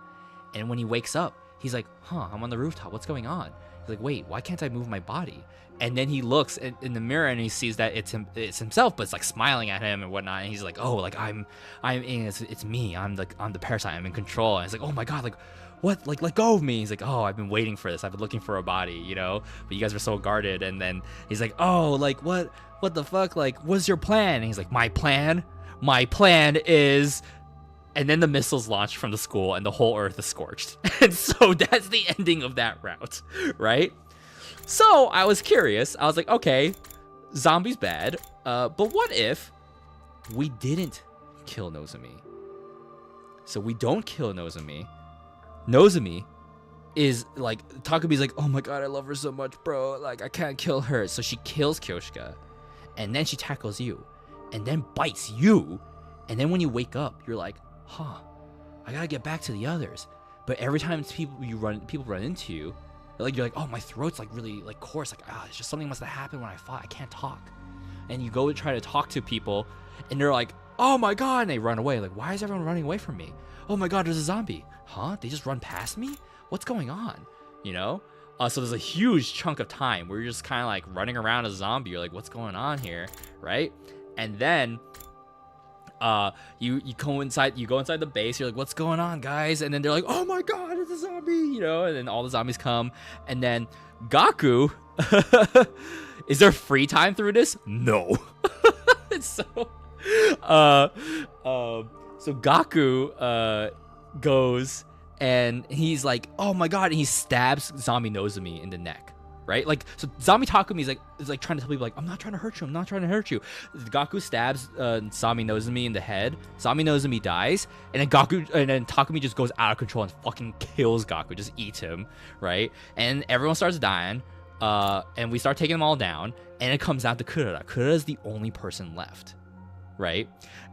And when he wakes up, he's like, I'm on the rooftop, what's going on? He's like, wait, why can't I move my body? And then he looks in the mirror, and he sees that it's himself, but it's like smiling at him and whatnot. And he's like, oh, like it's me, I'm the parasite, I'm in control. And it's like, oh my god, like, what? Like, let go of me. He's like, oh, I've been waiting for this. I've been looking for a body, you know? But you guys were so guarded. And then he's like, oh, like, what? what the fuck? Like, what's your plan? And he's like, my plan is, and then the missiles launch from the school and the whole earth is scorched. And so that's the ending of that route, right? So I was curious. I was like, okay, zombies bad, but what if we didn't kill Nozomi? So we don't kill Nozomi. Nozomi is like, Takumi's like, oh my god, I love her so much, bro. Like, I can't kill her. So she kills Kyoshika, and then she tackles you, and then bites you, and then when you wake up, you're like, huh, I gotta get back to the others. But every time people run into you, like, you're like, oh, my throat's like really like coarse. Like, it's just something must have happened when I fought. I can't talk. And you go to try to talk to people, and they're like, oh my god, and they run away. Like, why is everyone running away from me? Oh my god, there's a zombie. Huh? They just run past me? What's going on? You know? So there's a huge chunk of time where you're just kind of like running around as a zombie. You're like, what's going on here? Right? And then you go inside the base. You're like, what's going on, guys? And then they're like, oh my god, it's a zombie, you know? And then all the zombies come, and then Gaku is there free time through this? No. It's so so Gaku goes, and he's like, oh my god, and he stabs Zombie Nozomi in the neck, right? Like, so Zombie Takumi is like trying to tell people, like, I'm not trying to hurt you. Gaku stabs Zombie Nozomi in the head. Zombie Nozomi dies, and then Takumi just goes out of control and fucking kills Gaku, just eats him, right? And everyone starts dying, and we start taking them all down, and it comes down to Kurara. Kurara is the only person left, right?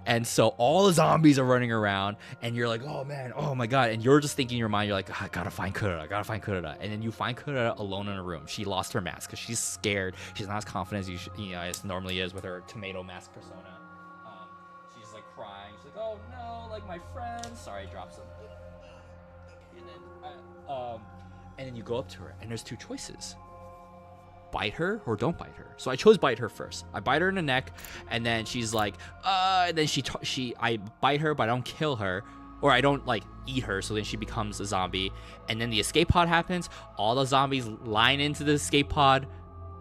And so all the zombies are running around, and you're like, oh man, oh my god, and you're just thinking in your mind, you're like, I gotta find Kurara, and then you find Kurara alone in a room. She lost her mask because she's scared. She's not as confident as normally is with her tomato mask persona. She's like crying. She's like, oh no, like my friends. Sorry, I dropped some. And then you go up to her, and there's two choices. Bite her or don't bite her. So I chose bite her first. I bite her in the neck, and then she's like, and then I bite her, but I don't kill her, or I don't like eat her. So then she becomes a zombie, and then the escape pod happens. All the zombies line into the escape pod,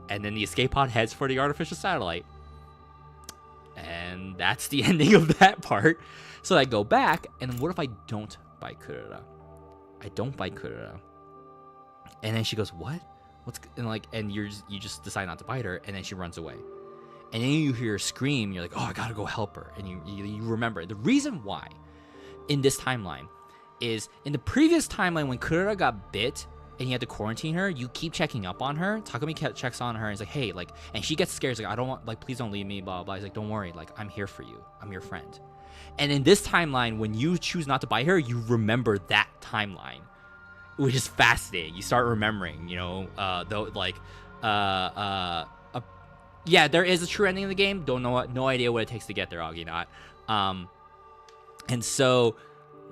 and then the escape pod heads for the artificial satellite. And that's the ending of that part. So I go back, and what if I don't bite Kurara? I don't bite Kurara, and then she goes, what? And you just decide not to bite her, and then she runs away, and then you hear her scream. You're like, oh, I gotta go help her, and you remember the reason why in this timeline is in the previous timeline when Kurara got bit and you had to quarantine her. You keep checking up on her. Takumi checks on her and he's like, hey, like, and she gets scared. She's like, I don't want, like, please don't leave me, blah blah blah. He's like, don't worry, like, I'm here for you. I'm your friend. And in this timeline, when you choose not to bite her, you remember that timeline, which is fascinating. You start remembering, you know, yeah, there is a true ending in the game. No idea what it takes to get there, Augie not. And so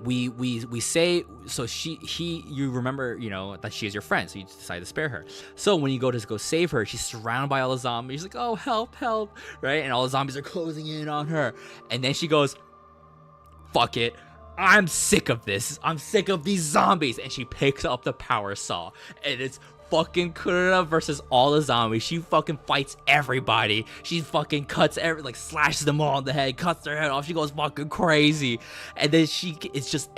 we say, so you remember, you know, that she is your friend, so you decide to spare her. So when you go save her, she's surrounded by all the zombies. She's like, oh, help, right? And all the zombies are closing in on her. And then she goes, fuck it. I'm sick of this. I'm sick of these zombies. And she picks up the power saw. And it's fucking Kurara versus all the zombies. She fucking fights everybody. She fucking cuts slashes them all in the head, cuts their head off. She goes fucking crazy. And then it's just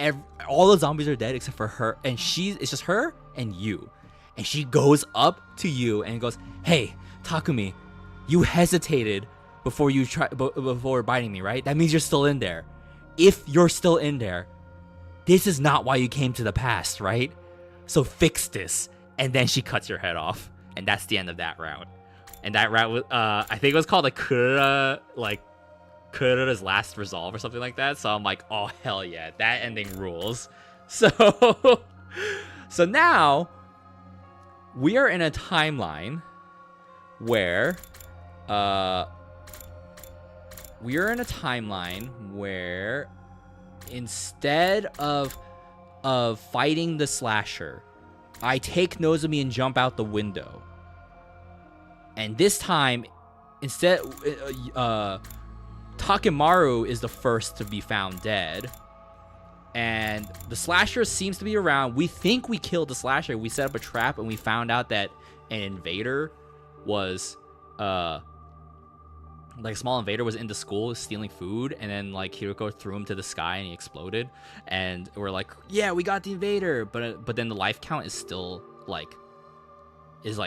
all the zombies are dead except for her. And it's just her and you. And she goes up to you and goes, hey, Takumi, you hesitated before biting me, right? That means you're still in there. If you're still in there, this is not why you came to the past, right? So fix this. And then she cuts your head off. And that's the end of that route. And that route was, I think it was called Kurara's Last Resolve or something like that. So I'm like, oh, hell yeah, that ending rules. So now we are in a timeline where, instead of fighting the slasher, I take Nozomi and jump out the window. And this time, instead, Takemaru is the first to be found dead. And the slasher seems to be around. We think we killed the slasher. We set up a trap and we found out that an invader was like a small invader was in the school stealing food, and then like Hiroko threw him to the sky and he exploded, and we're like, yeah, we got the invader, but then the life count is still like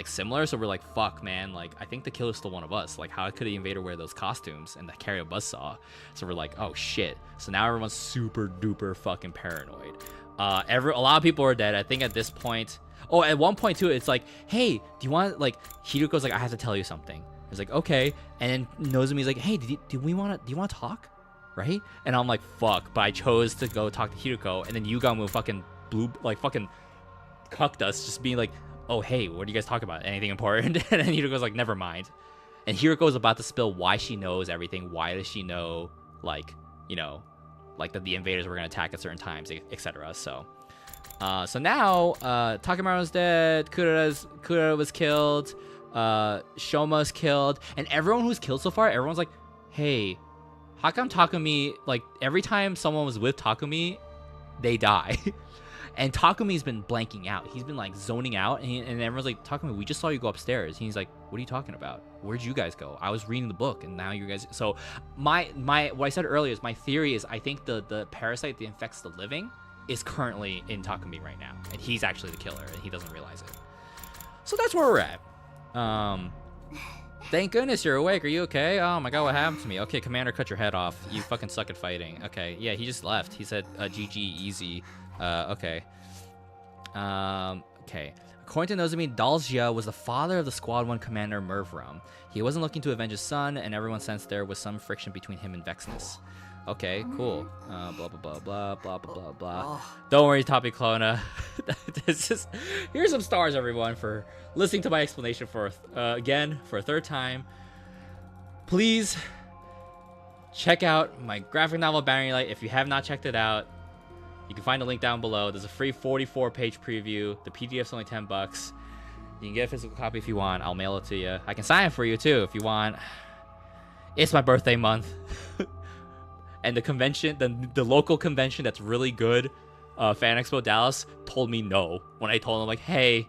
similar, so we're like, fuck, man, like I think the killer's still one of us. Like, how could the invader wear those costumes and carry a buzzsaw? So we're like, oh shit. So now everyone's super duper fucking paranoid. A lot of people are dead. I think at this point, oh, at one point too, it's like, hey, do you want, like, Hiroko's like, I have to tell you something. He's like, okay, and then Nozomi's like, hey, do you want to talk, right? And I'm like, fuck, but I chose to go talk to Hiroko, and then Yugamu fucking fucking cucked us, just being like, oh, hey, what do you guys talk about? Anything important? And then Hiroko's like, never mind. And Hiroko's about to spill why she knows everything. Why does she know, like, you know, like that the invaders were going to attack at certain times, etc. So now, Takemaru's dead. Kura was killed. Shoma's killed. And everyone who's killed so far, everyone's like, hey, how come Takumi, like, every time someone was with Takumi, they die? And Takumi's been blanking out. He's been like zoning out, and everyone's like, Takumi, we just saw you go upstairs. And he's like, what are you talking about? Where'd you guys go? I was reading the book, and now you guys. So my what I said earlier is my theory is I think the parasite that infects the living is currently in Takumi right now, and he's actually the killer, and he doesn't realize it. So that's where we're at. Thank goodness you're awake. Are you okay? Oh my god, what happened to me? Okay, Commander, cut your head off. You fucking suck at fighting. Okay, yeah, he just left. He said, GG, easy. Okay. Okay. According to Nozomi, Dalgia was the father of the Squad 1 commander Mervram. He wasn't looking to avenge his son, and everyone sensed there was some friction between him and Vexnus. Okay, cool. Blah, blah, blah, blah, blah, blah, blah. Don't worry, Topi Clona. Here's some stars, everyone, for listening to my explanation for again, for a third time. Please check out my graphic novel, Boundary Light, if you have not checked it out. You can find a link down below. There's a free 44-page preview. The PDF's only $10. You can get a physical copy if you want. I'll mail it to you. I can sign it for you too if you want. It's my birthday month. And the convention, the local convention that's really good, Fan Expo Dallas, told me no. When I told them, like, hey,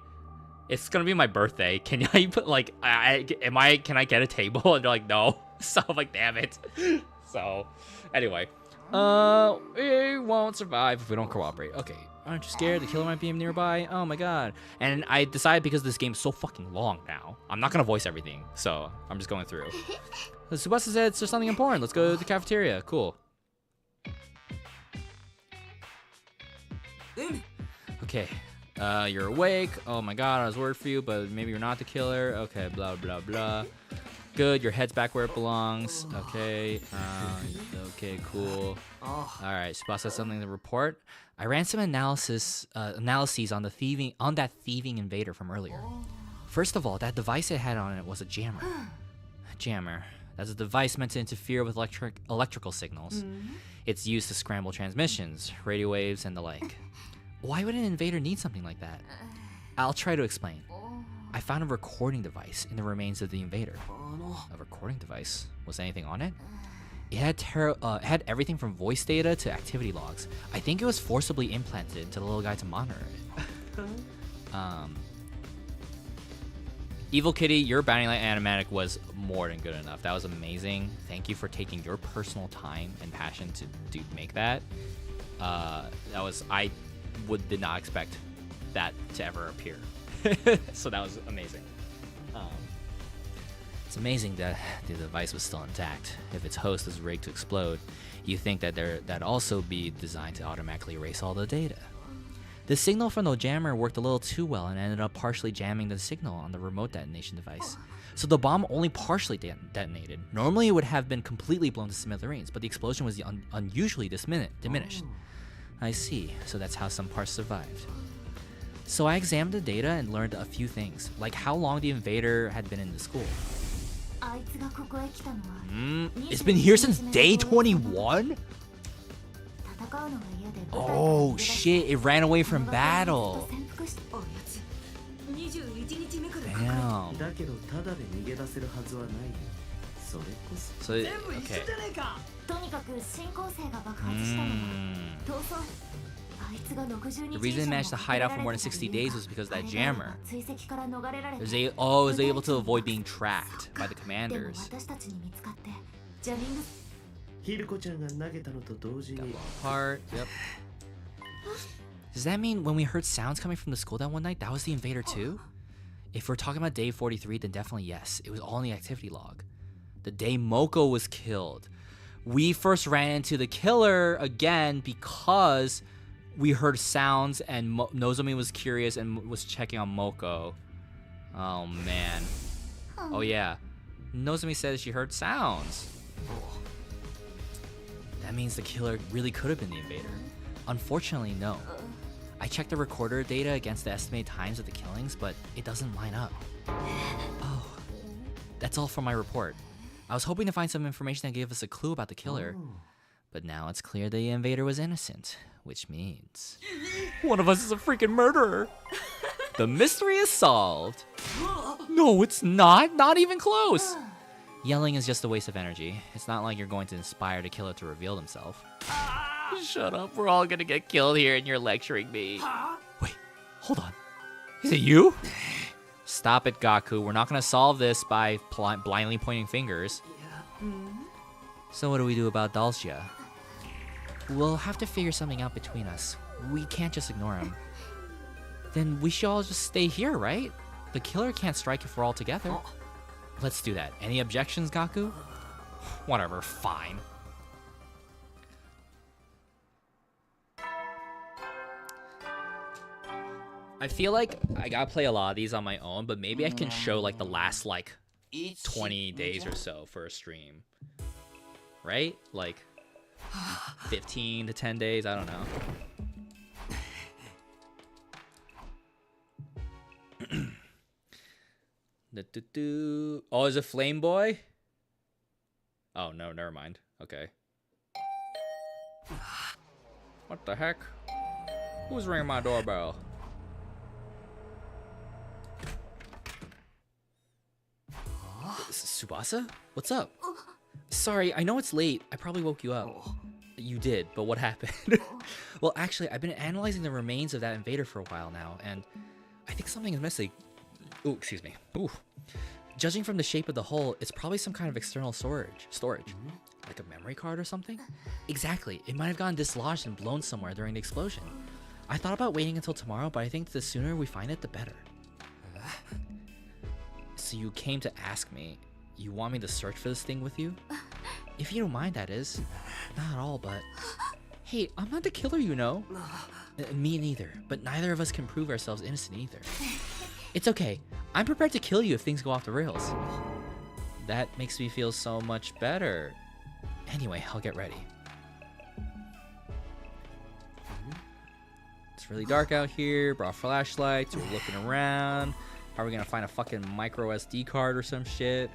it's gonna be my birthday. Can I put, like, can I get a table? And they're like, no. So I'm like, damn it. So anyway. We won't survive if we don't cooperate. Okay, aren't you scared? The killer might be nearby. Oh my god. And I decided, because this game's so fucking long now, I'm not gonna voice everything, so I'm just going through. Tsubasa said there's something important. Let's go to the cafeteria. Cool. Okay. You're awake. Oh my god, I was worried for you, but maybe you're not the killer. Okay, blah blah blah. Good, your head's back where it belongs. Okay, okay, cool. All right, Tsubasa has something to report. I ran some analyses on that thieving invader from earlier. First of all, that device it had on it was a jammer. A jammer. That's a device meant to interfere with electrical signals. It's used to scramble transmissions, radio waves, and the like. Why would an invader need something like that? I'll try to explain. I found a recording device in the remains of the invader. A recording device? Was anything on it? It had everything from voice data to activity logs. I think it was forcibly implanted into the little guy to monitor it. Evil Kitty, your Bounding Light animatic was more than good enough. That was amazing. Thank you for taking your personal time and passion to make that. I did not expect that to ever appear. So that was amazing. It's amazing that the device was still intact. If its host is rigged to explode, you think that that'd also be designed to automatically erase all the data. The signal from the jammer worked a little too well and ended up partially jamming the signal on the remote detonation device. So the bomb only partially detonated. Normally it would have been completely blown to smithereens, but the explosion was unusually diminished. I see, so that's how some parts survived. So I examined the data and learned a few things, like how long the invader had been in the school. It's been here since day 21? Oh shit, it ran away from battle. Damn. So, okay. The reason it managed to hide out for more than 60 days was because of that jammer. It was able to avoid being tracked by the commanders. ヒルコちゃんが投げたのと同時に Apart. Yep. Does that mean when we heard sounds coming from the school that one night, that was the invader too? If we're talking about day 43, then definitely yes. It was all in the activity log. The day Moko was killed. We first ran into the killer again because we heard sounds and Nozomi was curious and was checking on Moko. Oh man. Oh yeah. Nozomi said she heard sounds. That means the killer really could have been the invader. Unfortunately, no. I checked the recorder data against the estimated times of the killings, but it doesn't line up. Oh. That's all for my report. I was hoping to find some information that gave us a clue about the killer. But now it's clear the invader was innocent, which means one of us is a freaking murderer. The mystery is solved. No, it's not. Not even close. Yelling is just a waste of energy. It's not like you're going to inspire the killer to reveal himself. Shut up. We're all gonna get killed here and you're lecturing me. Wait, hold on. Is it you? Stop it, Gaku. We're not gonna solve this by blindly pointing fingers. So what do we do about Dalcia? We'll have to figure something out between us. We can't just ignore him. Then we should all just stay here, right? The killer can't strike if we're all together. Let's do that. Any objections, Gaku? Whatever, fine. I feel like I gotta play a lot of these on my own, but maybe I can show like the last like 20 days or so for a stream. Right? Like 15 to 10 days, I don't know. Oh, is it Flame Boy? Oh, no, never mind. Okay. What the heck? Who's ringing my doorbell? Tsubasa? What's up? Sorry, I know it's late. I probably woke you up. You did, but what happened? Well, actually, I've been analyzing the remains of that invader for a while now, and I think something is missing. Ooh, excuse me. Ooh. Judging from the shape of the hole, it's probably some kind of external storage. Like a memory card or something? Exactly. It might have gotten dislodged and blown somewhere during the explosion. I thought about waiting until tomorrow, but I think the sooner we find it, the better. So you came to ask me. You want me to search for this thing with you? If you don't mind, that is. Not at all, but... Hey, I'm not the killer, you know. Me neither, but neither of us can prove ourselves innocent either. It's okay. I'm prepared to kill you if things go off the rails. That makes me feel so much better. Anyway, I'll get ready. It's really dark out here. Brought flashlights. We're looking around. How are we gonna find a fucking micro SD card or some shit?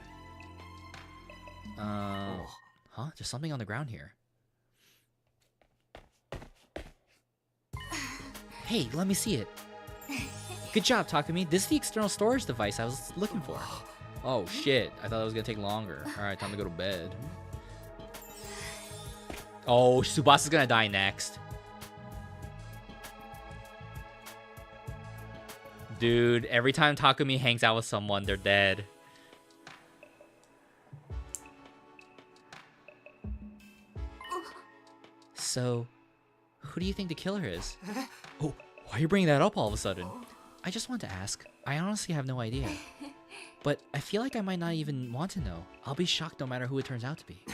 Huh? There's something on the ground here. Hey, let me see it. Good job, Takumi. This is the external storage device I was looking for. Oh shit, I thought it was gonna take longer. Alright, time to go to bed. Oh, Tsubasa's gonna die next. Dude, every time Takumi hangs out with someone, they're dead. So, who do you think the killer is? Oh, why are you bringing that up all of a sudden? I just want to ask. I honestly have no idea. But I feel like I might not even want to know. I'll be shocked no matter who it turns out to be.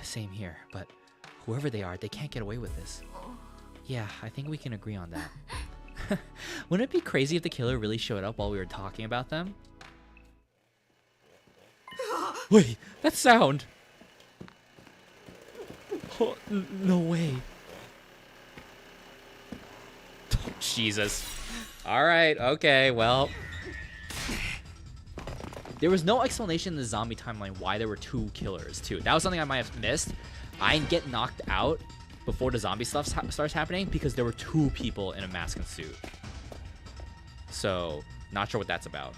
Same here, but whoever they are, they can't get away with this. Yeah, I think we can agree on that. Wouldn't it be crazy if the killer really showed up while we were talking about them? Wait, that sound! Oh, no way. Oh, Jesus. Alright, okay, well. There was no explanation in the zombie timeline why there were two killers, too. That was something I might have missed. I didn't get knocked out before the zombie stuff starts happening because there were two people in a mask and suit. So, not sure what that's about.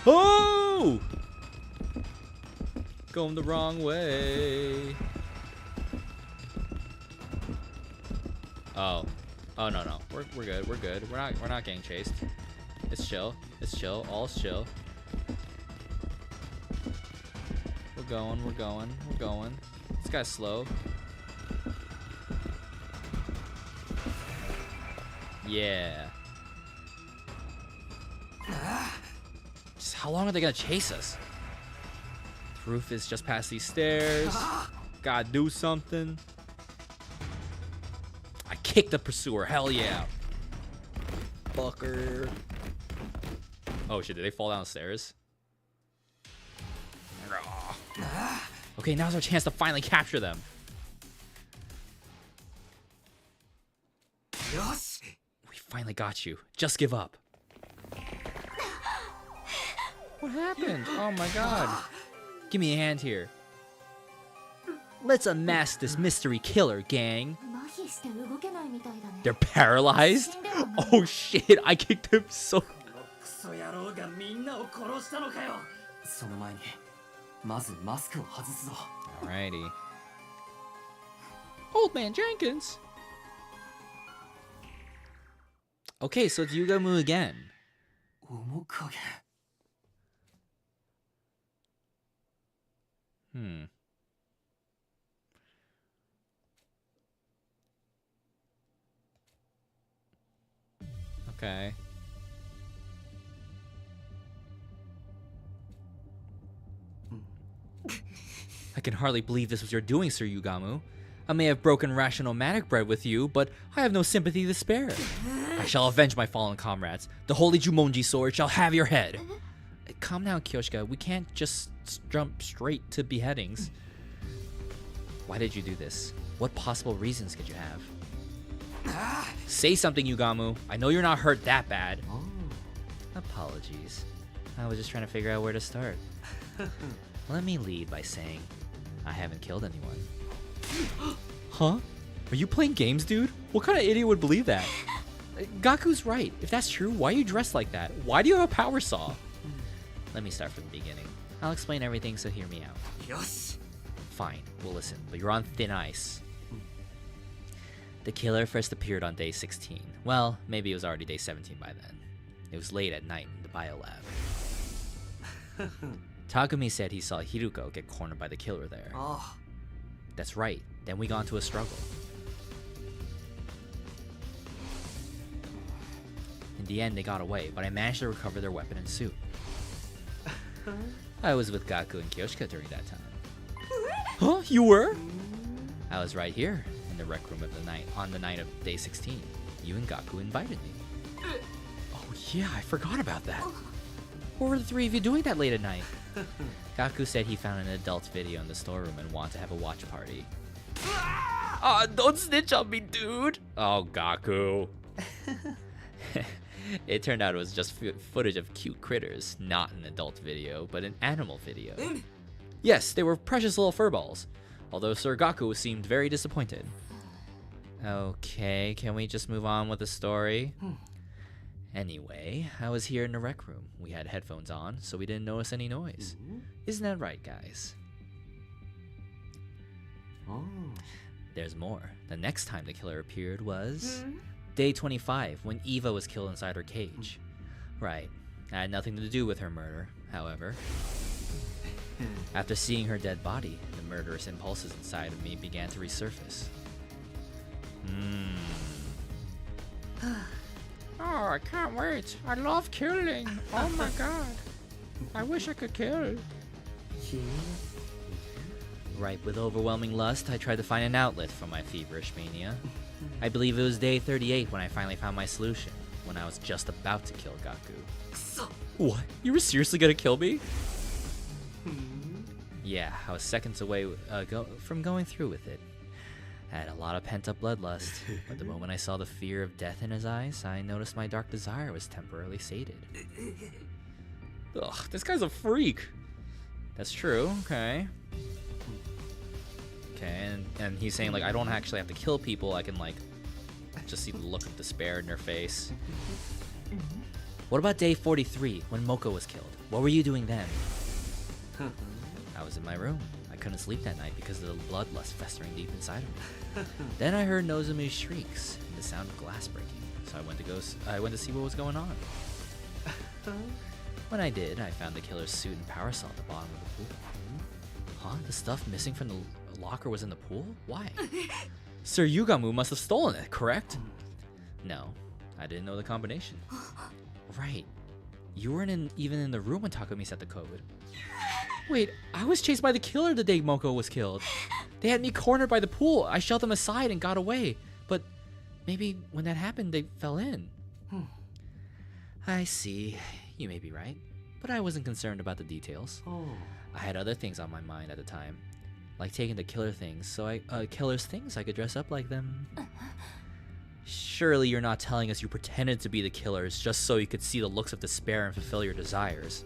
Oh! Going the wrong way. Oh. Oh no. We're good. We're good. We're not getting chased. It's chill. It's chill. All's chill. We're going. This guy's slow. Yeah. Just how long are they gonna chase us? The roof is just past these stairs. Gotta do something. I kicked the pursuer. Hell yeah. Fucker. Oh shit, did they fall downstairs? Okay, now's our chance to finally capture them. We finally got you. Just give up. What happened? Oh my god. Give me a hand here. Let's unmask this mystery killer, gang. They're paralyzed? Oh shit, I kicked him so... クソ野郎がみんなを殺したのかよ。その前にまずマスクを外すぞ。 Alrighty. Old Man Jenkins. Okay, so it's Yugamu again. 面影。Okay. I can hardly believe this was your doing, Sir Yugamu. I may have broken rational-matic bread with you, but I have no sympathy to spare. I shall avenge my fallen comrades. The holy Jumonji sword shall have your head. Calm down, Kyoshika. We can't just jump straight to beheadings. Why did you do this? What possible reasons could you have? Say something, Yugamu. I know you're not hurt that bad. Apologies. I was just trying to figure out where to start. Let me lead by saying I haven't killed anyone. Huh? Are you playing games, dude? What kind of idiot would believe that? Gaku's right. If that's true, why are you dressed like that? Why do you have a power saw? Let me start from the beginning. I'll explain everything, so hear me out. Yes. Fine, we'll listen, but you're on thin ice. The killer first appeared on day 16. Well, maybe it was already day 17 by then. It was late at night in the biolab. Takumi said he saw Hiruko get cornered by the killer there. Oh. That's right. Then we got into a struggle. In the end, they got away, but I managed to recover their weapon and suit. I was with Gaku and Kyoshika during that time. Huh? You were? I was right here in the rec room of the night on the night of day 16. You and Gaku invited me. Oh yeah, I forgot about that. What were the three of you doing that late at night? Gaku said he found an adult video in the storeroom and wanted to have a watch party. Ah, don't snitch on me, dude! Oh, Gaku. It turned out it was just footage of cute critters, not an adult video, but an animal video. Yes, they were precious little furballs, although Sir Gaku seemed very disappointed. Okay, can we just move on with the story? Anyway, I was here in the rec room. We had headphones on, so we didn't notice any noise. Isn't that right, guys? Oh. There's more. The next time the killer appeared was... Day 25, when Eva was killed inside her cage. Right. I had nothing to do with her murder, however. After seeing her dead body, the murderous impulses inside of me began to resurface. Oh, I can't wait. I love killing. Oh my god. I wish I could kill. Ripe with overwhelming lust, I tried to find an outlet for my feverish mania. I believe it was day 38 when I finally found my solution, when I was just about to kill Gaku. What? You were seriously gonna kill me? Yeah, I was seconds away from going through with it. I had a lot of pent-up bloodlust, but the moment I saw the fear of death in his eyes, I noticed my dark desire was temporarily sated. Ugh, this guy's a freak! That's true, okay. Okay, and he's saying, like, I don't actually have to kill people, I can, like, just see the look of despair in their face. What about day 43, when Moko was killed? What were you doing then? I was in my room. I couldn't sleep that night because of the bloodlust festering deep inside of me. Then I heard Nozomu's shrieks and the sound of glass breaking. So I went to see what was going on. When I did, I found the killer's suit and power saw at the bottom of the pool. Huh? The stuff missing from the locker was in the pool? Why? Sir Yugamu must have stolen it, correct? No, I didn't know the combination. Right. You weren't even in the room when Takumi set the code. Wait, I was chased by the killer the day Moko was killed. They had me cornered by the pool. I shoved them aside and got away. But maybe when that happened, they fell in. I see. You may be right. But I wasn't concerned about the details. I had other things on my mind at the time. Like taking the killer's things so I could dress up like them. Surely you're not telling us you pretended to be the killers just so you could see the looks of despair and fulfill your desires.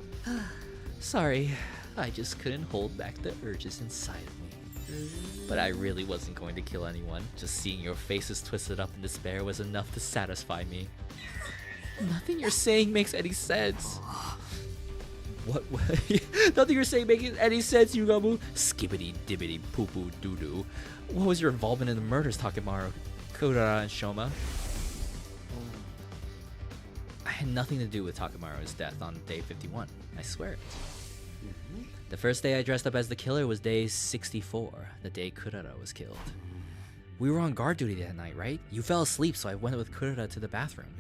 Sorry, I just couldn't hold back the urges inside of me. But I really wasn't going to kill anyone. Just seeing your faces twisted up in despair was enough to satisfy me. Nothing you're saying makes any sense. What? Nothing you're saying makes any sense, Yugamu? Skibbity dibbity poo poo doo doo. What was your involvement in the murders, Takemaru, Kurara, and Shoma? I had nothing to do with Takemaru's death on day 51. I swear it. The first day I dressed up as the killer was day 64, the day Kurara was killed. We were on guard duty that night, right? You fell asleep, so I went with Kurara to the bathroom.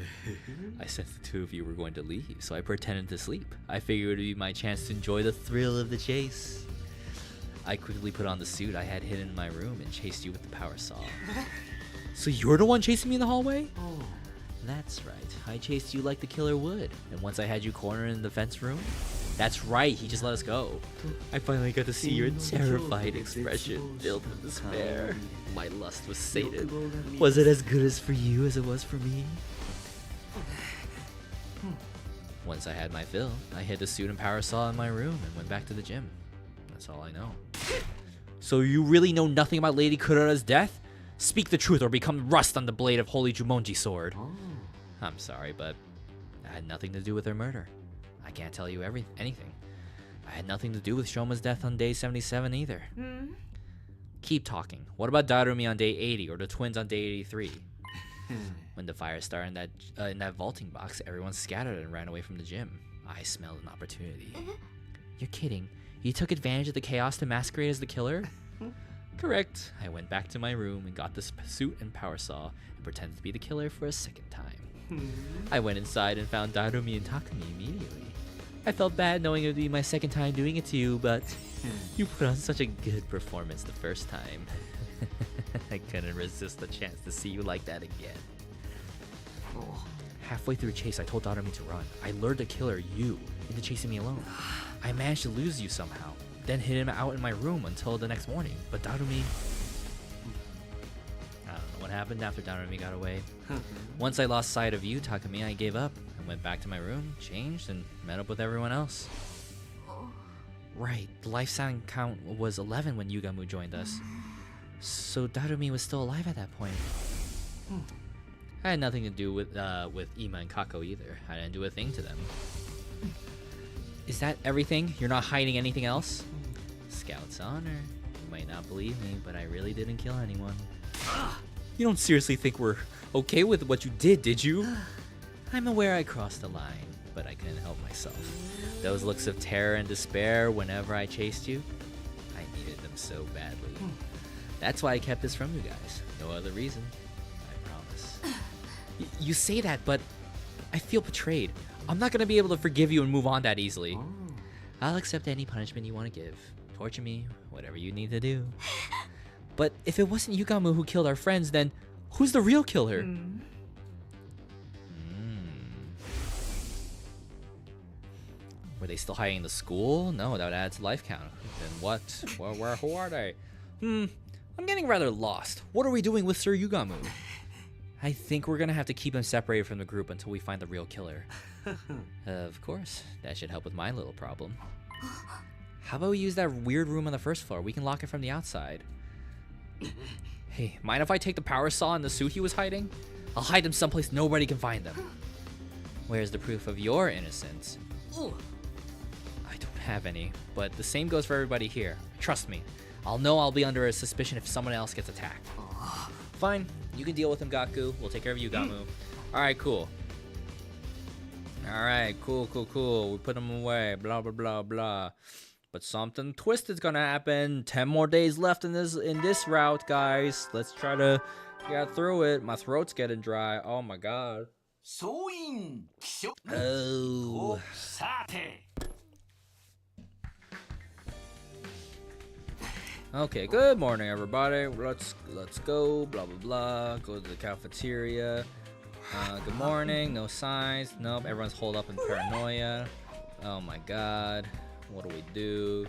I sensed the two of you were going to leave, so I pretended to sleep. I figured it would be my chance to enjoy the thrill of the chase. I quickly put on the suit I had hidden in my room and chased you with the power saw. So you're the one chasing me in the hallway? That's right. I chased you like the killer would. And once I had you cornered in the fence room, that's right, he just let us go. I finally got to see your terrified expression, filled with despair. My lust was sated. Was it as good as for you as it was for me? Once I had my fill, I hid the suit and power saw in my room and went back to the gym. That's all I know. So you really know nothing about Lady Kurara's death? Speak the truth or become rust on the blade of Holy Jumonji sword. I'm sorry, but I had nothing to do with her murder. I can't tell you anything. I had nothing to do with Shoma's death on day 77 either. Keep talking. What about Darumi on day 80 or the twins on day 83? When the fire started in that vaulting box, everyone scattered and ran away from the gym. I smelled an opportunity. You're kidding. You took advantage of the chaos to masquerade as the killer? Correct. I went back to my room and got this suit and power saw and pretended to be the killer for a second time. I went inside and found Darumi and Takumi immediately. I felt bad knowing it would be my second time doing it to you, but you put on such a good performance the first time. I couldn't resist the chance to see you like that again. Halfway through chase, I told Darumi to run. I lured the killer, you, into chasing me alone. I managed to lose you somehow, then hid him out in my room until the next morning. But Darumi... I don't know what happened after Darumi got away. Once I lost sight of you, Takumi, I gave up. I went back to my room, changed, and met up with everyone else. Right, the life sound count was 11 when Yugamu joined us. So Darumi was still alive at that point. I had nothing to do with Ima and Kako either. I didn't do a thing to them. Is that everything? You're not hiding anything else? Scout's honor. You might not believe me, but I really didn't kill anyone. You don't seriously think we're okay with what you did you? I'm aware I crossed the line, but I couldn't help myself. Those looks of terror and despair whenever I chased you, I needed them so badly. That's why I kept this from you guys. No other reason. I promise. You say that, but I feel betrayed. I'm not gonna be able to forgive you and move on that easily. I'll accept any punishment you want to give. Torture me, whatever you need to do. But if it wasn't Yugamu who killed our friends, then who's the real killer? Were they still hiding in the school? No, that would add to life count. Then what? Who are they? I'm getting rather lost. What are we doing with Sir Yugamu? I think we're gonna have to keep him separated from the group until we find the real killer. Of course, that should help with my little problem. How about we use that weird room on the first floor? We can lock it from the outside. Hey, mind if I take the power saw and the suit he was hiding? I'll hide them someplace nobody can find them. Where's the proof of your innocence? I don't have any, but the same goes for everybody here. Trust me. I'll know I'll be under a suspicion if someone else gets attacked. Fine, you can deal with him, Gaku. We'll take care of you, Gamu. Alright, cool. Alright, cool. We put him away, blah, blah, blah, blah. But something twisted's gonna happen. 10 more days left in this route, guys. Let's try to get through it. My throat's getting dry. Oh my god. Oh. Okay, good morning, everybody. Let's go. Blah blah blah. Go to the cafeteria. Good morning. No signs. Nope. Everyone's holed up in paranoia. Oh my god. What do?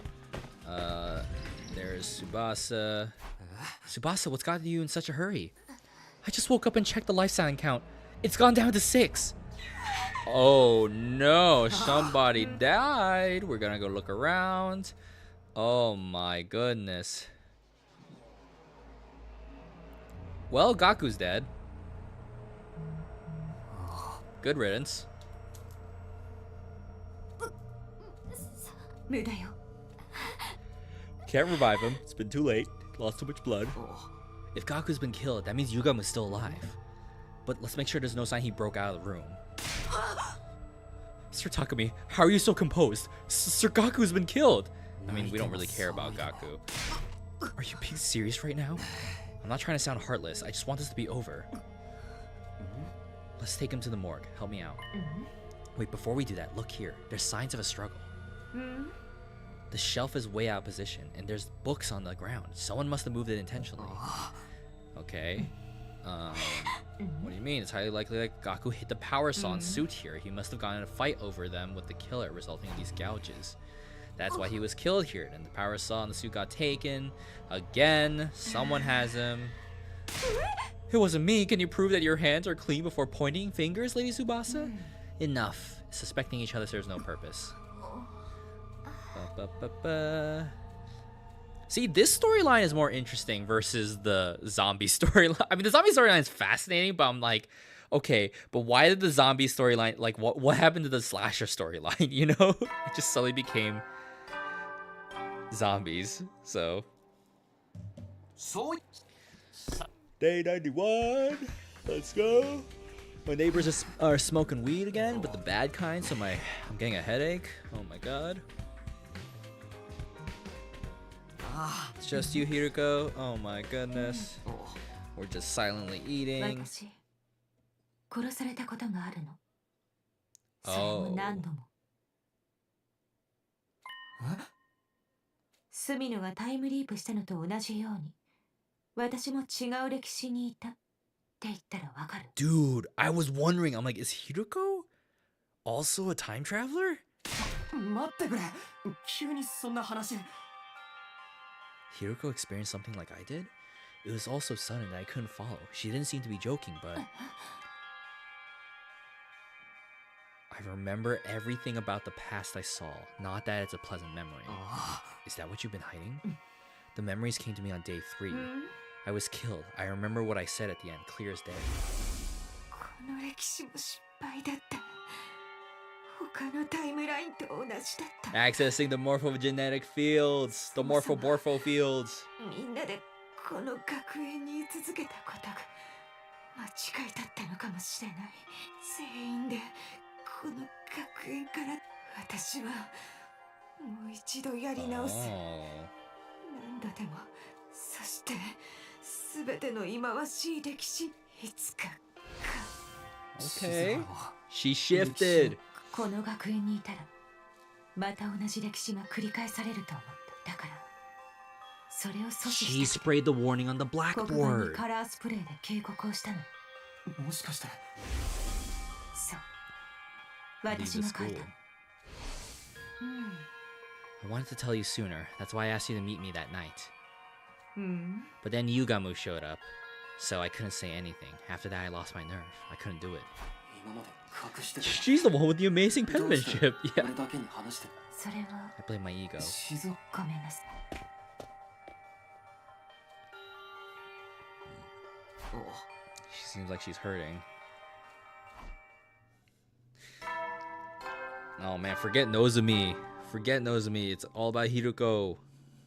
There's Tsubasa. Tsubasa, what's got you in such a hurry? I just woke up and checked the life sign count. It's gone down to 6. Oh no, somebody died. We're gonna go look around. Oh my goodness. Well, Gaku's dead. Good riddance. 無駄よ Can't revive him. It's been too late. Lost too much blood. If Gaku's been killed, that means Yugamu's still alive. But let's make sure there's no sign he broke out of the room. Sir Takumi, how are you so composed? Sir Gaku's been killed. I mean, we don't really care about Gaku. Are you being serious right now? I'm not trying to sound heartless. I just want this to be over. Let's take him to the morgue. Help me out. Wait, before we do that, look here. There's signs of a struggle. The shelf is way out of position, and there's books on the ground. Someone must have moved it intentionally. Okay. What do you mean? It's highly likely that Gaku hit the power saw and suit here. He must have gotten in a fight over them with the killer, resulting in these gouges. That's why he was killed here. And the power saw and the suit got taken. Again, someone has him. It wasn't me. Can you prove that your hands are clean before pointing fingers, Lady Tsubasa? Enough. Suspecting each other serves no purpose. See, this storyline is more interesting versus the zombie storyline. I mean, the zombie storyline is fascinating, but I'm like, okay, but why did the zombie storyline, like, what happened to the slasher storyline, you know? It just suddenly became zombies, so. Day 91, let's go. My neighbors are smoking weed again, but the bad kind, so I'm getting a headache. Oh my god. It's just you, Hiruko. Oh my goodness. We're just silently eating. 私殺されたことがあるのそれも何度もスミノがタイムリープしたのと同じように私も違う歴史にいたって言ったらわかる Dude, I was wondering. I'm like, is Hiruko also a time traveler? 待ってくれ急にそんな話 Hiruko experienced something like I did? It was all so sudden that I couldn't follow. She didn't seem to be joking, but I remember everything about the past I saw. Not that it's a pleasant memory. Is that what you've been hiding? The memories came to me on day 3. I was killed. I remember what I said at the end, clear as day. この歴史も失敗だった他のタイムラインと同じだった Accessing the morphogenetic fields. The morpho fields. みんなでこの学園に居続けたことが間違いだったのかもしれない全員でこの学園から私はもう一度やり直す何度でもそして全ての忌まわしい歴史いつか Okay. She shifted. この学園にいたらまた同じ歴史が繰り返されると思っただからそれを阻止 She した sprayed the warning on the 黒板に blackboard. カラースプレーで警告をしたのもしかしてそう私が書いた I wanted to tell you sooner. That's why I asked you to meet me that night. But then Yugamu showed up, so I couldn't say anything. After that, I lost my nerve. I couldn't do it. 今まで隠してた She's the one with the amazing どうして penmanship. Yeah. 俺だけに話してそれは I blame my ego. 静ごめんなさい She seems like she's hurting. Oh man, forget Nozomi. Forget Nozomi. It's all about Hiruko.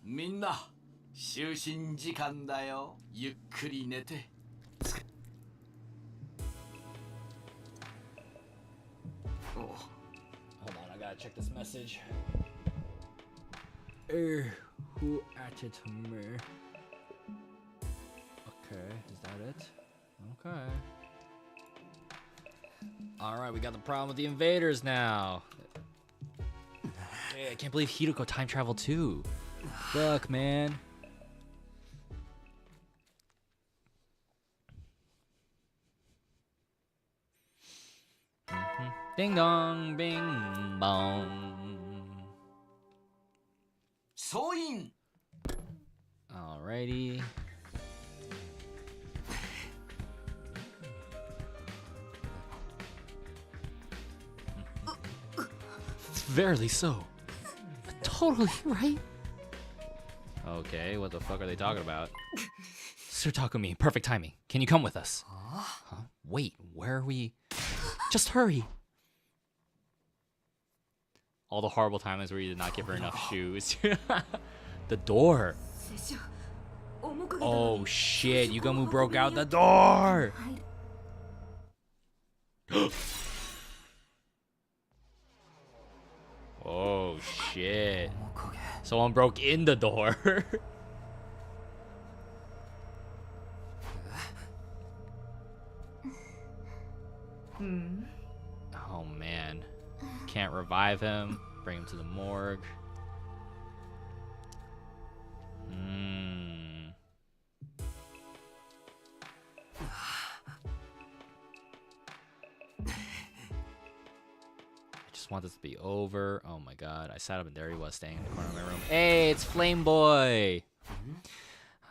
みんな就寝時間だよ。ゆっくり寝て。Hold on, I gotta check this message. Who added me? Okay, is that it? Okay. Alright, we got the problem with the invaders now. Hey, I can't believe Hiruko time traveled too. Look, man. Ding dong, bing bong. 総員 Alrighty. Verily so. Totally right. Okay, what the fuck are they talking about? Sir Takumi, perfect timing. Can you come with us? Huh? Wait, where are we? Just hurry. All the horrible times where you did not give her enough shoes. The door. Oh shit, Yugamu broke out the door. Oh shit. Someone broke in the door. Oh man. Can't revive him. Bring him to the morgue. I just want this to be over. Oh my god. I sat up and there he was staying in the corner of my room. Hey, it's Flame Boy.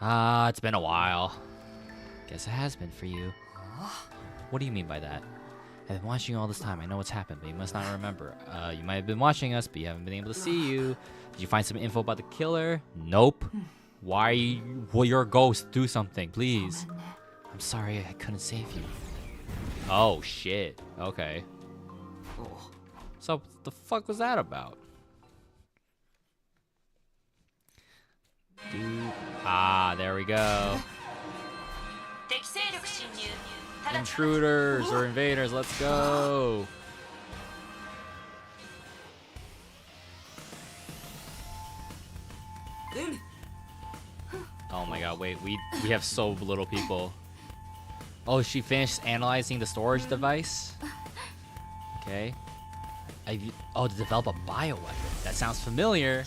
It's been a while. Guess it has been for you. What do you mean by that? I've been watching you all this time. I know what's happened, but you must not remember. You might have been watching us, but you haven't been able to see you. Did you find some info about the killer? Nope. Why will your ghost do something, please? I'm sorry I couldn't save you. Oh, shit. Okay. So, what the fuck was that about? There we go. Intruders or invaders, let's go. Oh my god, wait, we have so little people. Oh, she finished analyzing the storage device? Okay. To develop a bioweapon. That sounds familiar.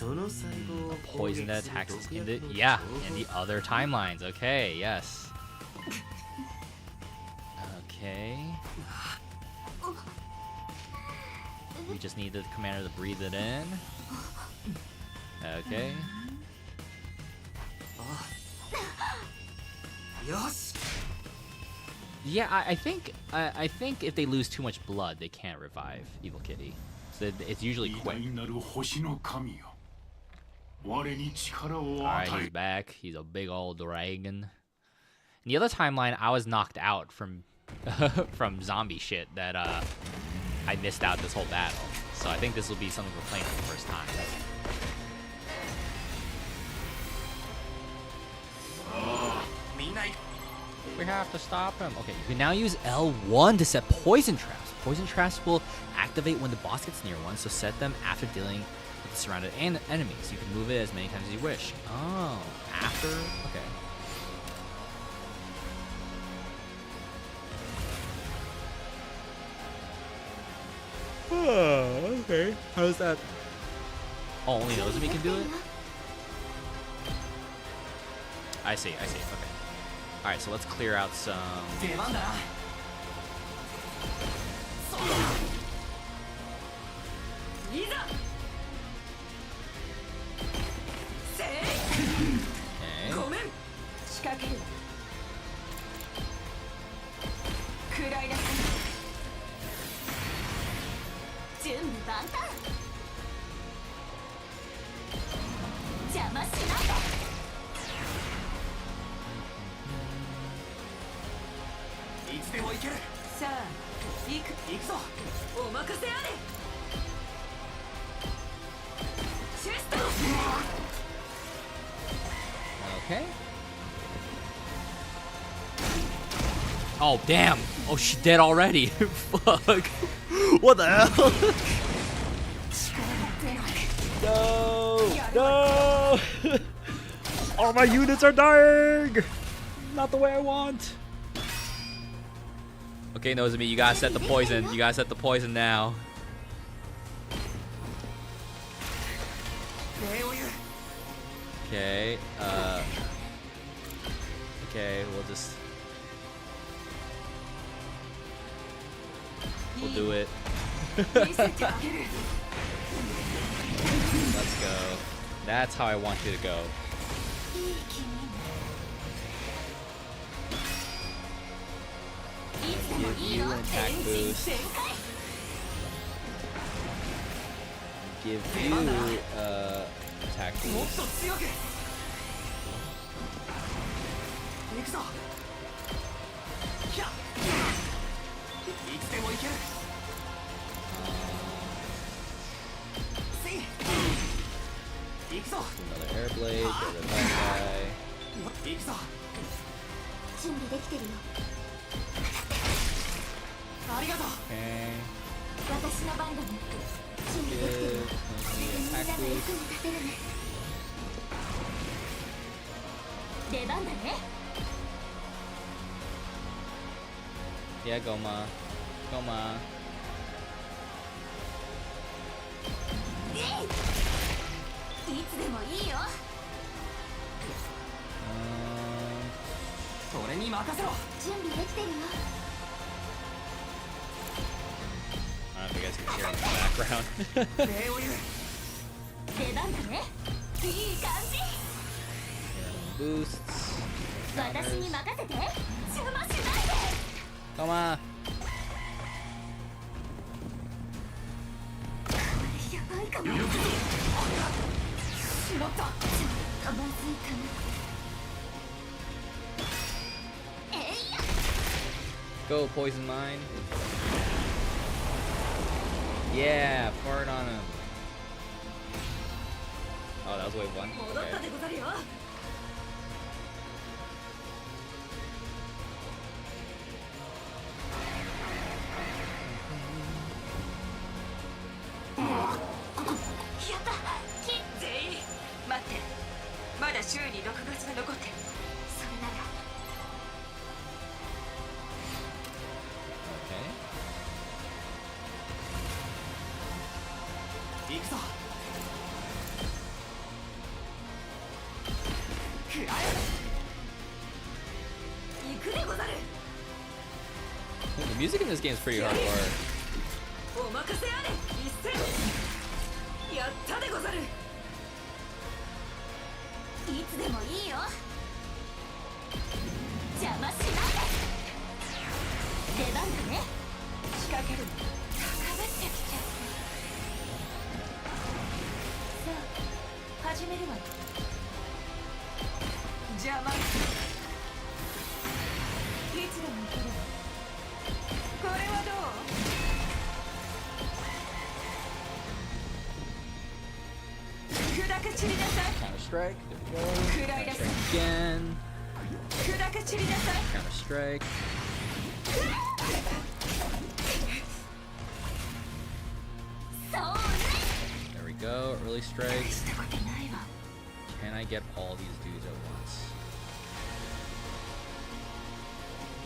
A poison that attacks us in the other timelines. Okay, yes. Okay. We just need the commander to breathe it in. Okay. Yeah, I think if they lose too much blood, they can't revive Evil Kitty. So it's usually quick. Alright, he's back. He's a big old dragon. In the other timeline, I was knocked out from from zombie shit that I missed out this whole battle. So I think this will be something we're playing for the first time. We have to stop him. Okay, you can now use L1 to set poison traps. Poison traps will activate when the boss gets near one, so set them after dealing with the surrounded enemies. You can move it as many times as you wish. Oh, after? Okay. Oh, okay. How's that? Oh, only those of me can do it? I see, okay. Alright, so let's clear out some... 行くぞ。お任せあれ。シュスト。 Okay. Oh damn! Oh, she's dead already. Fuck! What the hell? No! No! All my units are dying. Not the way I want. Okay, Nozomi, you gotta set the poison. You gotta set the poison now. Okay, okay, we'll do it. Let's go. That's how I want you to go. Give you an attack boost. Give you attack boost. 行くぞ。ひゃっ。いつでも行ける。せい。行くぞ。Another air blade. Get rid of that guy. 行くぞ。準備できてるよ。ありがとう。Okay. 私の番だね。準備できてるよ。 みんな Attack が役 boost. に立てるね。出番だね。 Yeah, Goma. Goma. いつでもいいよ。それに任せろ。準備できてるよ。 I don't know if you guys can hear it in the background. 礼を言う。出番だね。いい感じ。 Boosts. 私に Counters. 任せて。邪魔しないで。 Come on. やばいかも。しまった。ちょっとまずいかな。Go, poison mine. Yeah, fart on him. Oh, that was wave 1. 戻ったでござるよ。 やった全員待って、まだ周囲に6月が残ってる。それなら Okay. 行くぞ。食らえ。行くでござる。 The music in this game is pretty hardcore. お任せあれ。一戦。やったでござる。いつでもいいよ。邪魔しないで。出番だね。仕掛けるの高まってきちゃった。さあ始めるわよ。邪魔。いつでも行けるわ。これはどう？ 砕け散りなさい。 Counter strike. There we go. 食らいな Counter さい。 strike again. 砕け散りなさい。 Counter strike. そうね。 There we go. Early strike. したことないわ。 Can I get all these dudes at once?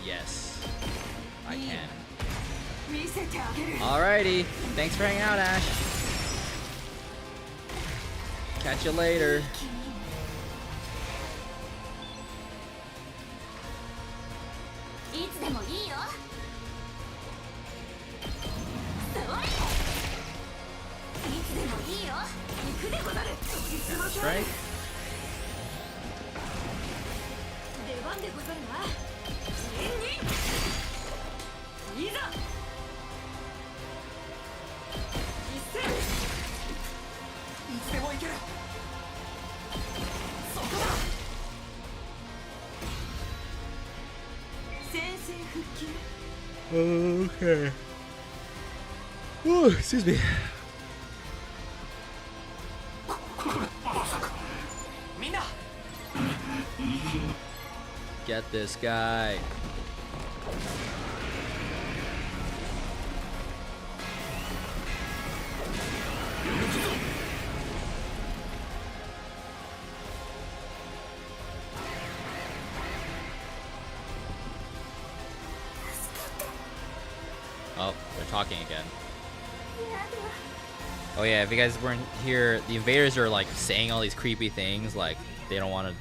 Yes. I can. 見せてあげる。 Alrighty. Thanks for hanging out, Ash. Catch you later. いつでもいいよ。それ。いつでもいいよ。行くでござる。 Strike. 出番でござるな。全人。いざ。一戦。いつでも行ける。そこだ。宣戦布教。 Okay. Ooh, excuse me. Get this guy. Oh, they're talking again. Oh yeah, if you guys weren't here, the invaders are like saying all these creepy things, like they don't want to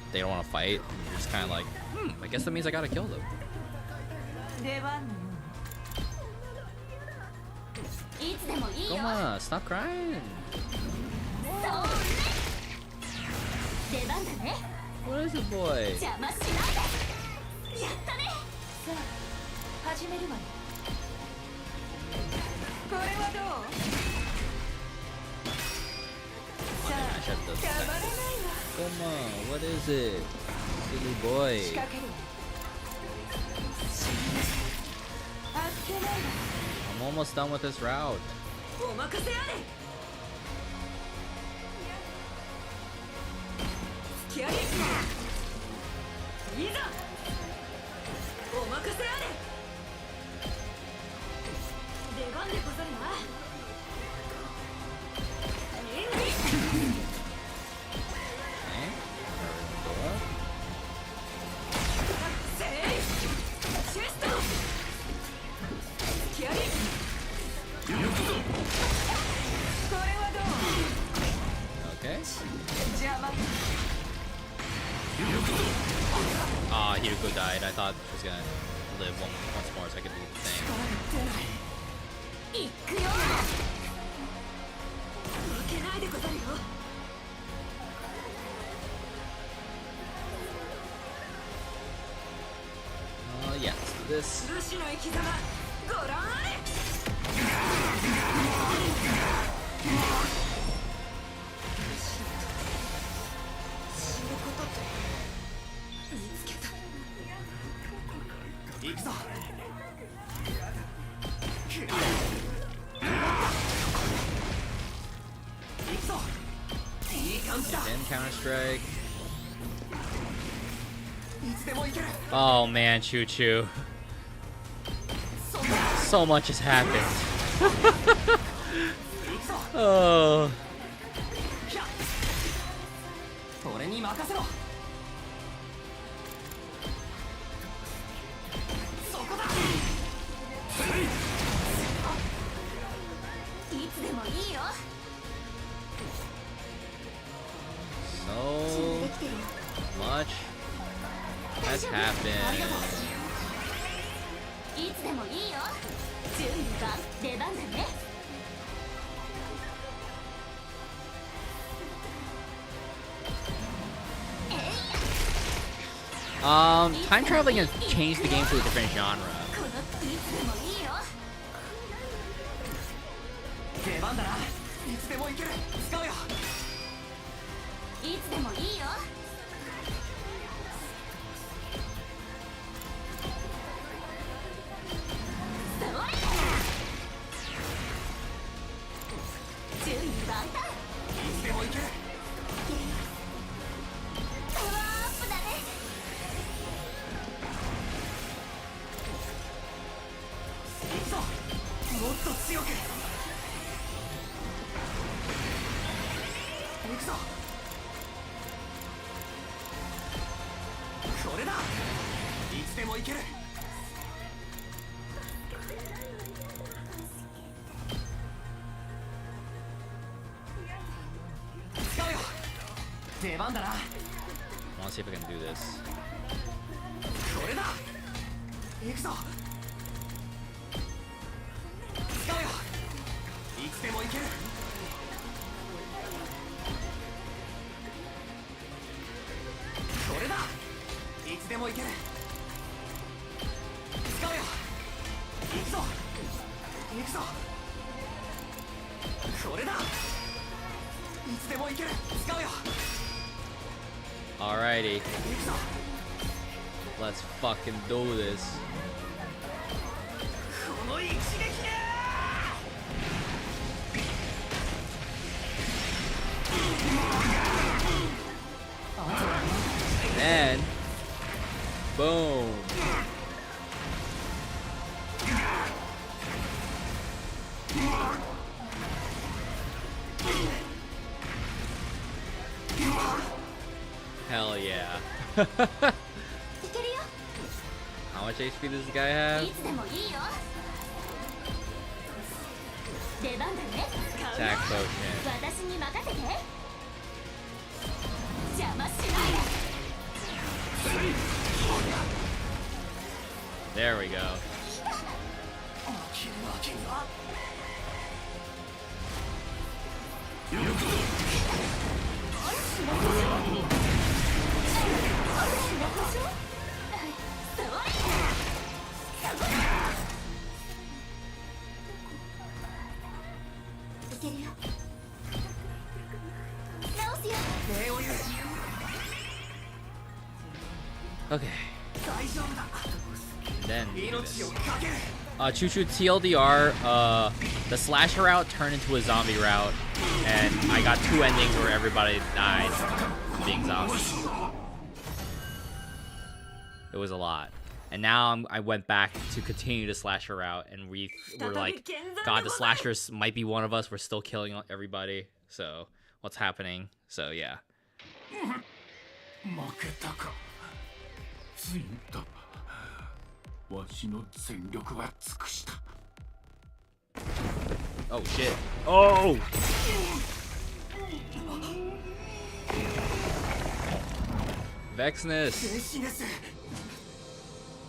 fight. And you're just kind of like, I guess that means I gotta kill them. Come on, stop crying. What is it, boy? 始めるわよ。これはどう？ Come on, shut the fuck up. Come on, what is it? Silly boy. 仕掛けるわよ。あっけないわ。 I'm almost done with this route. お任せあれ。付き合い。いざ。お任せあれ。出番でござるな。Okay. Ah, Hiruko died. I thought she was gonna live once more so I could do the thing. 負けないでござるよ。 Oh yeah, let's do this. 武士の生き様ご覧あれ。 行くぞ。 行くぞ。いい感じだ。 In Counter Strike. いつでも行ける。 Oh man, Choo Choo. So much has happened. Oh. 俺に任せろ。そこだ。いつでもいいよ。 So much has happened. いつでもいいよ。準備が出番だね。 Time traveling has changed the game to a different genre. このいつでもいいよ。 出番だな。いつでも行ける。使うよ。 いつでもいいよ。 それ。準備万端。 いつでも行ける。 パワーアップだね。 行くぞ。もっと強く。行くぞ。これだ。いつでも行ける。使うよ。出番だな。 I want to see if I can do this. これだ。行くぞ。使うよ。いつでも行ける。これだ。いつでも行ける。使うよ。行くぞ。行くぞ。これだ。いつでも行ける。使うよ。 Alrighty, 行くぞ。 let's fucking do this. この一撃で。Hell yeah. いけるよ How much HP does this guy have? いつでもいいよ出番だね Attack potion. 私に任せて邪魔しないで There we go. Okay. And then Choo Choo TLDR, the slasher route turned into a zombie route, and I got 2 endings where everybody died from being zombies. It was a lot. And now I went back to continue the slasher route, and we're like, God, the slashers might be one of us. We're still killing everybody. So, what's happening? So, yeah. 負けたか。ついんだ。わしの全力は尽くした。 Oh, shit. Oh! Vexness.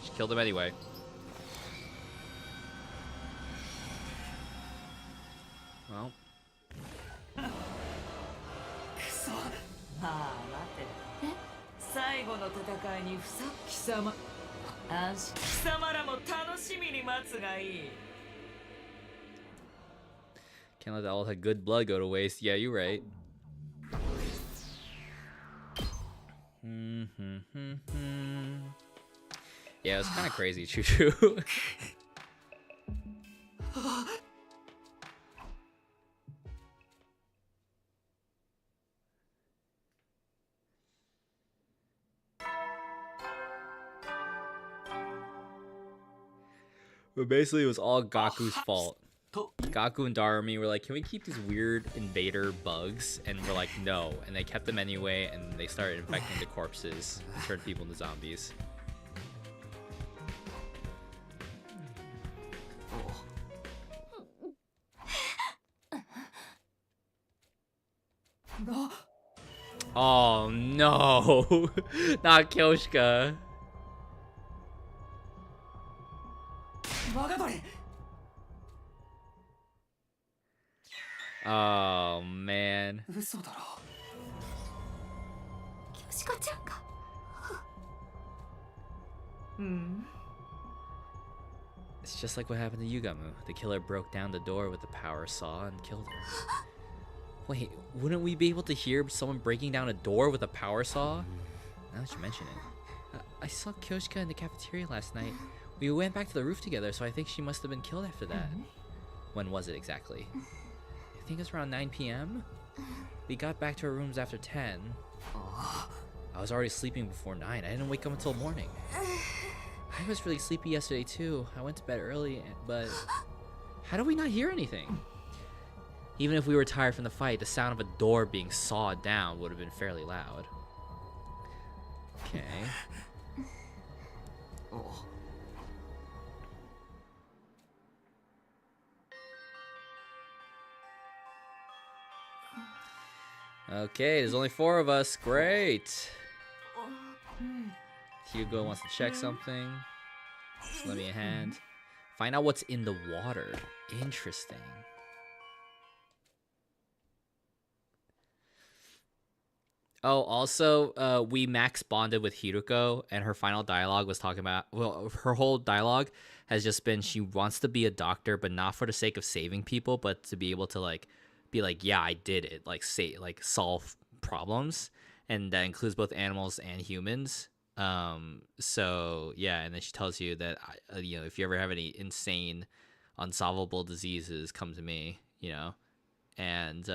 She killed him anyway. Well. 最後の戦いにふさ貴様安心貴様らも楽しみに待つがいい Can't let all that good blood go to waste. Yeah, you're right. Yeah, it was kind of crazy, Choo Choo. But basically, it was all Gaku's fault. Gaku and Darumi were like, can we keep these weird invader bugs? And we're like, no. And they kept them anyway, and they started infecting the corpses and turned people into zombies. Oh no! Not Kyoshika. Oh man. 嘘だろキョシカちゃんがIt's just like what happened to Yugamu. The killer broke down the door with the power saw and killed her. Wait, wouldn't we be able to hear someone breaking down a door with a power saw? Now that you mention it. I saw Kyoshika in the cafeteria last night. We went back to the roof together, so I think she must have been killed after that. When was it exactly? I think it was around 9 p.m. We got back to our rooms after 10. I was already sleeping before 9. I didn't wake up until morning. I was really sleepy yesterday too. I went to bed early, but how did we not hear anything? Even if we were tired from the fight, the sound of a door being sawed down would have been fairly loud. Okay. Okay, there's only 4 of us. Great. Hugo wants to check something. Just lend me a hand. Find out what's in the water. Interesting. Oh, also, we max bonded with Hiruko, and her final dialogue was talking about, well, her whole dialogue has just been she wants to be a doctor, but not for the sake of saving people, but to be able to, like, be like, yeah, I did it, like, solve problems, and that includes both animals and humans. So, yeah, and then she tells you that, you know, if you ever have any insane, unsolvable diseases, come to me, you know, and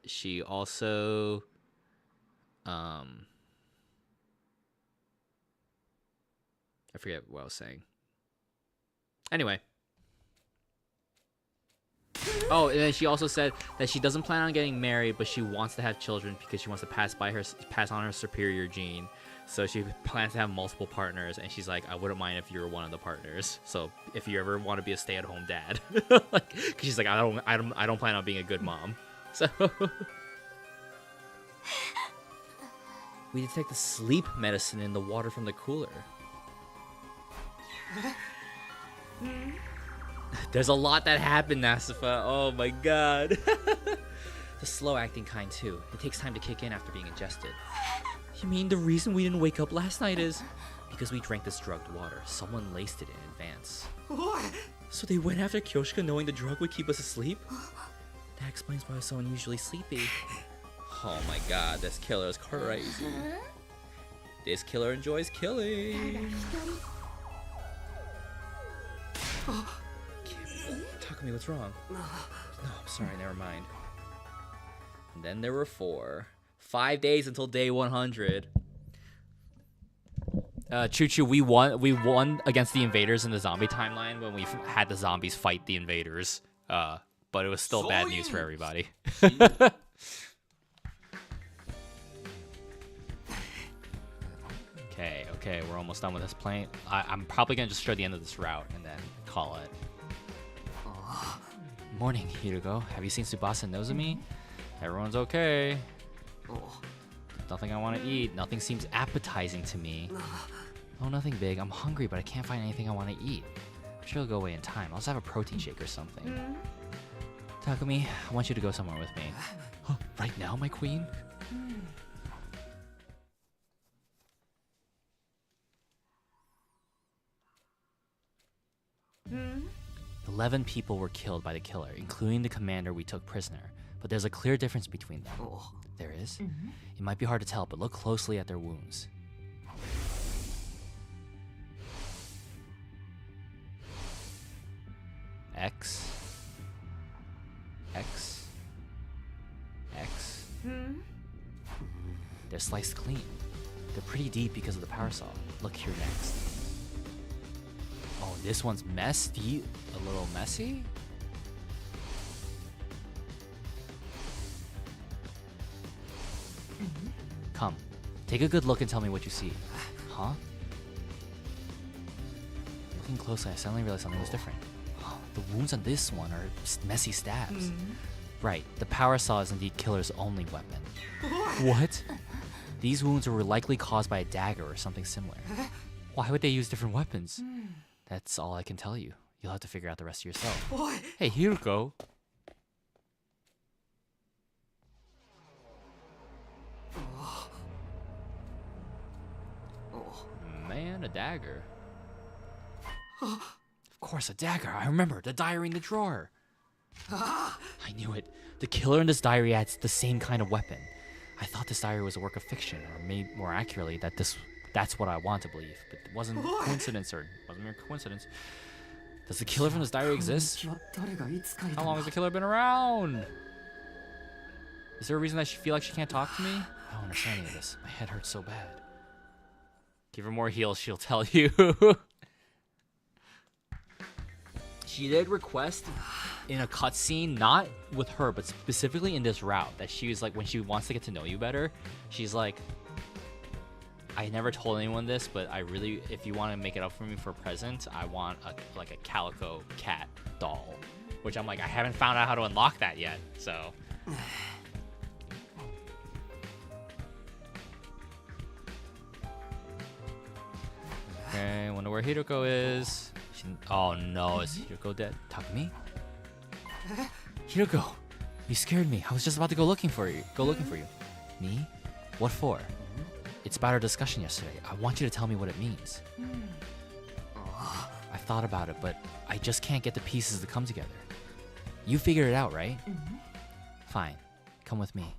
she also... I forget what I was saying. Anyway. Oh, and then she also said that she doesn't plan on getting married, but she wants to have children because she wants to pass on her superior gene. So she plans to have multiple partners, and she's like, I wouldn't mind if you were one of the partners. So if you ever want to be a stay-at-home dad, like, 'cause she's like, I don't plan on being a good mom. So we detect the sleep medicine in the water from the cooler. There's a lot that happened, Nasifa. Oh my god. The slow-acting kind too. It takes time to kick in after being ingested. You mean the reason we didn't wake up last night is because we drank this drugged water? Someone laced it in advance. So they went after Kyoshika knowing the drug would keep us asleep? That explains why I was so unusually sleepy. Oh my god, this killer is crazy. This killer enjoys killing. Takumi, what's wrong? No, I'm sorry, never mind. And then there were 4. 5 days until day 100. Choo Choo, we won against the invaders in the zombie timeline when we had the zombies fight the invaders. But it was still bad news for everybody. Okay, we're almost done with this plane. I'm probably gonna just show the end of this route and then call it. Morning, Hirugo. Have you seen Tsubasa and Nozomi? Everyone's okay. Nothing I want to eat. Nothing seems appetizing to me. Oh, nothing big. I'm hungry, but I can't find anything I want to eat. I'm sure it'll go away in time. I'll just have a protein shake or something. Takumi, I want you to go somewhere with me. Right now, my queen? 11 people were killed by the killer, including the commander we took prisoner. But there's a clear difference between them. There is? It might be hard to tell, but look closely at their wounds. X. X. X. They're sliced clean. They're pretty deep because of the power saw. Look here next. Oh, this one's messy. A little messy? Come, take a good look and tell me what you see. Huh? Looking closely, I suddenly realized something was different. The wounds on this one are messy stabs. Right, the power saw is indeed killer's only weapon. What? These wounds were likely caused by a dagger or something similar. Why would they use different weapons? That's all I can tell you. You'll have to figure out the rest yourself. Hey, Hiruko. Man, a dagger. Of course, a dagger. I remember, the diary in the drawer. I knew it. The killer in this diary had the same kind of weapon. I thought this diary was a work of fiction, or maybe more accurately, that's what I want to believe. But it wasn't coincidence, or wasn't mere coincidence. Does the killer from this diary exist? How long has the killer been around? Is there a reason that she feel like she can't talk to me? I don't understand any of this. My head hurts so bad. Give her more heals, she'll tell you. She did request in a cutscene, not with her, but specifically in this route, that she was like, when she wants to get to know you better, she's like, I never told anyone this, but I really, if you want to make it up for me for a present, I want a calico cat doll. Which I'm like, I haven't found out how to unlock that yet, so. Okay, wonder where Hiruko is. Oh no, is Hiruko dead? Takumi? Hiruko, you scared me. I was just about to go looking for you. Me? What for? It's about our discussion yesterday. I want you to tell me what it means. I thought about it, but I just can't get the pieces to come together. You figured it out, right? Fine. Come with me.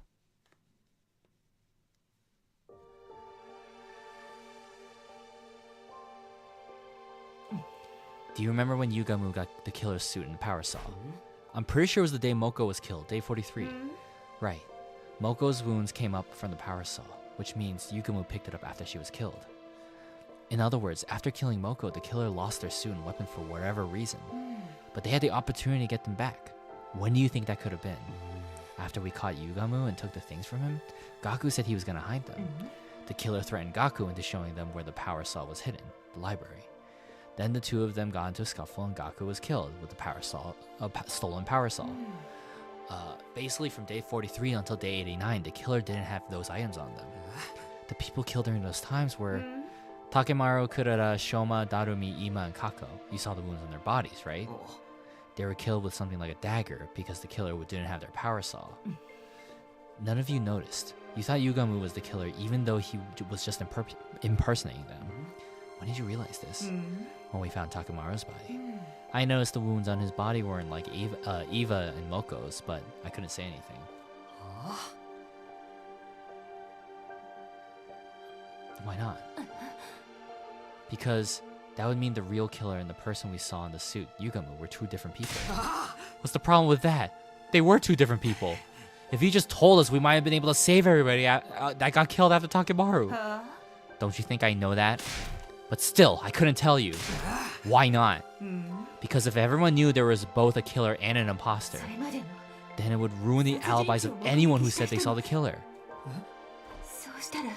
Do you remember when Yugamu got the killer's suit and the power saw? I'm pretty sure it was the day Moko was killed, day 43. Right. Moko's wounds came up from the power saw, which means Yugamu picked it up after she was killed. In other words, after killing Moko, the killer lost their suit and weapon for whatever reason. But they had the opportunity to get them back. When do you think that could have been? After we caught Yugamu and took the things from him, Gaku said he was going to hide them. The killer threatened Gaku into showing them where the power saw was hidden, the library. Then the two of them got into a scuffle and Gaku was killed with the power saw, stolen power saw. Basically from day 43 until day 89, the killer didn't have those items on them. The people killed during those times were Takemaru, Kurara, Shoma, Darumi, Ima, and Kako. You saw the wounds on their bodies, right? They were killed with something like a dagger because the killer didn't have their power saw. None of you noticed. You thought Yugamu was the killer even though he was just impersonating them. When did you realize this? When we found Takemaru's body. I noticed the wounds on his body weren't like Eva and Moko's, but I couldn't say anything. Why not? Because that would mean the real killer and the person we saw in the suit, Yugamu, were two different people. What's the problem with that? They were two different people. If you just told us, we might have been able to save everybody that got killed after Takemaru. Don't you think I know that? But still, I couldn't tell you. Why not? Because if everyone knew there was both a killer and an imposter, then it would ruin the alibis of anyone who said they saw the killer. そうしたら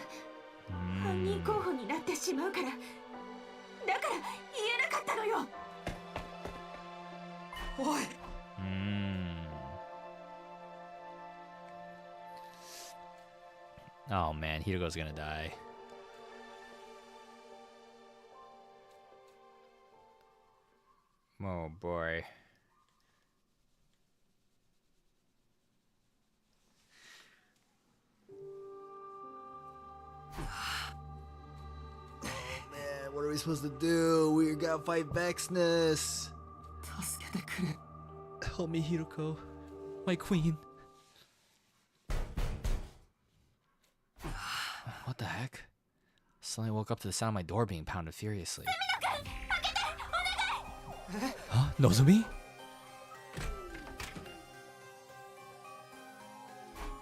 犯人候補になってしまうからだから言えなかったのよ。おい。Oh man, Hiruko's gonna die. Oh boy. Man, what are we supposed to do? We gotta fight Vexness. 助けてくれ。 Help me, Hiruko. My queen. What the heck? Suddenly woke up to the sound of my door being pounded furiously. Huh? Nozomi?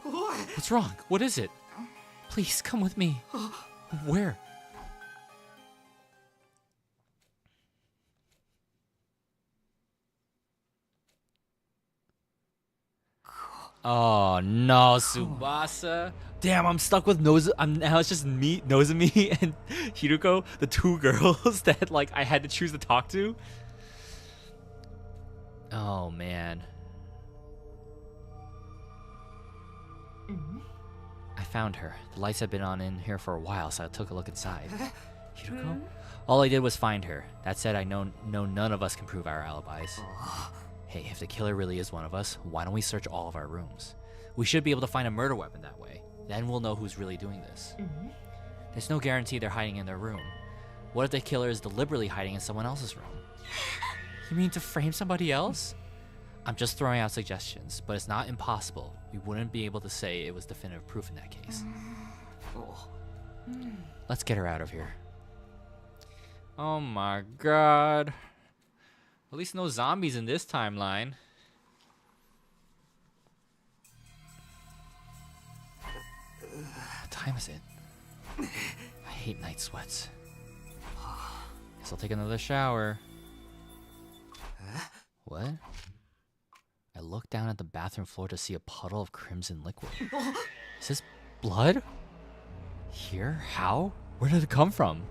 What's wrong? What is it? Please, come with me. Where? Oh no, Tsubasa. Damn, I'm stuck with now it's just me, Nozomi, and Hiruko, the two girls that like I had to choose to talk to. Oh man. I found her. The lights had been on in here for a while, so I took a look inside. Hiruko? All I did was find her. That said, I know none of us can prove our alibis. Hey, if the killer really is one of us, why don't we search all of our rooms? We should be able to find a murder weapon that way. Then we'll know who's really doing this. There's no guarantee they're hiding in their room. What if the killer is deliberately hiding in someone else's room? You mean to frame somebody else? I'm just throwing out suggestions, but it's not impossible. We wouldn't be able to say it was definitive proof in that case. Let's get her out of here. Oh my god. At least no zombies in this timeline. What time is it? I hate night sweats. Guess I'll take another shower. What? I looked down at the bathroom floor to see a puddle of crimson liquid. Is this blood? Here? How? Where did it come from?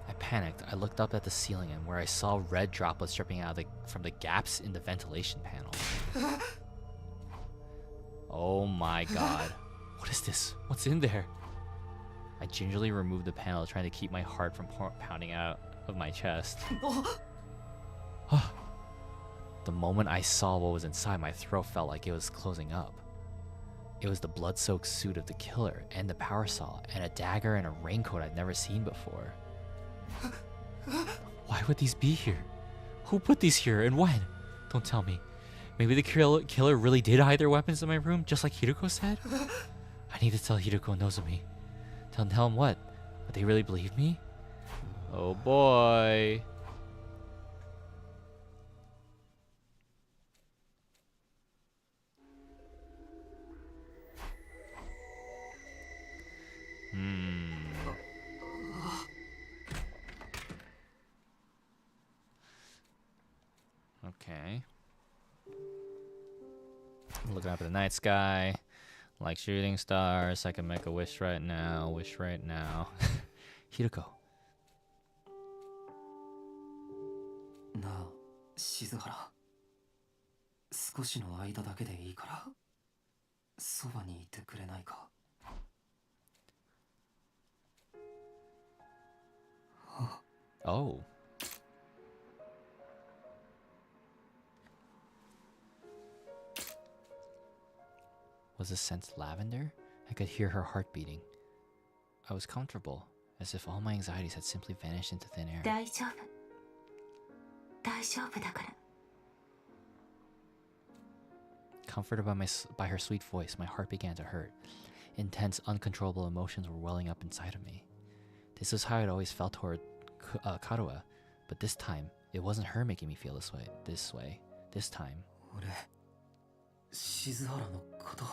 I panicked. I looked up at the ceiling and where I saw red droplets dripping out from the gaps in the ventilation panel. Oh my god. What is this? What's in there? I gingerly removed the panel, trying to keep my heart from pounding out of my chest. The moment I saw what was inside, my throat felt like it was closing up. It was the blood-soaked suit of the killer, and the power saw, and a dagger and a raincoat I'd never seen before. Why would these be here? Who put these here, and when? Don't tell me. Maybe the killer really did hide their weapons in my room, just like Hiruko said? I need to tell Hiruko and Nozomi. Tell him what? Would they really believe me? Oh boy. Okay. looking up at the night sky, like shooting stars. I can make a wish right now. Wish right now. Hiroko. なあ静原、少しの間だけでいいからそばにいてくれないか。 Oh. Was the scent lavender? I could hear her heart beating. I was comfortable, as if all my anxieties had simply vanished into thin air. 大丈夫大丈夫だから。 Comforted by her sweet voice, my heart began to hurt. Intense, uncontrollable emotions were welling up inside of me. This was how I'd always felt toward Karuha, but this time, it wasn't her making me feel this way. This time. 俺静原のこと。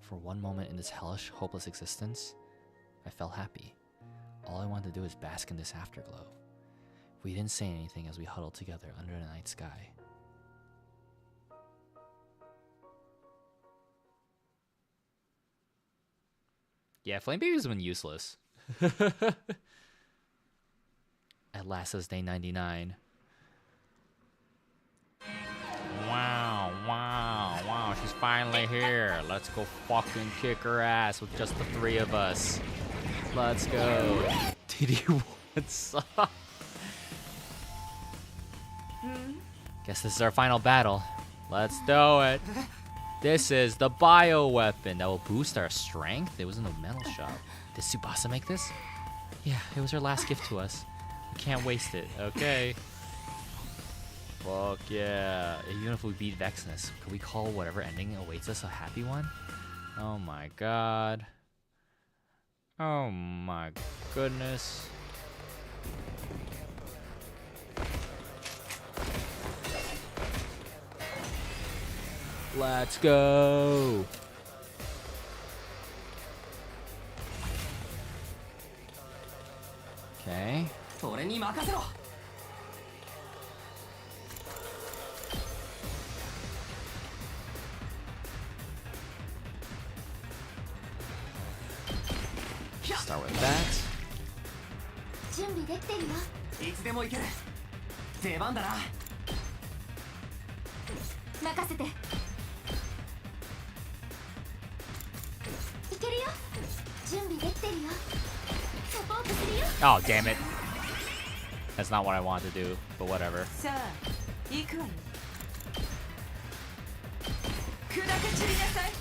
For one moment in this hellish, hopeless existence, I felt happy. All I wanted to do was bask in this afterglow. We didn't say anything as we huddled together under the night sky. Yeah, Flame Baby's been useless. At last, it's day 99. Wow, she's finally here. Let's go fucking kick her ass with just the three of us. Let's go. TD, what's up? Guess this is our final battle. Let's do it. This is the bio weapon that will boost our strength. It was in the metal shop. Did Tsubasa make this? Yeah, it was her last gift to us. We can't waste it, okay? Fuck yeah. Even if we beat Vexness, could we call whatever ending awaits us a happy one? Oh my god. Oh my goodness. Let's go. Okay. 俺に任せろ。 Start with that. 準備できてるよ。いつでも行ける。出番だな。任せて。いけるよ。準備できてるよ。サポートするよ。 Oh, damn it. That's not what I wanted to do, but whatever. さあ行くわよ。砕け散りなさい。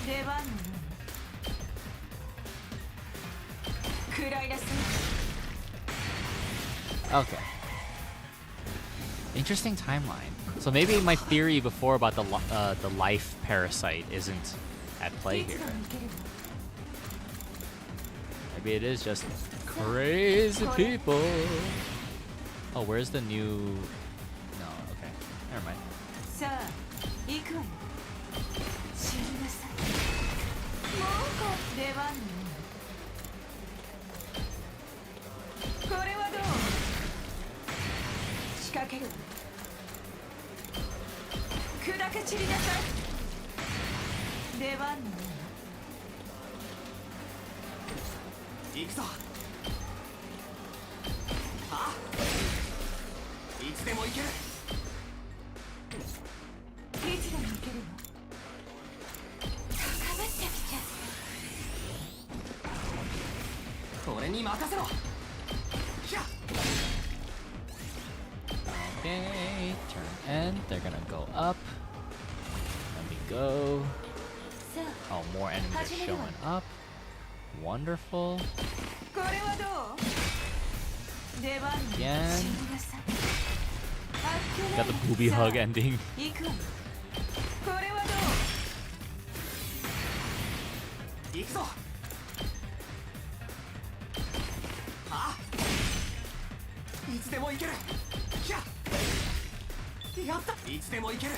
出番のように。 Okay. Interesting timeline. So maybe my theory before about the life parasite isn't at play here. Maybe it is just crazy people. Oh, where's the new? No, okay, never mind. さあ行くわよ。散りなさい。もう出番のように。 これはどう？仕掛ける。砕け散りなさい。出番のように。行くぞ。あ？いつでも行ける。いつでも行けるわ。高ぶってきちゃう。俺に任せろ。 Okay, turn end. They're gonna go up. Let me go. Oh, more enemies are showing up. Wonderful. Again. Got the booby hug ending. 行くぞ。あ？いつでも行ける。ひゃ。やった。いつでも行ける。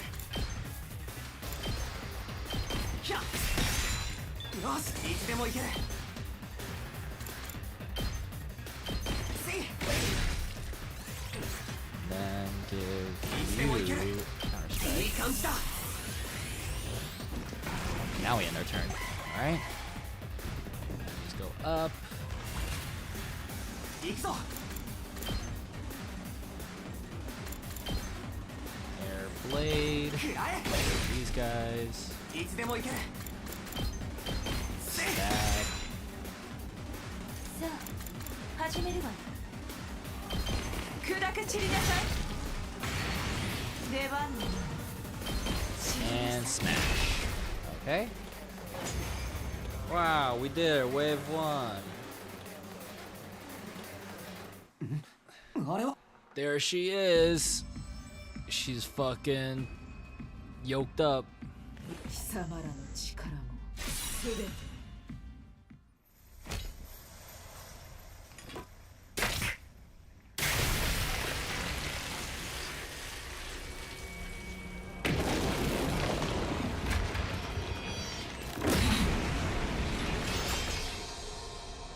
ひゃ。よし、いつでも行ける。せい。now we end our turn. Alright. Let's go up. 行くぞ Air blade. These guys. いつでも行ける Stack. さあ始めるわよ砕け散りなさい出番の And smash. Okay. Wow, we did it. Wave 1. あれは There she is. She's fucking yoked up. 貴様らの力も全て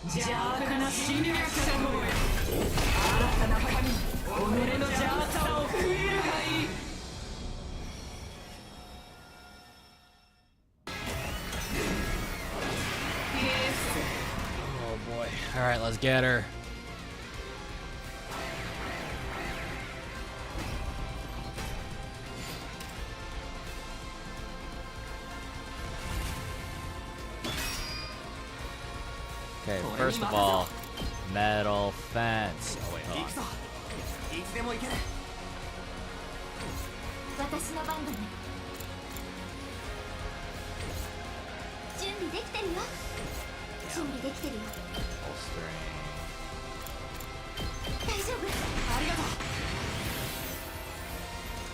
邪悪な侵略者どもよ新たな神己の邪悪さを封入るがいい Oh boy. Alright, let's get her. Okay, first of all, metal fence. Oh wait, 行 hold くぞ on. いつでも行ける 私の番だね。準備できてるよ。準備できてるよ。 Bolstering. 大丈夫。ありがとう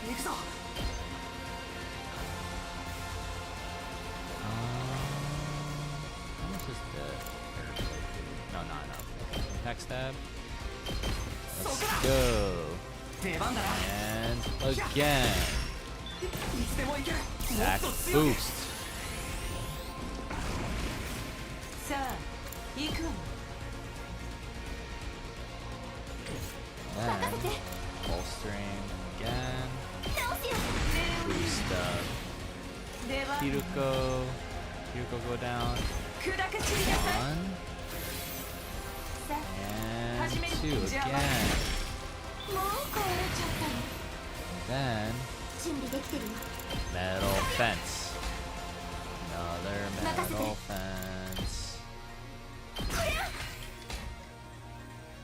行くぞ How much is the air blade do? No, not enough. Okay, attack stab. Let's go. 出番だな And again. いつでも行けるも Attack っと強く boost. さあ行くわよ Then bolstering again. 直すよ。 Boost up. 出番 Kiruko. Kiruko go down. 砕け散りなさい One さあ and 2 again. もう壊れちゃったの。 Then 準備できてるよ。 metal fence. Another metal fence.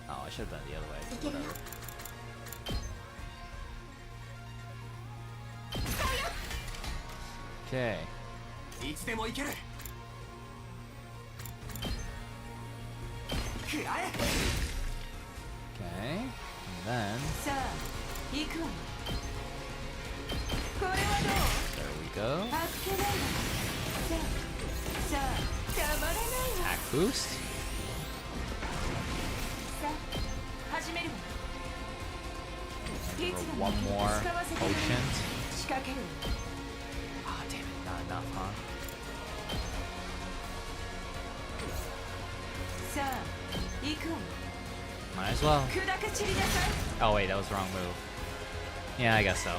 Oh, I should have done it the other way. いけるよ。 Whatever. Okay. いつでも行ける食らえ Okay. And then さあ行くわよこれは there we どう go. あっけないわさあたまらないわ Attack boost. さあ始めるわい For つでも one more 使わせてもらう potion. 仕掛けるわ Ah, damn it. Not enough, huh? さあ行くわよ Might as well. 砕け散りなさい Oh, wait. That was the wrong move. Yeah, I guess so.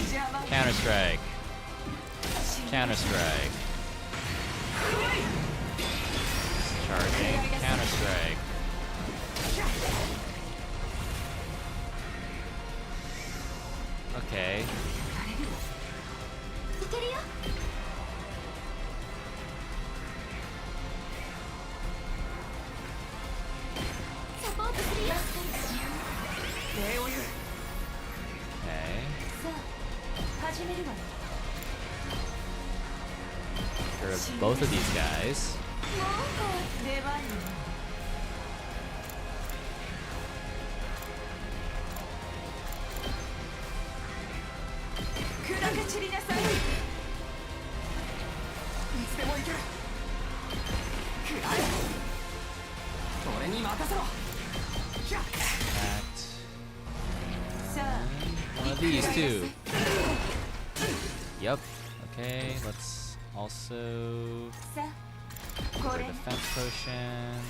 邪魔 Counter strike. Counter strike. Charging. Counter strike. Okay. いけるよ。サポートするよ。礼を言う Okay. さあ始めるわよ Get rid of both of these guys. 出番よ砕け散りなさいいつでも行ける食らえ俺に任せろ Attacked. さあ One of these too. Yep. Okay, let's also さあ use こ our れ defense potion.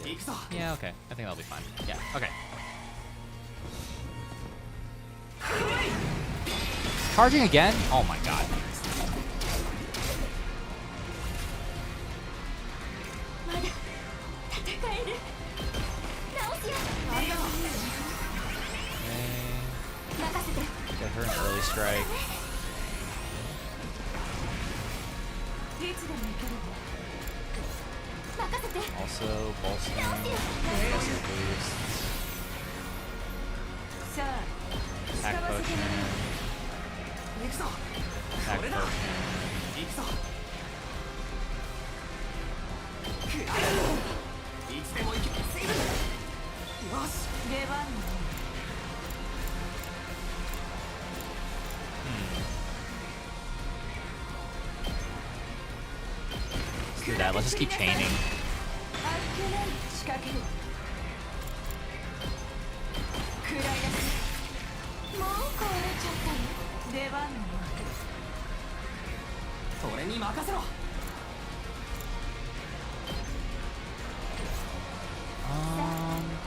行くぞ Yeah, okay. I think that'll be fine. Yeah, okay. charging again? Oh my god. Get her an early strike. Also, bolstering. Also boosts. Attack potion. Attack potion. Let's do that. Let's just keep chaining.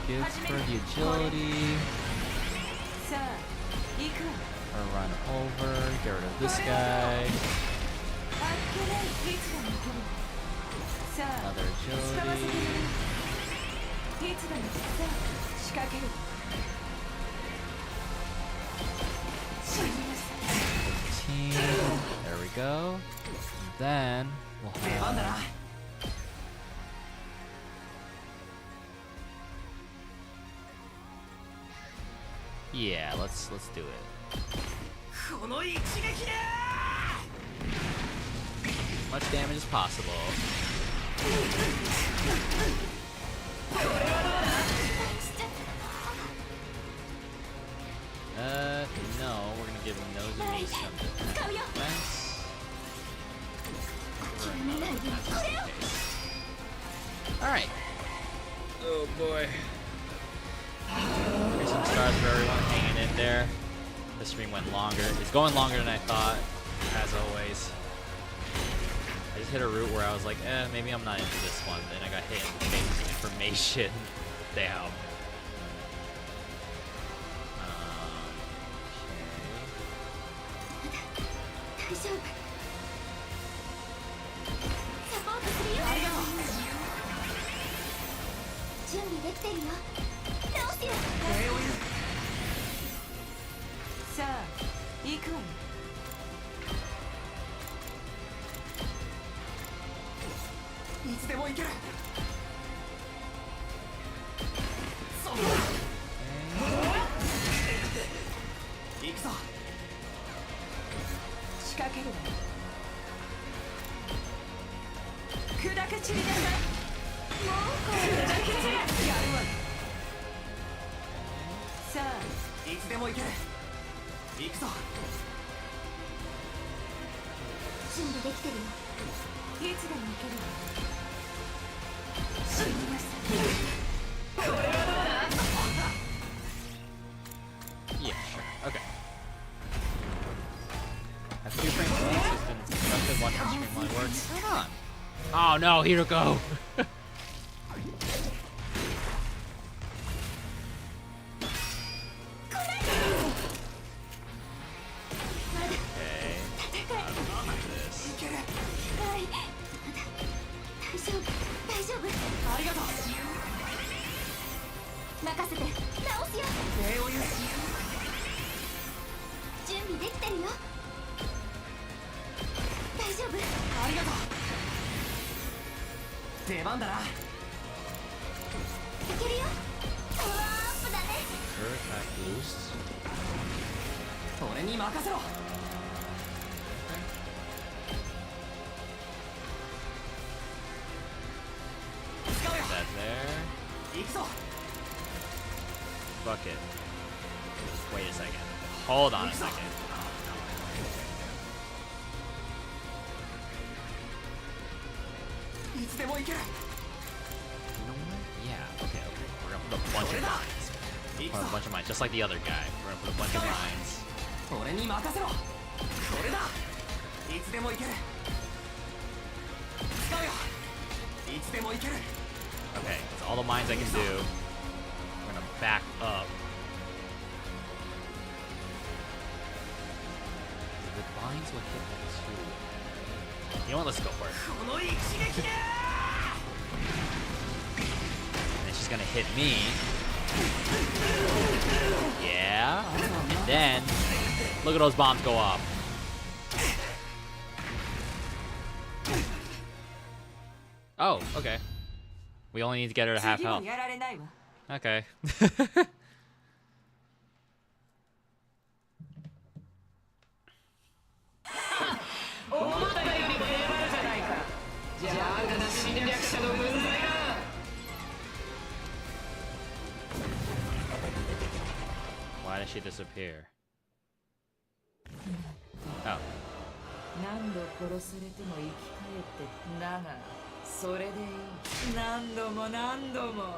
Good for the agility. Or run over. Get rid of this guy. Another agility. 15. There we go. And then we'll have. Yeah, let's do it. Much damage as possible. No, we're gonna give Nose and me some defense. Alright. Oh boy. Here's some stars for everyone hanging in there. The stream went longer. It's going longer than I thought, as always. I just hit a route where I was like, maybe I'm not into this one. Then I got hit with information. Damn. Yeah, sure. Okay. Have 2 frames of peace has been constructed. Watch the streamline works. Hang on. Oh no, here we go. Bucket. Wait a second. Hold on a second. You know what? Yeah, okay. We're gonna put a bunch of mines. Put a bunch of mines, just like the other guy. We're gonna put a bunch of mines. Okay, that's all the mines I can do. We're gonna back up. Binds will hit that too. You know what? Let's go for it. And then she's gonna hit me. Yeah. And then look at those bombs go off. Oh, okay. We only need to get her to half health. Okay. Why did she disappear? Oh. 何度殺されても生き返ってだがそれでいい何度も何度も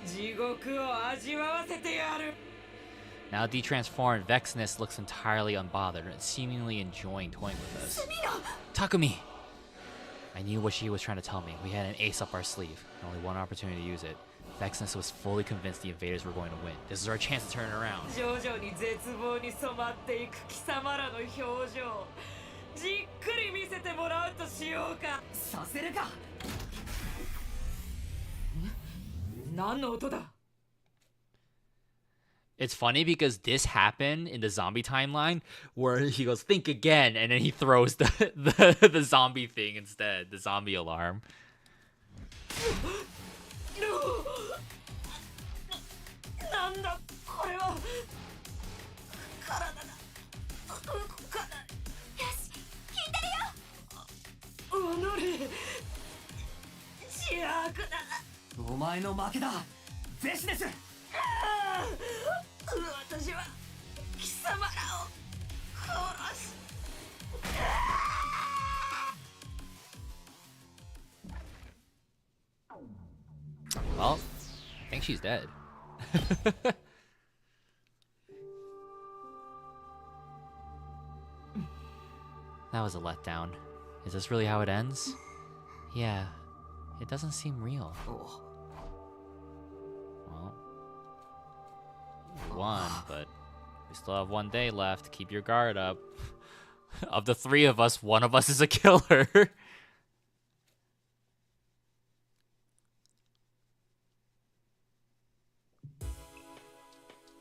地獄を味わわせてやる Now detransformed, Vexness looks entirely unbothered and seemingly enjoying toying with us. Takumi! I knew what she was trying to tell me. We had an ace up our sleeve, and only one opportunity to use it. Vexness was fully convinced the invaders were going to win. This is our chance to turn it around. 徐々に絶望に染まっていく貴様らの表情じっくり見せてもらうとしようかさせるか何の音だ It's funny because this happened in the zombie timeline where he goes, think again, and then he throws the zombie thing instead, the zombie alarm. なんだこれは体だ動かないよし聞いてるよおのれ邪悪だお前の負けだゼシです私は貴様らを殺す Well, I think she's dead. That was a letdown. Is this really how it ends? Yeah, it doesn't seem real. Well, we won, but we still have 1 day left. Keep your guard up. Of the three of us, one of us is a killer.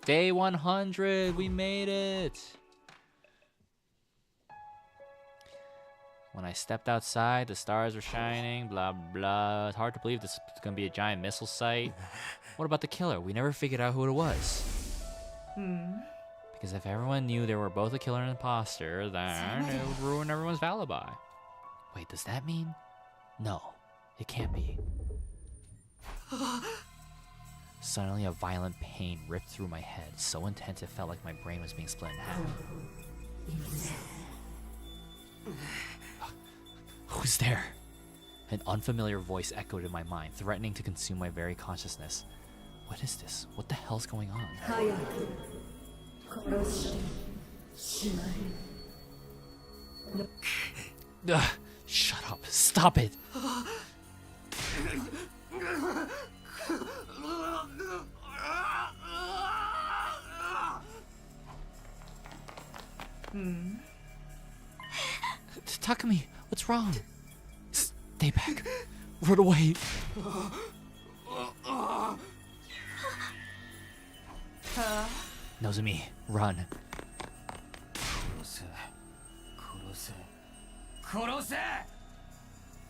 Day 100, we made it! When I stepped outside, the stars were shining, blah blah. It's hard to believe this is gonna be a giant missile site. What about the killer? We never figured out who it was. Because if everyone knew they were both a killer and an imposter, then it would ruin everyone's alibi. Wait, does that mean? No, it can't be. Suddenly, a violent pain ripped through my head, so intense it felt like my brain was being split in half. Who's there? An unfamiliar voice echoed in my mind, threatening to consume my very consciousness. What is this? What the hell's going on? Shut up. Stop it. Takumi, what's wrong? Stay back. Run away. Nozomi, run.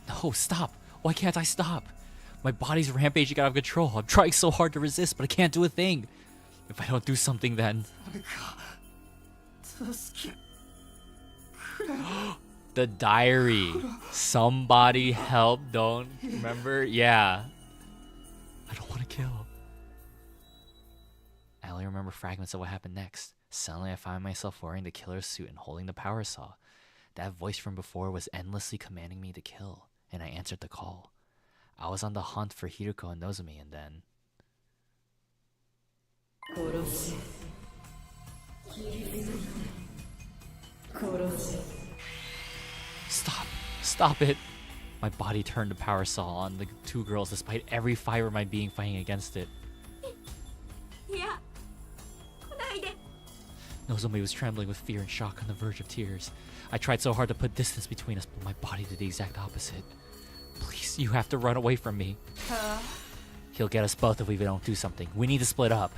No, stop. Why can't I stop? My body's rampaging out of control. I'm trying so hard to resist, but I can't do a thing. If I don't do something, then... The diary. Somebody help, don't remember? Yeah. I don't want to kill. I only remember fragments of what happened next. Suddenly I found myself wearing the killer's suit and holding the power saw. That voice from before was endlessly commanding me to kill, and I answered the call. I was on the hunt for Hiruko and Nozomi, and then... Stop! Stop it! My body turned the power saw on the two girls despite every fiber of my being fighting against it. Nozomi was trembling with fear and shock on the verge of tears. I tried so hard to put distance between us, but my body did the exact opposite. Please, you have to run away from me. He'll get us both if we don't do something. We need to split up.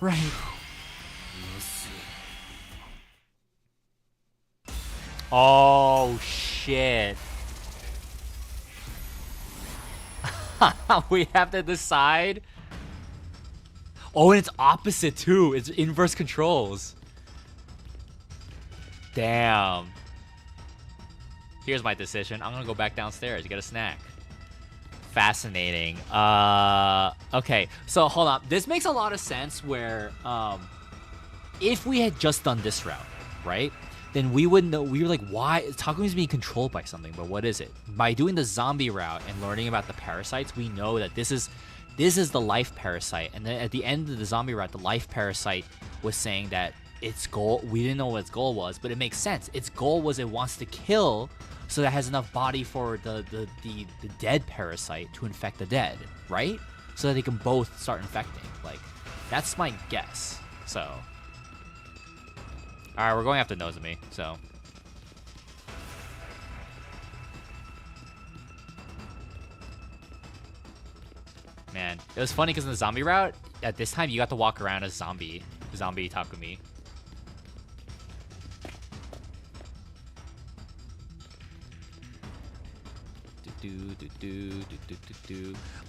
Right. Oh, shit. We have to decide. Oh, and it's opposite too. It's inverse controls. Damn. Here's my decision. I'm gonna go back downstairs to get a snack. Fascinating. Okay, so hold on. This makes a lot of sense where if we had just done this route, right? Then we would know. We were like, why? Takumi's being controlled by something, but what is it? By doing the zombie route and learning about the parasites, we know that this is the life parasite. And then at the end of the zombie route, the life parasite was saying that its goal, we didn't know what its goal was, but it makes sense. Its goal was it wants to kill so that it has enough body for the dead parasite to infect the dead, right? So that they can both start infecting. Like, that's my guess. So. Alright, we're going after Nozomi, so. Man, it was funny because in the zombie route, at this time, you got to walk around as zombie Takumi.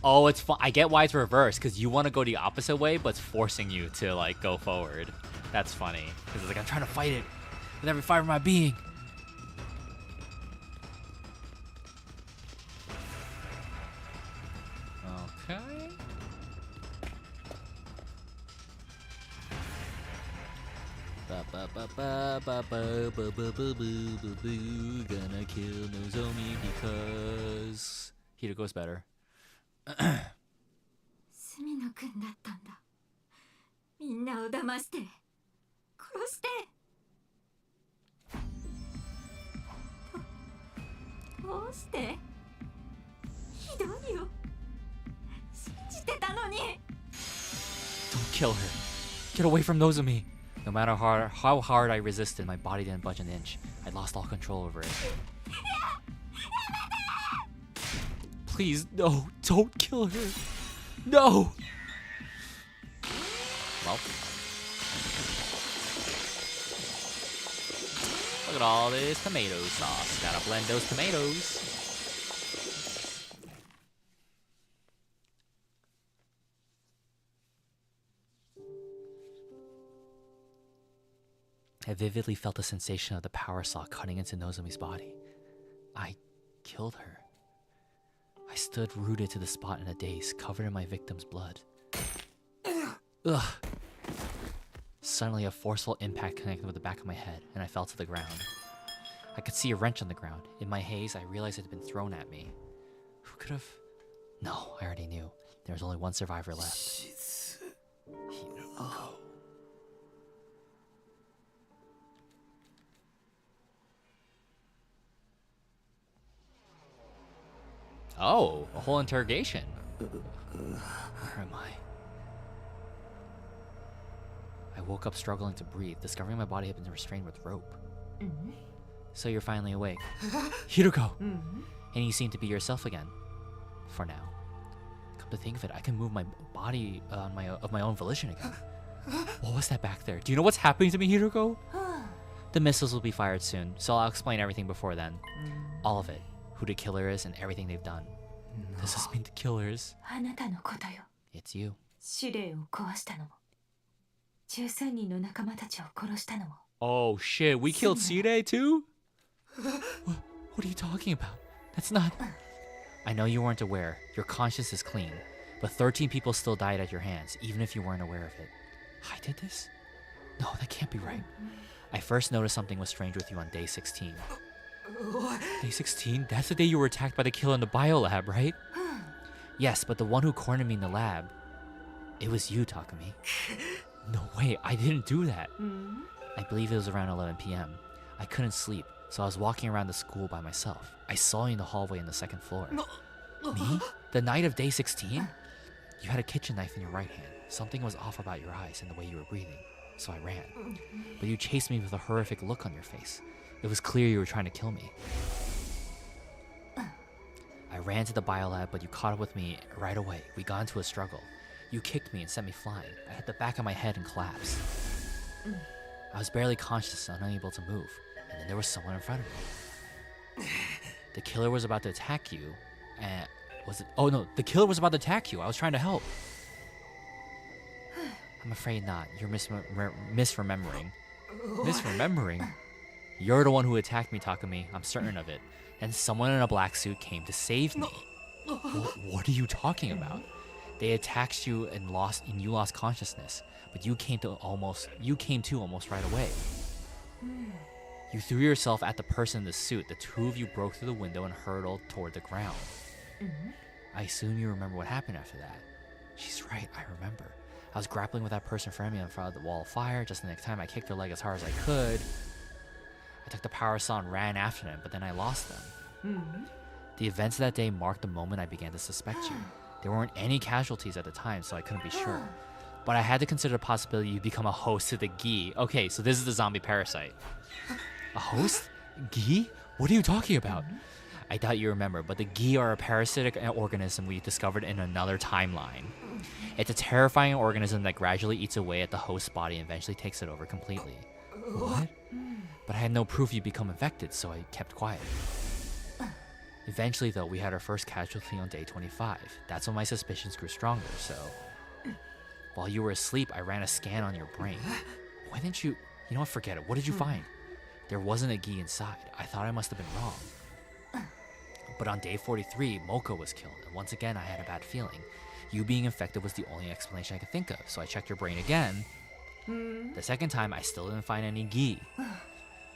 Oh, it's fun. I get why it's reversed, because you want to go the opposite way, but it's forcing you to, like, go forward. That's funny, because it's like, I'm trying to fight it with every fiber of my being. Okay. Gonna kill Nozomi because Hiruko's better. 隅野くんだったんだ。みんなを騙して殺して。どうしてひどいよ。信じてたのに。 Don't kill her. Get away from Nozomi. No matter how hard I resisted, my body didn't budge an inch. I lost all control over it. Please, no. Don't kill her. No. Well. Look at all this tomato sauce. Gotta blend those tomatoes. I vividly felt the sensation of the power saw cutting into Nozomi's body. I killed her. I stood rooted to the spot in a daze, covered in my victim's blood. Ugh. Suddenly, a forceful impact connected with the back of my head, and I fell to the ground. I could see a wrench on the ground. In my haze, I realized it had been thrown at me. Who could have? No, I already knew. There was only one survivor left. Oh. Oh, a whole interrogation. Where am I? I woke up struggling to breathe, discovering my body had been restrained with rope. So you're finally awake. Hiruko! And you seem to be yourself again. For now. Come to think of it, I can move my body of my own volition again. What was that back there? Do you know what's happening to me, Hiruko? The missiles will be fired soon, so I'll explain everything before then. All of it. Who the killer is and everything they've done. No. Does this mean the killers? It's you. 司令を壊したのも13人の仲間たちを殺したのも Oh shit, we killed Sire too? What are you talking about? That's not... I know you weren't aware. Your conscience is clean. But 13 people still died at your hands, even if you weren't aware of it. I did this? No, that can't be right. I first noticed something was strange with you on day 16. Day 16? That's the day you were attacked by the killer in the biolab, right? Yes, but the one who cornered me in the lab, it was you, Takumi. No way, I didn't do that. I believe it was around 11 p.m. I couldn't sleep, so I was walking around the school by myself. I saw you in the hallway on the second floor. Me? The night of day 16? You had a kitchen knife in your right hand. Something was off about your eyes and the way you were breathing. so I ran. But you chased me with a horrific look on your face. It was clear you were trying to kill me. I ran to the biolab, but you caught up with me right away. We got into a struggle. You kicked me and sent me flying. I hit the back of my head and collapsed. I was barely conscious and unable to move, and then there was someone in front of me. The killer was about to attack you, and oh no, the killer was about to attack you. I was trying to help. I'm afraid not. You're misremembering. Misremembering? You're the one who attacked me, Takumi. I'm certain of it. And someone in a black suit came to save me. What are you talking about? They attacked you and you lost consciousness, but you came to almost right away. You threw yourself at the person in the suit. The two of you broke through the window and hurtled toward the ground. I assume you remember what happened after that. She's right, I remember. I was grappling with that person in front of me in front of the wall of fire. Just the next time I kicked their leg as hard as I could. I took the power saw and ran after them, but then I lost them. The events of that day marked the moment I began to suspect you. There weren't any casualties at the time, so I couldn't be sure. But I had to consider the possibility you become a host to the Gi. Okay, so this is the zombie parasite. A host? Gi? What are you talking about? I doubt you remember, but the Gi are a parasitic organism we discovered in another timeline. It's a terrifying organism that gradually eats away at the host's body and eventually takes it over completely. What? But I had no proof you'd become infected, so I kept quiet. Eventually, though, we had our first casualty on day 25. That's when my suspicions grew stronger, so... While you were asleep, I ran a scan on your brain. Why didn't you... You know what, forget it. What did you find? There wasn't a Gi inside. I thought I must have been wrong. But on day 43, Moko was killed, and once again I had a bad feeling. You being infected was the only explanation I could think of, so I checked your brain again. The second time, I still didn't find any Gi.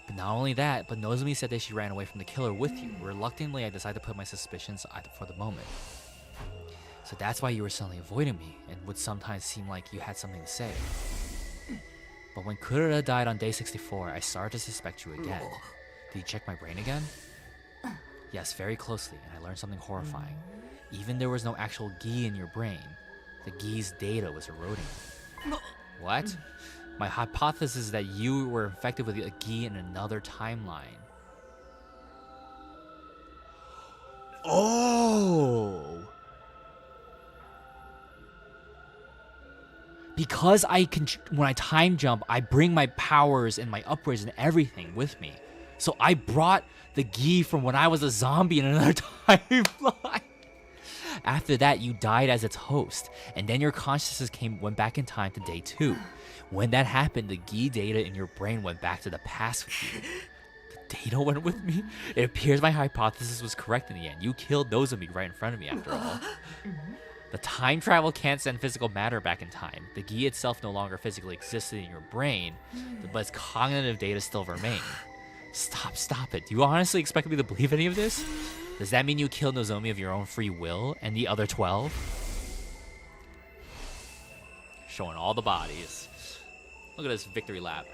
But not only that, but Nozomi said that she ran away from the killer with you. Reluctantly, I decided to put my suspicions for the moment. So that's why you were suddenly avoiding me, and would sometimes seem like you had something to say. But when Kurura died on day 64, I started to suspect you again. Did you check my brain again? Yes, very closely, and I learned something horrifying. Even there was no actual Gi in your brain, the Gi's data was eroding. What? My hypothesis is that you were infected with a Gi in another timeline. Oh! Because when I time jump, I bring my powers and my upgrades and everything with me. So I brought the Gi from when I was a zombie in another timeline. After that, you died as its host, and then your consciousness went back in time to day 2. When that happened, the Gi data in your brain went back to the past with you. The data went with me? It appears my hypothesis was correct in the end. You killed Nozomi right in front of me after all. The time travel can't send physical matter back in time. The Gi itself no longer physically existed in your brain, but its cognitive data still remained. Stop it. Do you honestly expect me to believe any of this? Does that mean you killed Nozomi of your own free will and the other 12? Showing all the bodies. Look at this victory lap.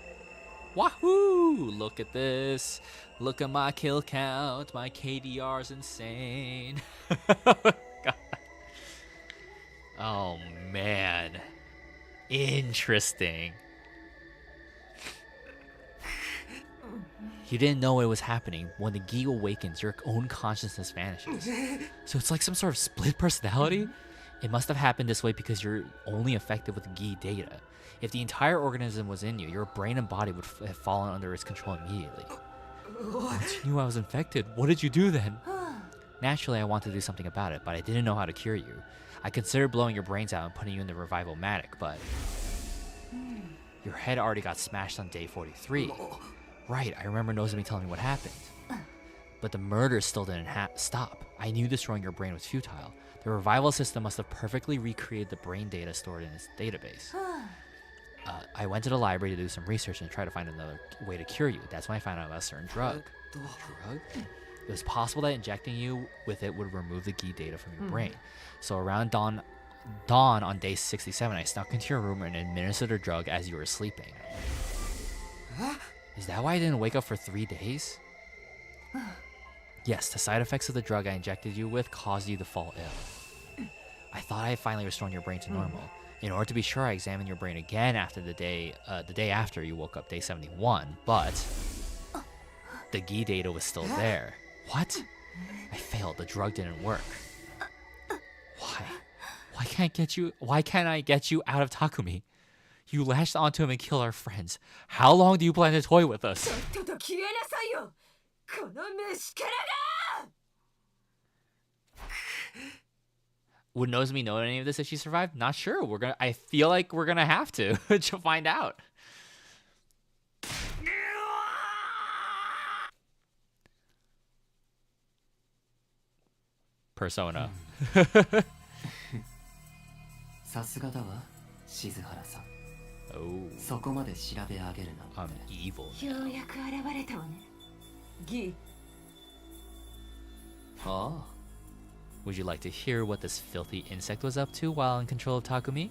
Wahoo! Look at this. Look at my kill count. My KDR's insane. God. Oh, man. Interesting. You didn't know it was happening. When the Gi awakens, your own consciousness vanishes. So it's like some sort of split personality? It must have happened this way because you're only affected with Gi data. If the entire organism was in you, your brain and body would have fallen under its control immediately. Once you knew I was infected, what did you do then? Naturally, I wanted to do something about it, but I didn't know how to cure you. I considered blowing your brains out and putting you in the revival-matic, but... Your head already got smashed on day 43. Right, I remember Nozomi telling me what happened. But the murder still didn't stop. I knew destroying your brain was futile. The revival system must have perfectly recreated the brain data stored in its database. I went to the library to do some research and try to find another way to cure you. That's when I found out about a certain drug. Drug? It was possible that injecting you with it would remove the Gi data from your brain. So around dawn on day 67, I snuck into your room and administered a drug as you were sleeping. Is that why I didn't wake up for 3 days? Yes, the side effects of the drug I injected you with caused you to fall ill. I thought I had finally restored your brain to normal. In order to be sure, I examined your brain again after the day after you woke up, day 71, but the Gi data was still there. What? I failed. The drug didn't work. Why? Why can't I get you out of Takumi? You lashed onto him and killed our friends. How long do you plan to toy with us? とっとと消えなさいよこの虫けらが Would Nozomi know any of this if she survived? Not sure. I feel like we're gonna have to to find out. Persona. さすがだわ静原さん Oh, そこまで調べ上げるなんて I'm evil. ようやく現れたわねギああ Would you like to hear what this filthy insect was up to while in control of Takumi?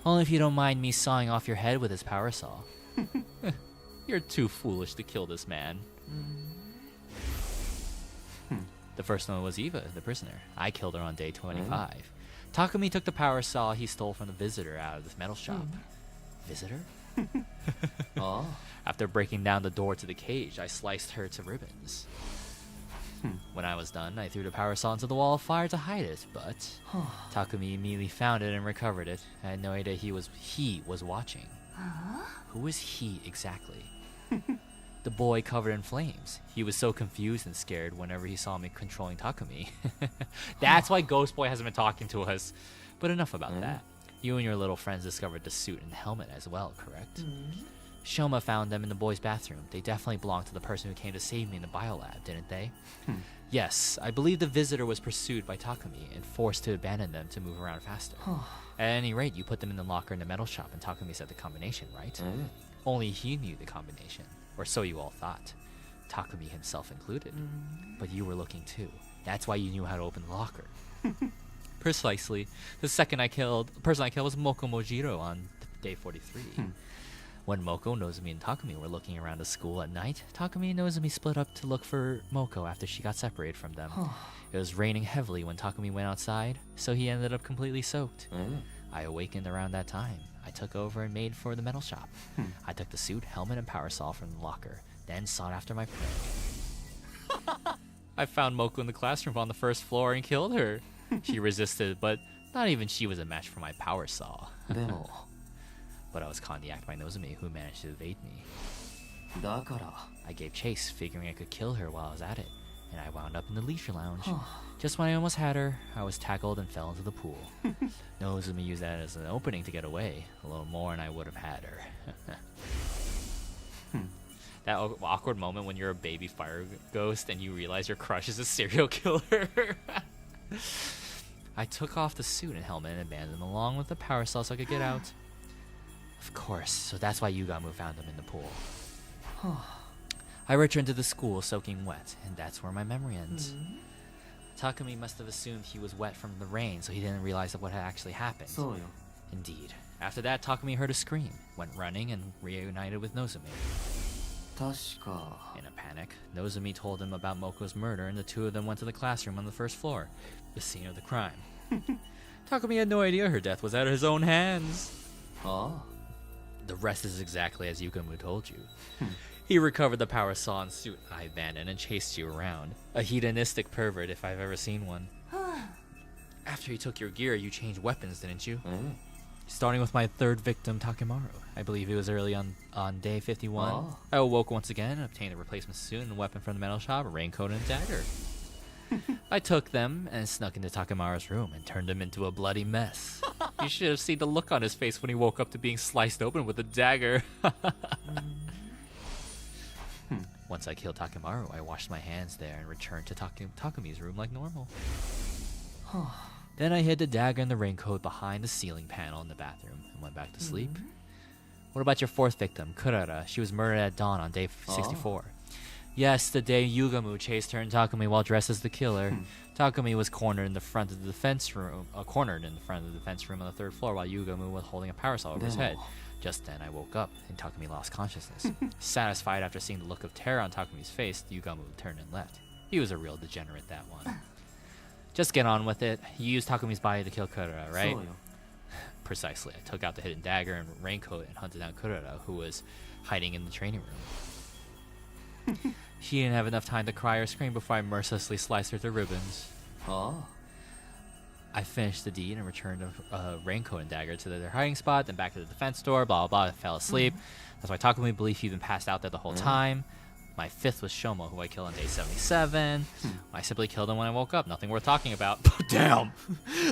Only if you don't mind me sawing off your head with his power saw. You're too foolish to kill this man. The first one was Eva, the prisoner. I killed her on day 25. Takumi took the power saw he stole from the visitor out of this metal shop. Visitor? ああ After breaking down the door to the cage, I sliced her to ribbons. When I was done, I threw the power saw into the wall of fire to hide it, but Takumi immediately found it and recovered it. I had no idea he was watching. Who is he exactly? The boy covered in flames. He was so confused and scared whenever he saw me controlling Takumi. That's why Ghost Boy hasn't been talking to us. But enough about that. You and your little friends discovered the suit and helmet as well, correct? Shoma found them in the boys' bathroom. They definitely belonged to the person who came to save me in the biolab, didn't they? Yes, I believe the visitor was pursued by Takumi and forced to abandon them to move around faster. At any rate, you put them in the locker in the metal shop and Takumi said the combination, right? Only he knew the combination, or so you all thought. Takumi himself included. But you were looking too. That's why you knew how to open the locker. Precisely. The person I killed was Moko Mojiro on day 43. When Moko, Nozomi, and Takumi were looking around the school at night, Takumi and Nozomi split up to look for Moko after she got separated from them. It was raining heavily when Takumi went outside, so he ended up completely soaked. I awakened around that time. I took over and made for the metal shop. I took the suit, helmet, and power saw from the locker, then sought after my prey. I found Moko in the classroom on the first floor and killed her. She resisted, but not even she was a match for my power saw. でも But I was caught in the act by Nozomi, who managed to evade me. だから I gave chase, figuring I could kill her while I was at it, and I wound up in the leisure lounge. Just when I almost had her, I was tackled and fell into the pool. Nozomi used that as an opening to get away. A little more and I would have had her. That awkward moment when you're a baby fire ghost and you realize your crush is a serial killer. I took off the suit and helmet and abandoned them along with the power saw so I could get out. Of course, so that's why Yugamu found them in the pool. I returned to the school soaking wet, and that's where my memory ends. Takumi must have assumed he was wet from the rain, so he didn't realize what had actually happened. そうよ Indeed. After that, Takumi heard a scream, went running, and reunited with Nozomi. 確か In a panic, Nozomi told him about Moko's murder, and the two of them went to the classroom on the first floor, the scene of the crime. Takumi had no idea her death was at his own hands. ああ The rest is exactly as Yugamu told you. He recovered the power saw and suit I abandoned and chased you around. A hedonistic pervert if I've ever seen one. After he took your gear, you changed weapons, didn't you? Starting with my third victim, Takemaru. I believe it was early on day 51. Oh. I awoke once again and obtained a replacement suit and a weapon from the metal shop, a raincoat, and a dagger. I took them and snuck into Takemaru's room and turned him into a bloody mess. You should have seen the look on his face when he woke up to being sliced open with a dagger. Once I killed Takemaru, I washed my hands there and returned to Takumi's room like normal. Then I hid the dagger and the raincoat behind the ceiling panel in the bathroom and went back to sleep. What about your fourth victim, Kurara? She was murdered at dawn on day 64. Yes, the day Yugamu chased her and Takumi while dressed as the killer. Takumi was cornered in the front of the defense room on the third floor while Yugamu was holding a power saw over his head. Just then, I woke up and Takumi lost consciousness. Satisfied after seeing the look of terror on Takumi's face, Yugamu turned and left. He was a real degenerate, that one. Just get on with it. You used Takumi's body to kill Kurara, right? そうよ Precisely. I took out the hidden dagger and raincoat and hunted down Kurara, who was hiding in the training room. She didn't have enough time to cry or scream before I mercilessly sliced her to ribbons. Oh. I finished the deed and returned a raincoat and dagger to their hiding spot, then back to the defense door, blah, blah, blah. I fell asleep. That's why Takumi believed he'd been passed out there the whole time. My fifth was Shomo, who I killed on day 77. I simply killed him when I woke up. Nothing worth talking about. Damn!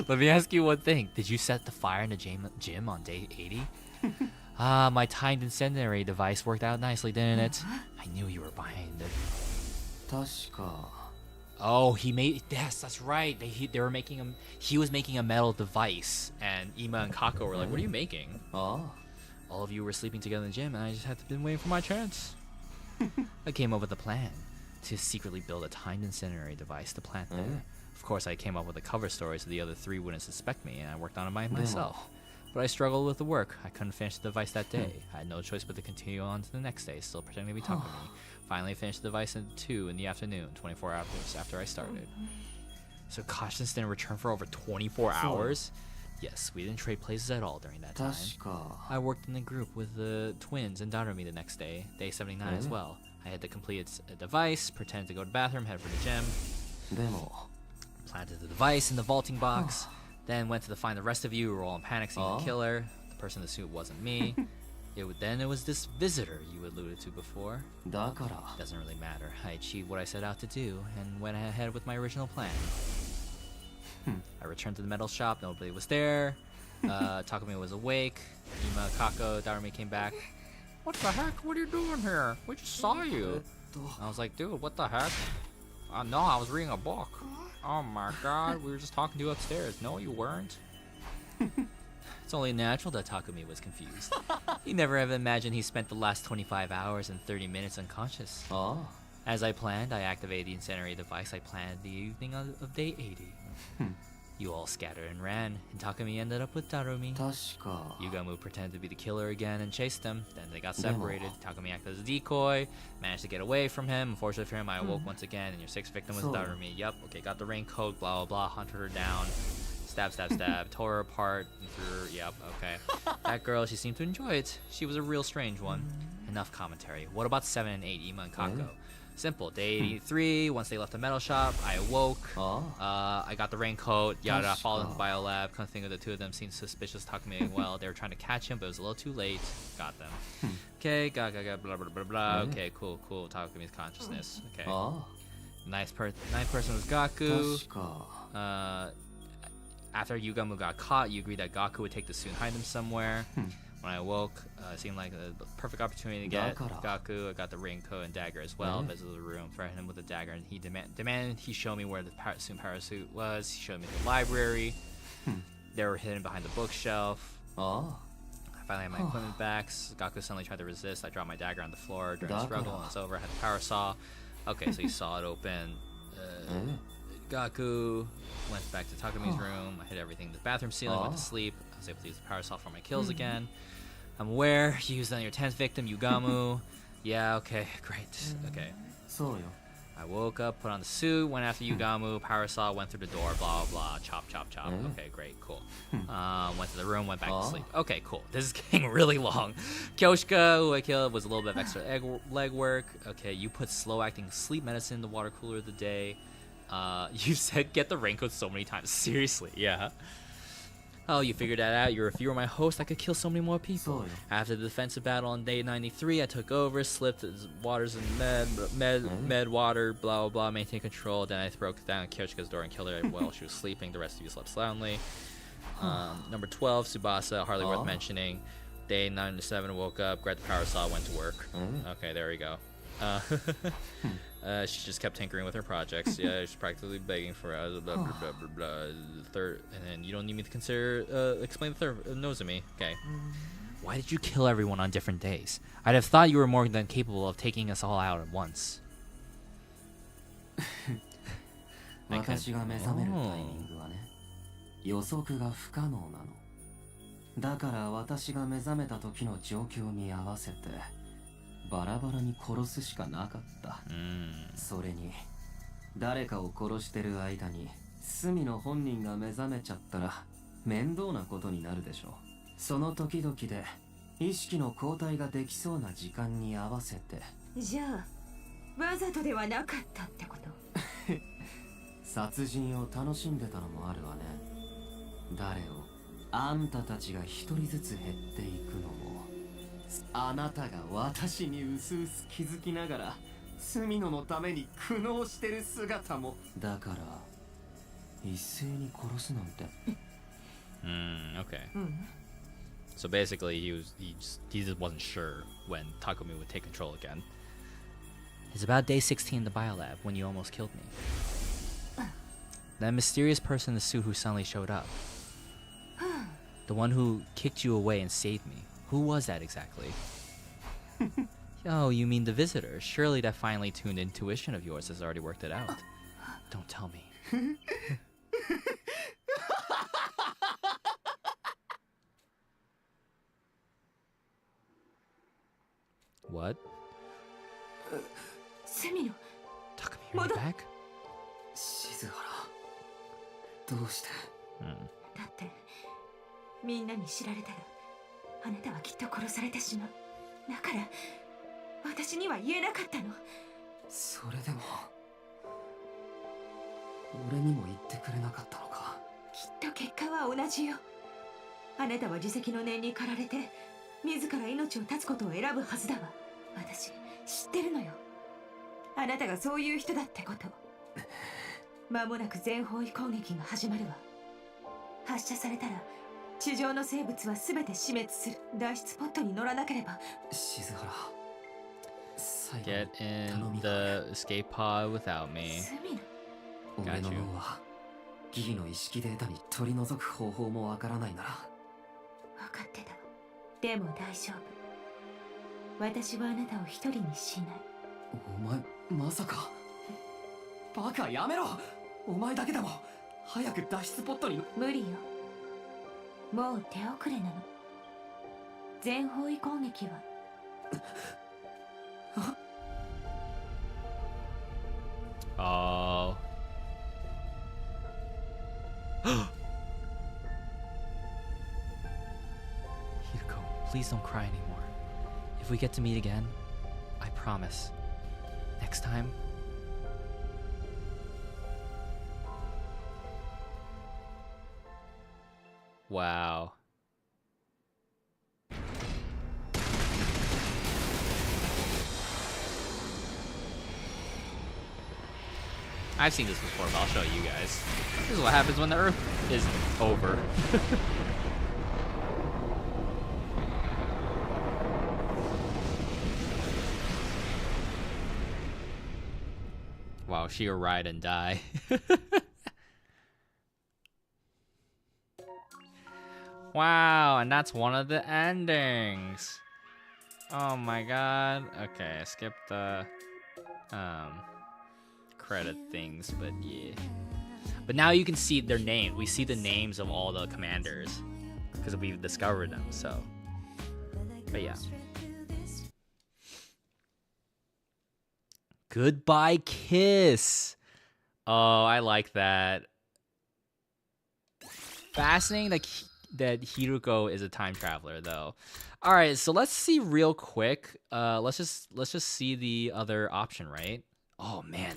Let me ask you one thing. Did you set the fire in the gym on day 80? My timed incendiary device worked out nicely, didn't it? I knew you were behind it. 確か Oh, he made. Yes, that's right. They were making him. He was making a metal device, and Ima and Kako were like, "What are you making?" Oh. All of you were sleeping together in the gym, and I just had to been waiting for my chance. I came up with a plan to secretly build a timed incendiary device to plant there. Of course, I came up with a cover story so the other three wouldn't suspect me, and I worked on it by myself. But I struggled with the work. I couldn't finish the device that day. I had no choice but to continue on to the next day, still pretending to be talking to me. Finally finished the device at 2 in the afternoon, 24 hours after I started. So Cautions didn't return for over 24 hours? Yes, we didn't trade places at all during that time. 確か I worked in the group with the twins and Darumi the next day, day 79 as well. I had to complete a device, pretend to go to the bathroom, head for the gym, でも planted the device in the vaulting box, then went to find the rest of you who were all in panic seeing the killer. The person in the suit wasn't me. Then it was this visitor you alluded to before. だから Doesn't really matter. I achieved what I set out to do and went ahead with my original plan. I returned to the metal shop. Nobody was there. Takumi was awake. Ima, Kako, Darumi came back. What the heck? What are you doing here? We just saw you. I was like, dude, what the heck? No, I was reading a book. Oh my god, we were just talking to you upstairs. No, you weren't. It's only natural that Takumi was confused. He never ever imagined he spent the last 25 hours and 30 minutes unconscious. Oh. As I planned, I activated the incendiary device I planned the evening of day 80. You all scattered and ran, and Takumi ended up with Darumi. 確か Yugamu pretended to be the killer again and chased him. Then they got separated. Takumi acted as a decoy, managed to get away from him. Unfortunately for him, I awoke once again, and your sixth victim was Darumi. Yep, okay, got the raincoat, blah, blah, blah, hunted her down. Stab, stab, stab, tore her apart, and threw her. Yep, okay. That girl, she seemed to enjoy it. She was a real strange one. Enough commentary. What about 7 and 8, Ima and Kako? Simple. Day 83, once they left the metal shop, I awoke. I got the raincoat, yada, followed into the biolab. Couldn't think of the two of them seemed suspicious, Takumi. Well, they were trying to catch him, but it was a little too late. Got them. Okay, blah, blah, blah, blah, blah. Okay, cool. Takumi's consciousness. Okay. Ninth person was Gaku. 確か After Yugamu got caught, you agreed that Gaku would take the suit and hide him somewhere. When I awoke, it seemed like a perfect opportunity to get Gaku. I got the raincoat and dagger as well. Visited the room, threatened him with a dagger, and he demanded he show me where the parasuit was. He showed me the library. They were hidden behind the bookshelf. I finally had my equipment back. Gaku suddenly tried to resist. I dropped my dagger on the floor during the struggle, and it's over. I had the power saw. Okay, so you saw it open. Gaku went back to Takumi's room. I hit everything in the bathroom ceiling, went to sleep. I was able to use the power saw for my kills again. I'm aware you used on your 10th victim, Yugamu. Yeah, okay, great. Okay. そうよ I woke up, put on the suit, went after Yugamu, power saw, went through the door, blah, blah, chop, chop, chop. Okay, great, cool. Went to the room, went back to sleep. Okay, cool. This is getting really long. Kyoshika, who I killed, was a little bit of extra leg work. Okay, you put slow-acting sleep medicine in the water cooler of the day. You said get the raincoat so many times. Seriously, yeah. Oh, you figured that out. If you were my host, I could kill so many more people. After the defensive battle on day 93, I took over, slipped waters in med water, blah, blah, blah, maintain control. Then I broke down Kyoshika's door and killed her while she was sleeping. The rest of you slept soundly. Number 12, Tsubasa, hardly worth mentioning. Day 97, woke up, grabbed the power saw, went to work. Okay, there we go. She just kept tinkering with her projects. Yeah, she's practically begging for blah, blah, blah, blah, blah. The third, and then you don't need me to explain the third. Nozomi. Okay. Why did you kill everyone on different days? I'd have thought you were more than capable of taking us all out at once. 私が目覚めるタイミングはね予測が不可能なのだから私が目覚めた時の状況に合わせてバラバラに殺すしかなかったそれに誰かを殺してる間に隅の本人が目覚めちゃったら面倒なことになるでしょその時々で意識の交代ができそうな時間に合わせて。じゃあわざとではなかったってこと？殺人を楽しんでたのもあるわね。誰を？あんたたちが一人ずつ減っていくのも、あなたが私にうすうす気づきながら隅野のために苦悩してる姿も。だから一斉に殺すなんて。Okay. So basically, he just wasn't sure when Takumi would take control again. It's about day 16 in the biolab when you almost killed me. That mysterious person in the suit who suddenly showed up. The one who kicked you away and saved me. Who was that exactly? Oh, you mean the visitor. Surely that finely tuned intuition of yours has already worked it out. Don't tell me. What? セミノ、 Takumi, are you back? 静原、どうして？だってみんなに知られたらあなたはきっと殺されてしまう。だから私には言えなかったの。それでも俺にも言ってくれなかったのか。きっと結果は同じよ。あなたは自責の念に駆られて自ら命を絶つことを選ぶはずだわ。私知ってるのよ。あなたがそういう人だってこと。間もなく全方位攻撃が始まるわ。発射されたら地上の生物は全て死滅する。脱出ポットに乗らなければ。静原、最後 Get in the escape pod without me. セミノ、俺の脳はギギの意識データに取り除く方法もわからないなら。分かってた。でも大丈夫。私はあなたを一人にしない。お前まさか。バカやめろ。お前だけでも早く脱出ポットに。無理よ。もう手遅れなの。全方位攻撃はOh. Hideko, please don't cry anymore. If we get to meet again, I promise. Next time. Wow. I've seen this before, but I'll show you guys. This is what happens when the Earth is over. Wow, she'll ride and die. Wow, and that's one of the endings. Oh my god. Okay, skip the credit things, but yeah. But now you can see their name. We see the names of all the commanders because we've discovered them, so. But yeah. Goodbye kiss. Oh, I like that. Fascinating that Hiruko is a time traveler though. All right, so let's see real quick. Let's just see the other option, right? Oh man,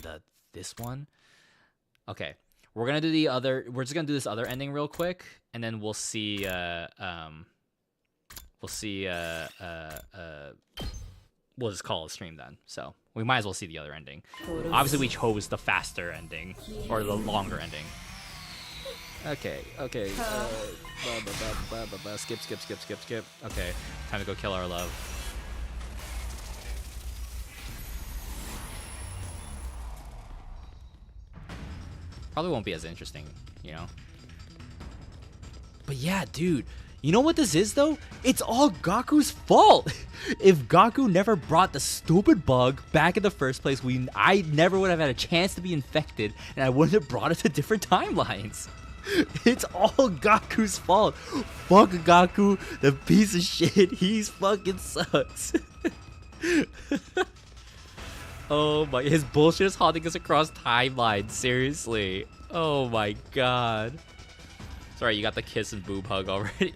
this one. Okay, we're gonna do the other. We're just gonna do this other ending real quick, and then we'll see. We'll just call it a stream then. So we might as well see the other ending. Obviously, we chose the faster ending or the longer ending. Okay. Skip. Okay, time to go kill our love. Probably won't be as interesting, you know? But yeah, dude, you know what this is though? It's all Gaku's fault! If Gaku never brought the stupid bug back in the first place, I never would have had a chance to be infected, and I wouldn't have brought it to different timelines. It's all Gaku's fault. Fuck Gaku, the piece of shit. He's fucking sucks. Oh my, his bullshit is haunting us across timelines, seriously. Oh my god. Sorry, you got the kiss and boob hug already.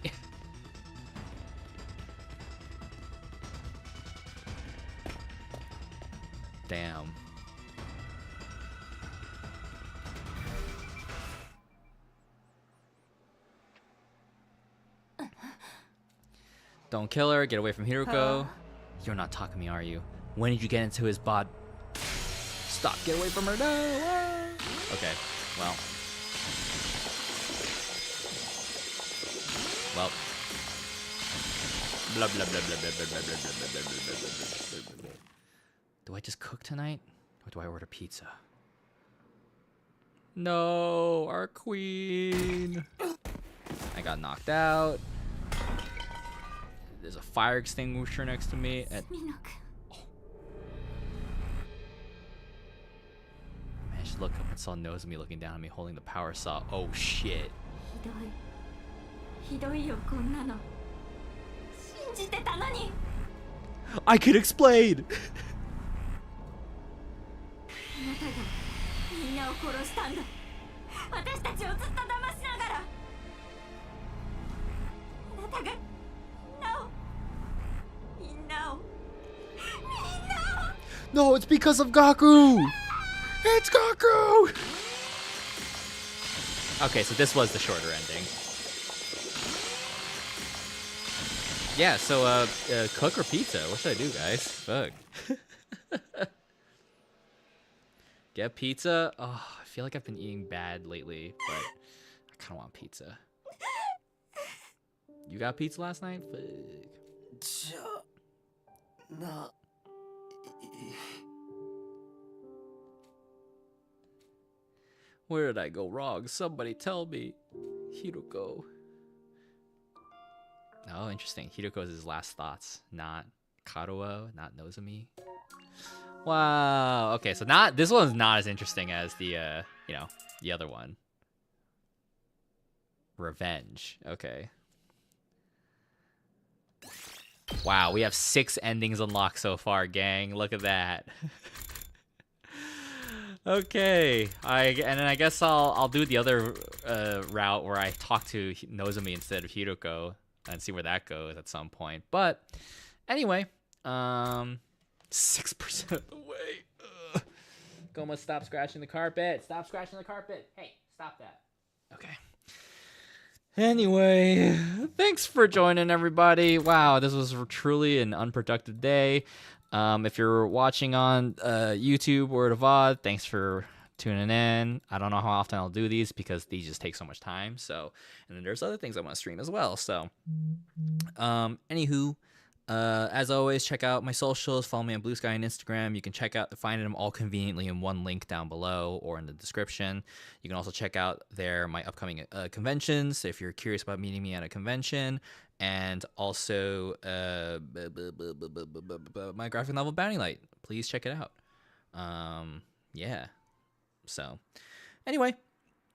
Damn. Don't kill her. Get away from Hiruko. You're not talking to me, are you? When did you get into his bod? Stop. Get away from her. No. Okay. Well. Well. Blah blah blah blah blah blah blah blah blah blah blah blah blah. Do I just cook tonight, or do I order pizza? No, our queen. I got knocked out. There's a fire extinguisher next to me. And oh. Man, she looked up and saw Nozomi looking down at me, holding the power saw. Oh shit. I can explain. No, it's because of Gaku. It's Gaku. Okay, so this was the shorter ending. Yeah, so cook or pizza? What should I do, guys? Fuck. Get pizza? Oh, I feel like I've been eating bad lately, but I kind of want pizza. You got pizza last night? Fuck. Where did I go wrong? Somebody tell me. Hiruko. Oh, interesting. Hiruko is his last thoughts, not Karuo, not Nozomi. Wow. Okay, so this one's not as interesting as the the other one. Revenge. Okay. Wow, we have 6 endings unlocked so far, gang. Look at that. Okay, and then I guess I'll do the other route where I talk to Nozomi instead of Hiruko and see where that goes at some point. But anyway, 6% of the way. Goma, stop scratching the carpet. Stop scratching the carpet. Hey, stop that. Okay. Anyway, thanks for joining, everybody. Wow, this was truly an unproductive day. If you're watching on YouTube or the VOD, thanks for tuning in. I don't know how often I'll do these because these just take so much time. So, and then there's other things I want to stream as well. So, anywho, as always, check out my socials. Follow me on Blue Sky and Instagram. You can find them all conveniently in one link down below or in the description. You can also check out my upcoming conventions if you're curious about meeting me at a convention. And also my graphic novel Bounty Light. Please check it out. Yeah. So anyway,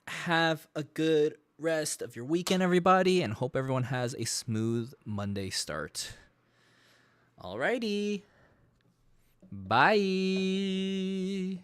have a good rest of your weekend, everybody, and hope everyone has a smooth Monday start. Alrighty. Bye.